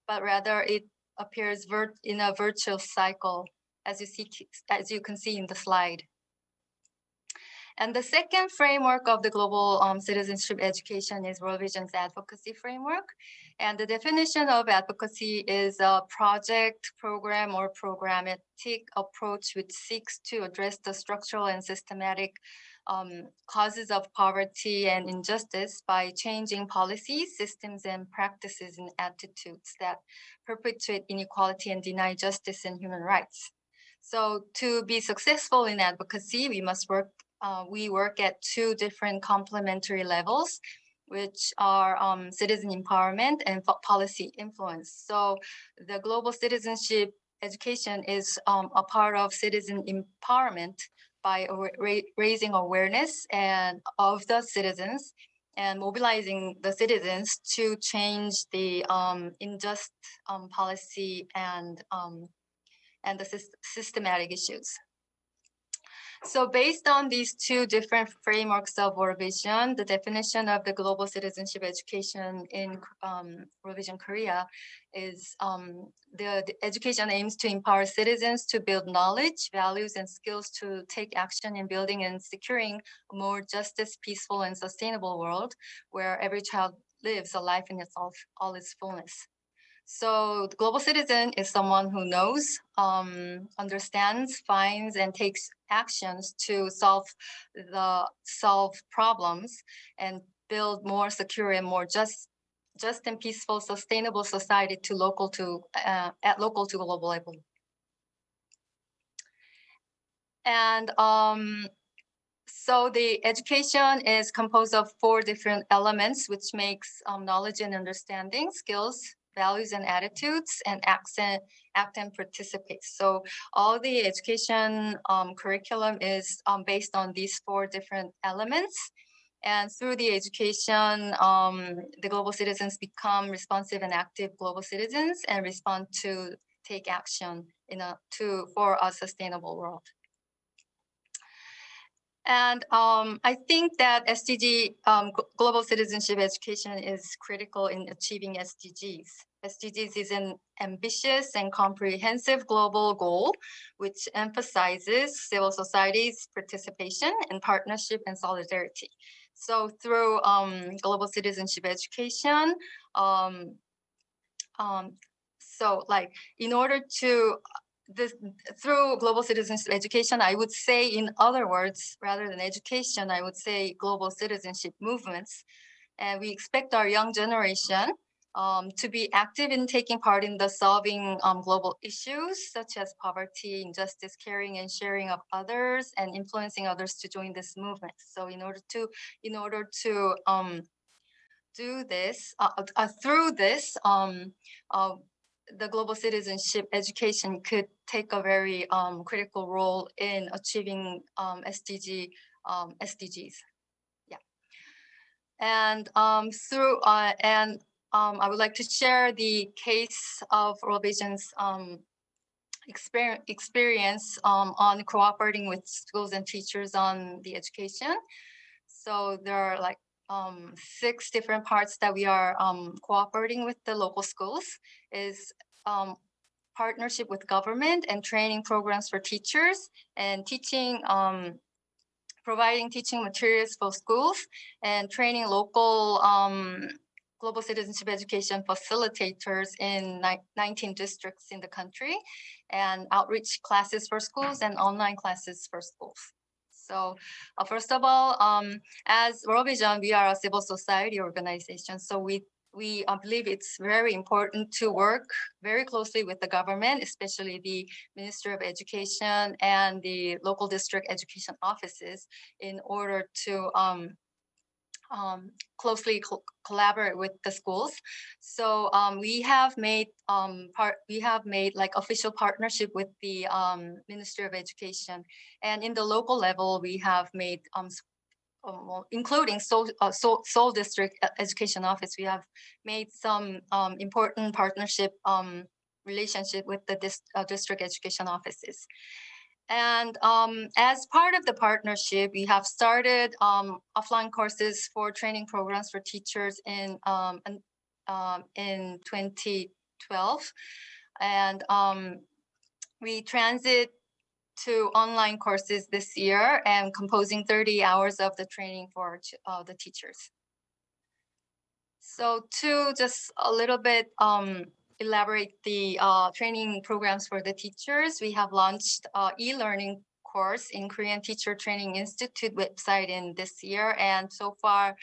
but rather it appears in a virtuous cycle, as you can see in the slide. And the second framework of the global citizenship education is World Vision's advocacy framework. And the definition of advocacy is a project, program, or programmatic approach which seeks to address the structural and systematic causes of poverty and injustice by changing policies, systems, and practices and attitudes that perpetuate inequality and deny justice and human rights. So to be successful in advocacy, we work at two different complementary levels, which are citizen empowerment and policy influence. So the global citizenship education is a part of citizen empowerment by raising awareness of the citizens and mobilizing the citizens to change the unjust policy and the systematic issues. So based on these two different frameworks of World Vision, the definition of the global citizenship education in World Vision Korea is the education aims to empower citizens to build knowledge, values, and skills to take action in building and securing a more justice, peaceful, and sustainable world where every child lives a life in all its fullness. So the global citizen is someone who knows, understands, finds, and takes actions to solve problems and build more secure and more just and peaceful, sustainable society at local to global level. And so the education is composed of 4 different elements, which makes knowledge and understanding, skills, values and attitudes, and act and participate. So all the education curriculum is based on these 4 different elements. And through the education, the global citizens become responsive and active global citizens and respond to take action for a sustainable world. And I think that SDG, global citizenship education, is critical in achieving SDGs. SDGs is an ambitious and comprehensive global goal, which emphasizes civil society's participation and partnership and solidarity. So through global citizenship education, in order to through global citizenship education, I would say, in other words, rather than education, I would say global citizenship movements. And we expect our young generation to be active in taking part in the solving global issues such as poverty, injustice, caring and sharing of others, and influencing others to join this movement. So in order to do this, through this, the global citizenship education could take a very critical role in achieving SDGs. Yeah, and I would like to share the case of World Vision's experience on cooperating with schools and teachers on the education. So there are like 6 different parts that we are cooperating with the local schools. Is partnership with government and training programs for teachers and teaching, providing teaching materials for schools and training local global citizenship education facilitators in 19 districts in the country. and outreach classes for schools and online classes for schools. So first of all, as World Vision, we are a civil society organization. So we believe it's very important to work very closely with the government, especially the Ministry of Education and the local district education offices, in order to closely collaborate with the schools. So we have made like official partnership with the Ministry of Education, and in the local level we have made including Seoul District Education Office, we have made some important partnership relationship with the district education offices. And as part of the partnership, we have started offline courses for training programs for teachers in 2012, and we transit to online courses this year and composing 30 hours of the training for the teachers. So to just a little bit elaborate the training programs for the teachers, we have launched e-learning course in Korean Teacher Training Institute website in this year, and so far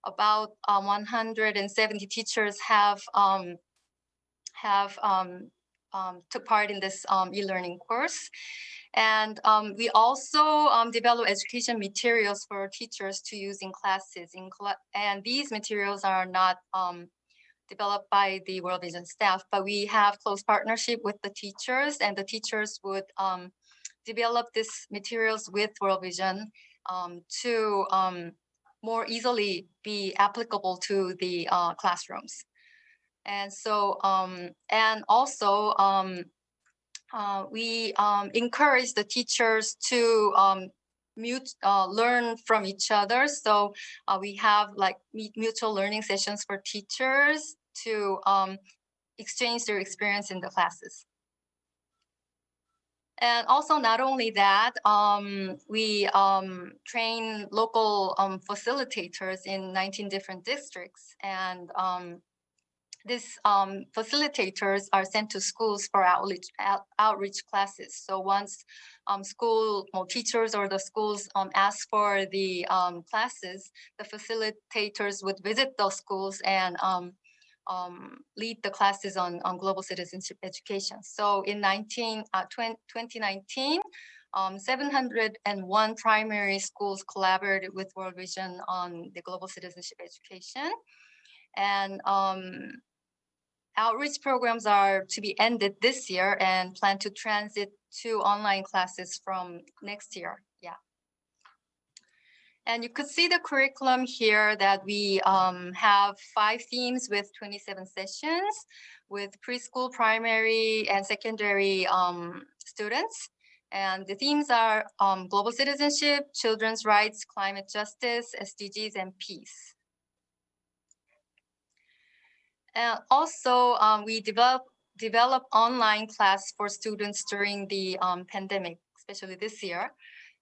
about 170 teachers have took part in this e-learning course. And we also develop education materials for teachers to use in classes. And these materials are not developed by the World Vision staff, but we have close partnership with the teachers, and the teachers would develop these materials with World Vision to more easily be applicable to the classrooms. And so, and also, we encourage the teachers to learn from each other. So we have like mutual learning sessions for teachers to exchange their experience in the classes. And also, not only that, we train local facilitators in 19 different districts, and these facilitators are sent to schools for outreach classes. So once school teachers or the schools ask for the classes, the facilitators would visit those schools and lead the classes on global citizenship education. So in 2019, 701 primary schools collaborated with World Vision on the global citizenship education. And outreach programs are to be ended this year and plan to transit to online classes from next year. Yeah. And you could see the curriculum here that we have 5 themes with 27 sessions with preschool, primary, and secondary students. And the themes are global citizenship, children's rights, climate justice, SDGs, and peace. And also, we develop online class for students during the pandemic, especially this year.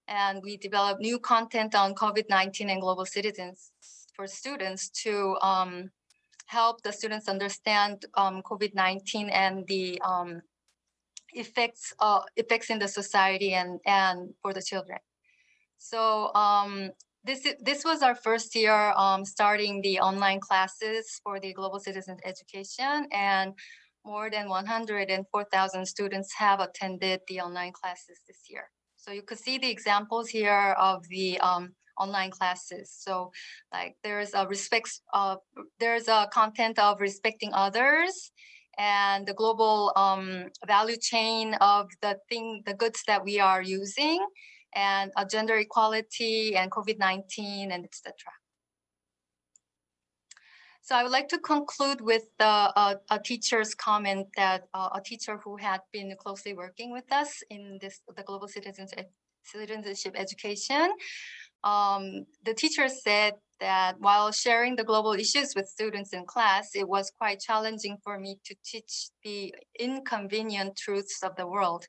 And we develop new content on COVID-19 and global citizens for students to help the students understand COVID-19 and the effects in the society and for the children. So this was our first year starting the online classes for the global citizens education, and more than 104,000 students have attended the online classes this year. So you could see the examples here of the online classes. So like there's a content of respecting others, and the global value chain of the goods that we are using, and gender equality and COVID-19 and etc. So I would like to conclude with a teacher's comment that a teacher who had been closely working with us in the global citizenship education. The teacher said that while sharing the global issues with students in class, it was quite challenging for me to teach the inconvenient truths of the world.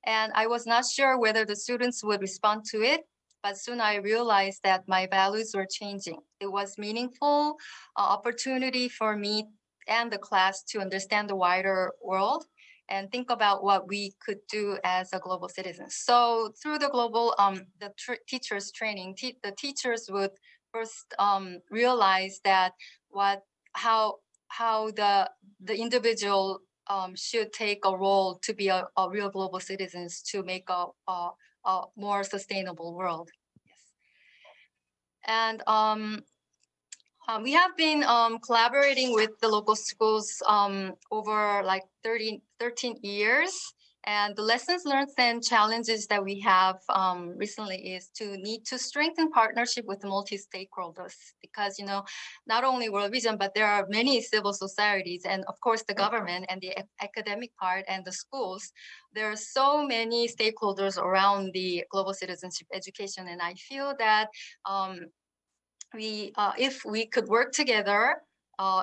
And I was not sure whether the students would respond to it, but soon I realized that my values were changing. It was meaningful opportunity for me and the class to understand the wider world and think about what we could do as a global citizen. So through the global teachers training, the teachers would first realize that how the individual should take a role to be a real global citizens to make a more sustainable world. Yes. And we have been collaborating with the local schools over like 13 years. And the lessons learned and challenges that we have recently is to need to strengthen partnership with multi-stakeholders because, not only World Vision, but there are many civil societies and of course the government and the academic part and the schools. There are so many stakeholders around the global citizenship education. And I feel that if we could work together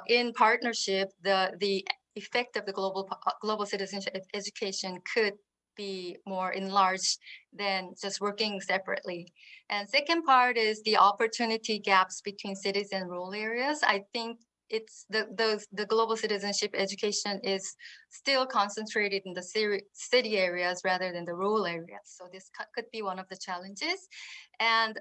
in partnership, the effect of the global citizenship education could be more enlarged than just working separately. And second part is the opportunity gaps between cities and rural areas. I think it's the global citizenship education is still concentrated in the city areas rather than the rural areas. So this could be one of the challenges. And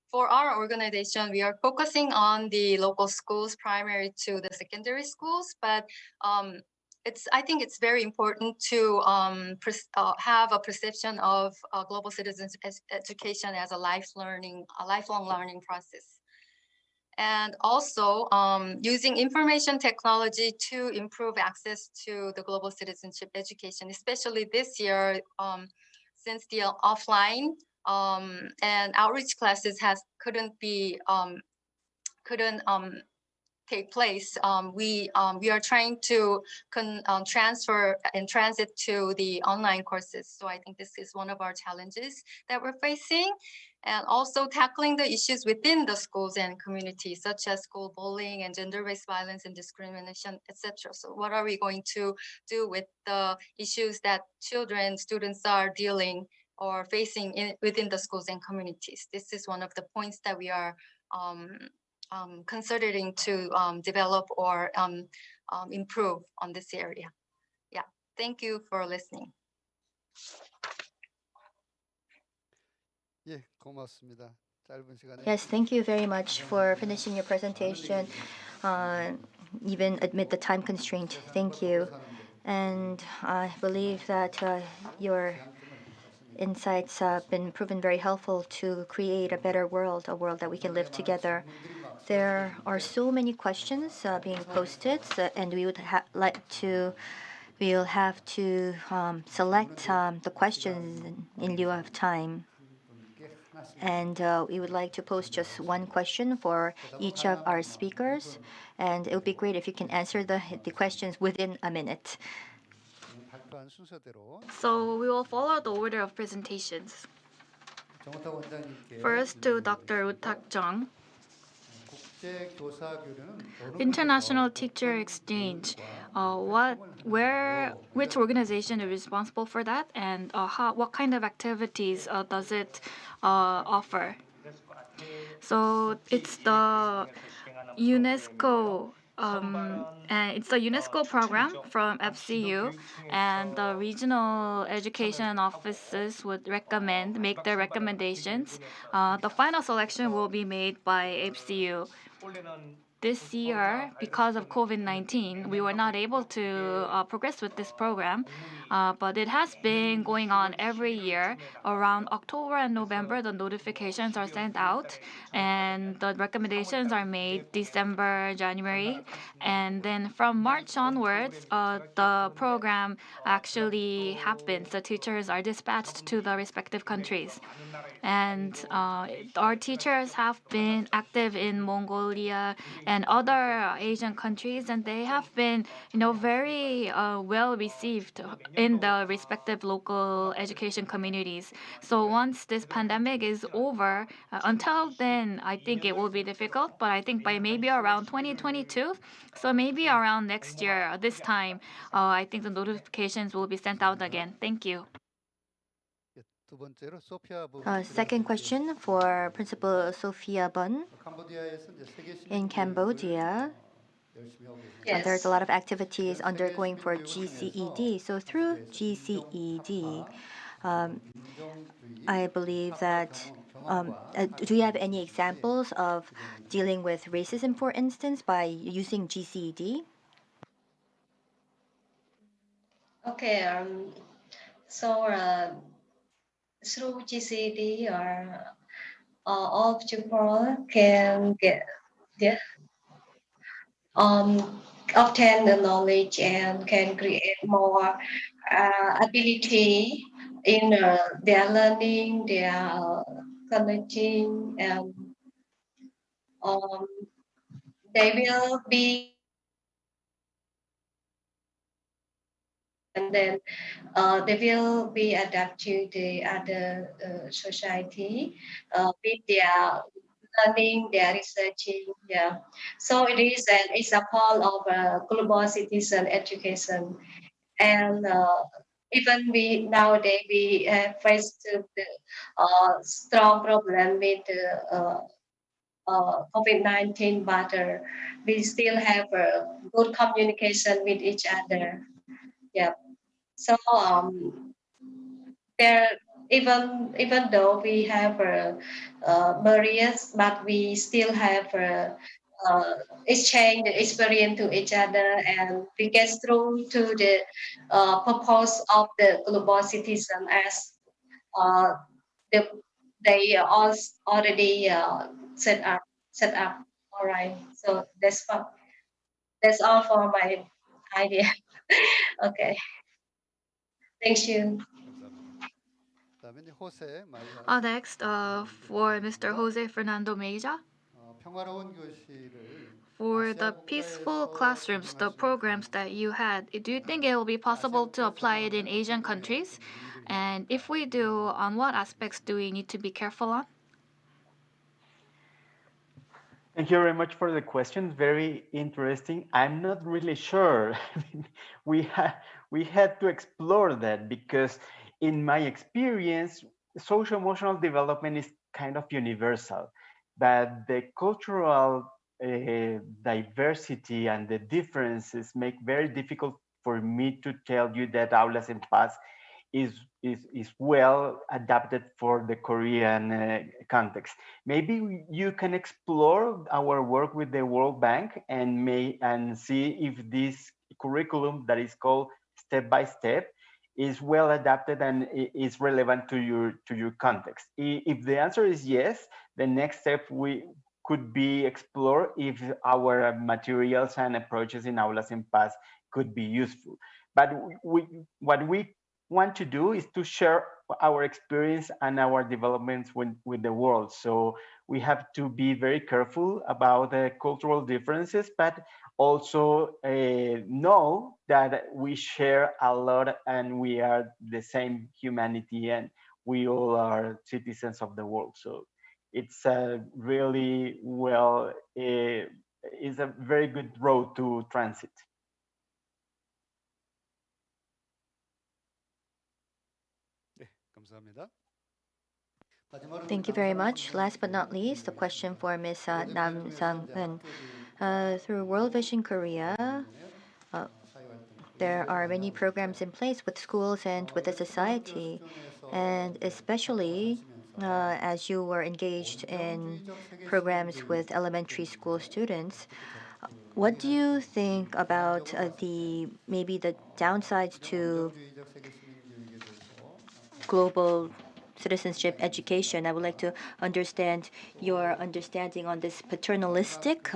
for our organization, we are focusing on the local schools, primary to the secondary schools, but I think it's very important to have a perception of global citizens education as a lifelong learning process. And also using information technology to improve access to the global citizenship education, especially this year, since the offline and outreach classes couldn't take place. We are trying to transfer and transit to the online courses. So I think this is one of our challenges that we're facing. And also tackling the issues within the schools and communities, such as school bullying and gender-based violence and discrimination, etc. So what are we going to do with the issues that students are dealing or facing within the schools and communities? This is one of the points that we are considering to develop or improve on this area. Yeah, thank you for listening. 예, 고맙습니다. 짧은 시간에. Yes, thank you very much for finishing your presentation, even amid the time constraint. Thank you. And I believe that your insights have been proven very helpful to create a better world, a world that we can live together. There are so many questions being posted, and we would we'll have to select the questions in lieu of time. And we would like to pose just one question for each of our speakers. And it would be great if you can answer the questions within a minute. So we will follow the order of presentations. First to Dr. Utak Jung. International Teacher Exchange. Which organization is responsible for that, and what kind of activities does it offer? So it's the UNESCO. It's a UNESCO program from FCU, and the regional education offices would make their recommendations. The final selection will be made by FCU. This year, because of COVID-19, we were not able to progress with this program, but it has been going on every year. Around October and November, the notifications are sent out, and the recommendations are made December, January, and then from March onwards, the program actually happens. The teachers are dispatched to the respective countries. And our teachers have been active in Mongolia and other Asian countries, and they have been, very well received in the respective local education communities. So once this pandemic is over, until then, I think it will be difficult. But I think by maybe around 2022, so maybe around next year, this time, I think the notifications will be sent out again. Thank you. Second question for Principal Sophia Bun. In Cambodia, There's a lot of activities undergoing for GCED. So through GCED, I believe that, do you have any examples of dealing with racism, for instance, by using GCED? Okay, so through GCD, all people can get obtain the knowledge and can create more ability in their learning, their connecting, and um, they will be, and then they will be adapt to the other society with their learning, their researching. Yeah, so it is an example of global citizen education, and even we nowadays we have faced the strong problem with the COVID-19, but we still have good communication with each other. Yeah. So there, even though we have barriers, but we still have exchange the experience to each other, and we get through to the purpose of the global citizen as uh, the, they all already set up. All right. So that's all for my idea. Okay. Thank you. Next, for Mr. Jose Fernando Meja. For the peaceful classrooms, the programs that you had, do you think it will be possible to apply it in Asian countries? And if we do, on what aspects do we need to be careful on? Thank you very much for the question. Very interesting. I'm not really sure. We had to explore that because, in my experience, social emotional development is kind of universal, but the cultural diversity and the differences make very difficult for me to tell you that Aulas en Paz is well adapted for the Korean context. Maybe you can explore our work with the World Bank and see if this curriculum that is called Step by Step is well adapted and is relevant to your context. If the answer is yes, the next step we could be explore if our materials and approaches in Aulas en Paz could be useful. But what we want to do is to share our experience and our developments with the world. So we have to be very careful about the cultural differences, but also know that we share a lot and we are the same humanity and we all are citizens of the world. So it's a really well, it's a very good road to transit. Thank you very much. Last but not least, a question for Ms. Nam Sang-eun. Through World Vision Korea, there are many programs in place with schools and with the society, and especially as you were engaged in programs with elementary school students, what do you think about maybe the downsides to global citizenship education? I would like to understand your understanding on this paternalistic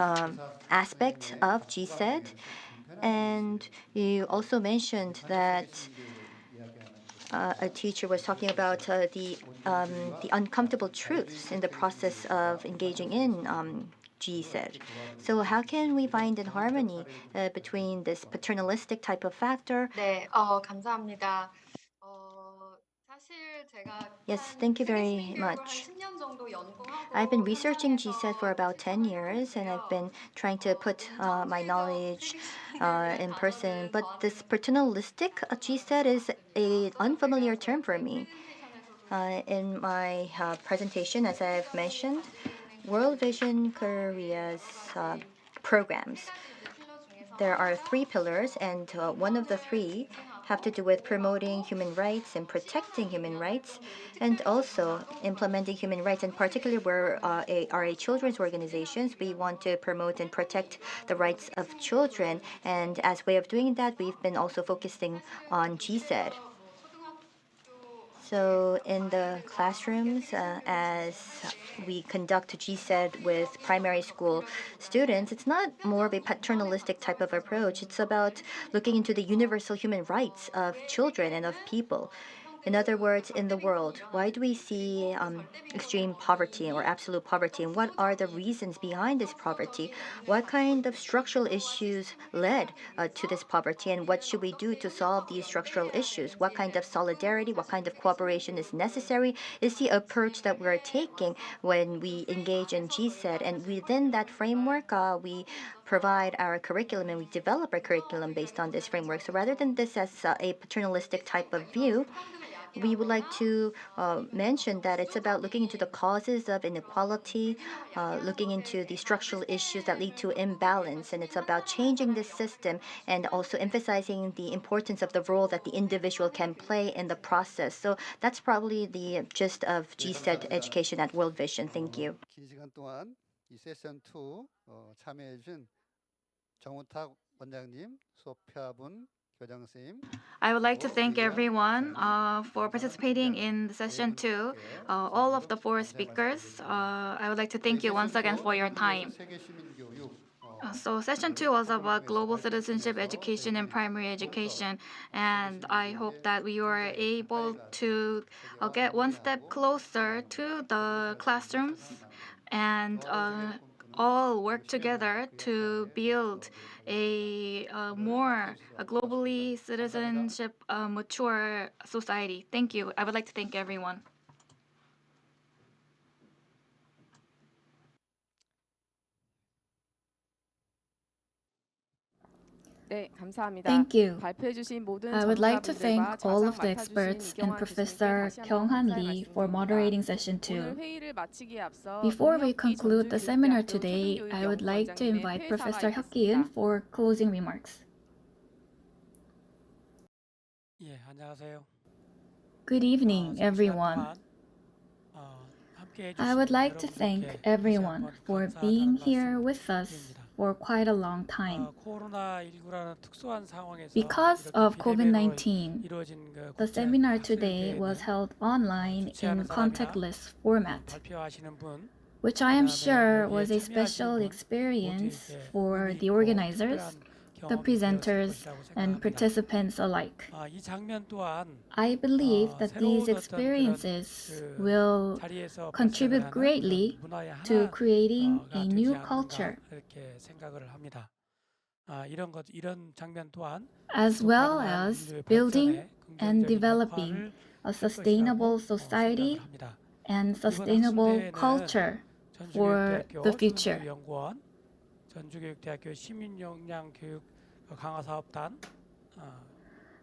aspect of GCED. And you also mentioned that a teacher was talking about the uncomfortable truths in the process of engaging in GCED. So how can we find in harmony between this paternalistic type of factor? 네, 감사합니다. Yes, thank you very much. I've been researching GCED for about 10 years, and I've been trying to put my knowledge in person. But this paternalistic GCED is an unfamiliar term for me. In my presentation, as I've mentioned, World Vision Korea's programs there are three pillars, and one of the three have to do with promoting human rights and protecting human rights, and also implementing human rights. In particular, where are children's organizations, we want to promote and protect the rights of children. And as way of doing that, we've been also focusing on GCED. So in the classrooms, as we conduct GCED with primary school students, it's not more of a paternalistic type of approach. It's about looking into the universal human rights of children and of people. In other words, in the world, why do we see extreme poverty or absolute poverty? And what are the reasons behind this poverty? What kind of structural issues led to this poverty? And what should we do to solve these structural issues? What kind of solidarity, what kind of cooperation is necessary is the approach that we're taking when we engage in GCED. And within that framework, we provide our curriculum and we develop our curriculum based on this framework. So rather than this as a paternalistic type of view, we would like to mention that it's about looking into the causes of inequality, looking into the structural issues that lead to imbalance, and it's about changing this system and also emphasizing the importance of the role that the individual can play in the process. So that's probably the gist of GCED education at World Vision. Thank you. 긴 시간 동안 이 세션 2 참여해 준 정우탁 원장님, 소피아분 I would like to thank everyone for participating in the session 2. All of the 4 speakers, I would like to thank you once again for your time. So session 2 was about global citizenship education and primary education, and I hope that we were able to get one step closer to the classrooms and all work together to build a globally citizenship mature society. Thank you. I would like to thank everyone. Thank you. I would like to thank all of the experts and Professor Kyung-Han Lee for moderating session 2. Before we conclude the seminar today, I would like to invite Professor Hyuk for closing remarks. Good evening, everyone. I would like to thank everyone for being here with us for quite a long time. Because of COVID-19, the seminar today was held online in contactless format, which I am sure was a special experience for the organizers, the presenters, and participants alike. I believe that these experiences will contribute greatly to creating a new culture, as well as building and developing a sustainable society and sustainable culture for the future.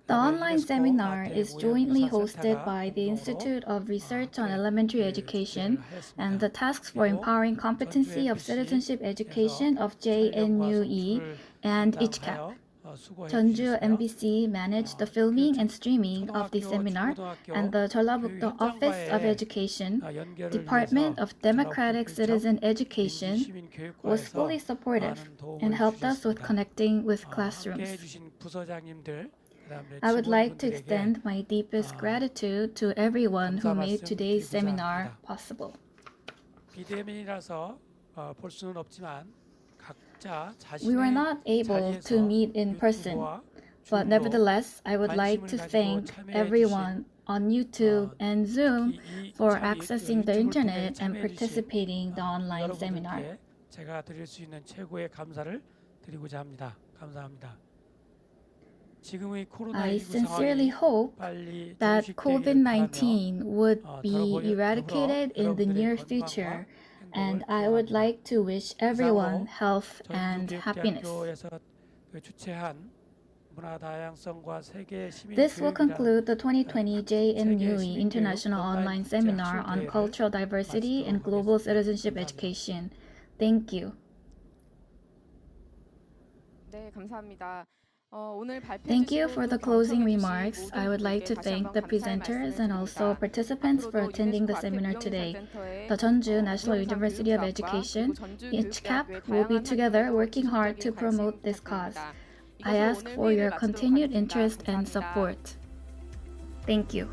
The online seminar is jointly hosted by the Institute of Research on Elementary Education and the Task for Empowering Competency of Citizenship Education of JNUE and ICHCAP. Jeonju MBC managed the filming and streaming of the seminar, and the Jeollabukdo Office of Education, Department of Democratic Citizen Education, was fully supportive and helped us with connecting with classrooms. I would like to extend my deepest gratitude to everyone who made today's seminar possible. We were not able to meet in person, but nevertheless, I would like to thank everyone on YouTube and Zoom for accessing the internet and participating in the online seminar. I sincerely hope that COVID-19 would be eradicated in the near future, and I would like to wish everyone health and happiness. This will conclude the 2020 JNUE International Online Seminar on Cultural Diversity and Global Citizenship Education. Thank you. Thank you for the closing remarks. I would like to thank the presenters and also participants for attending the seminar today. The Jeonju National University of Education, ICHCAP, will be together working hard to promote this cause. I ask for your continued interest and support. Thank you.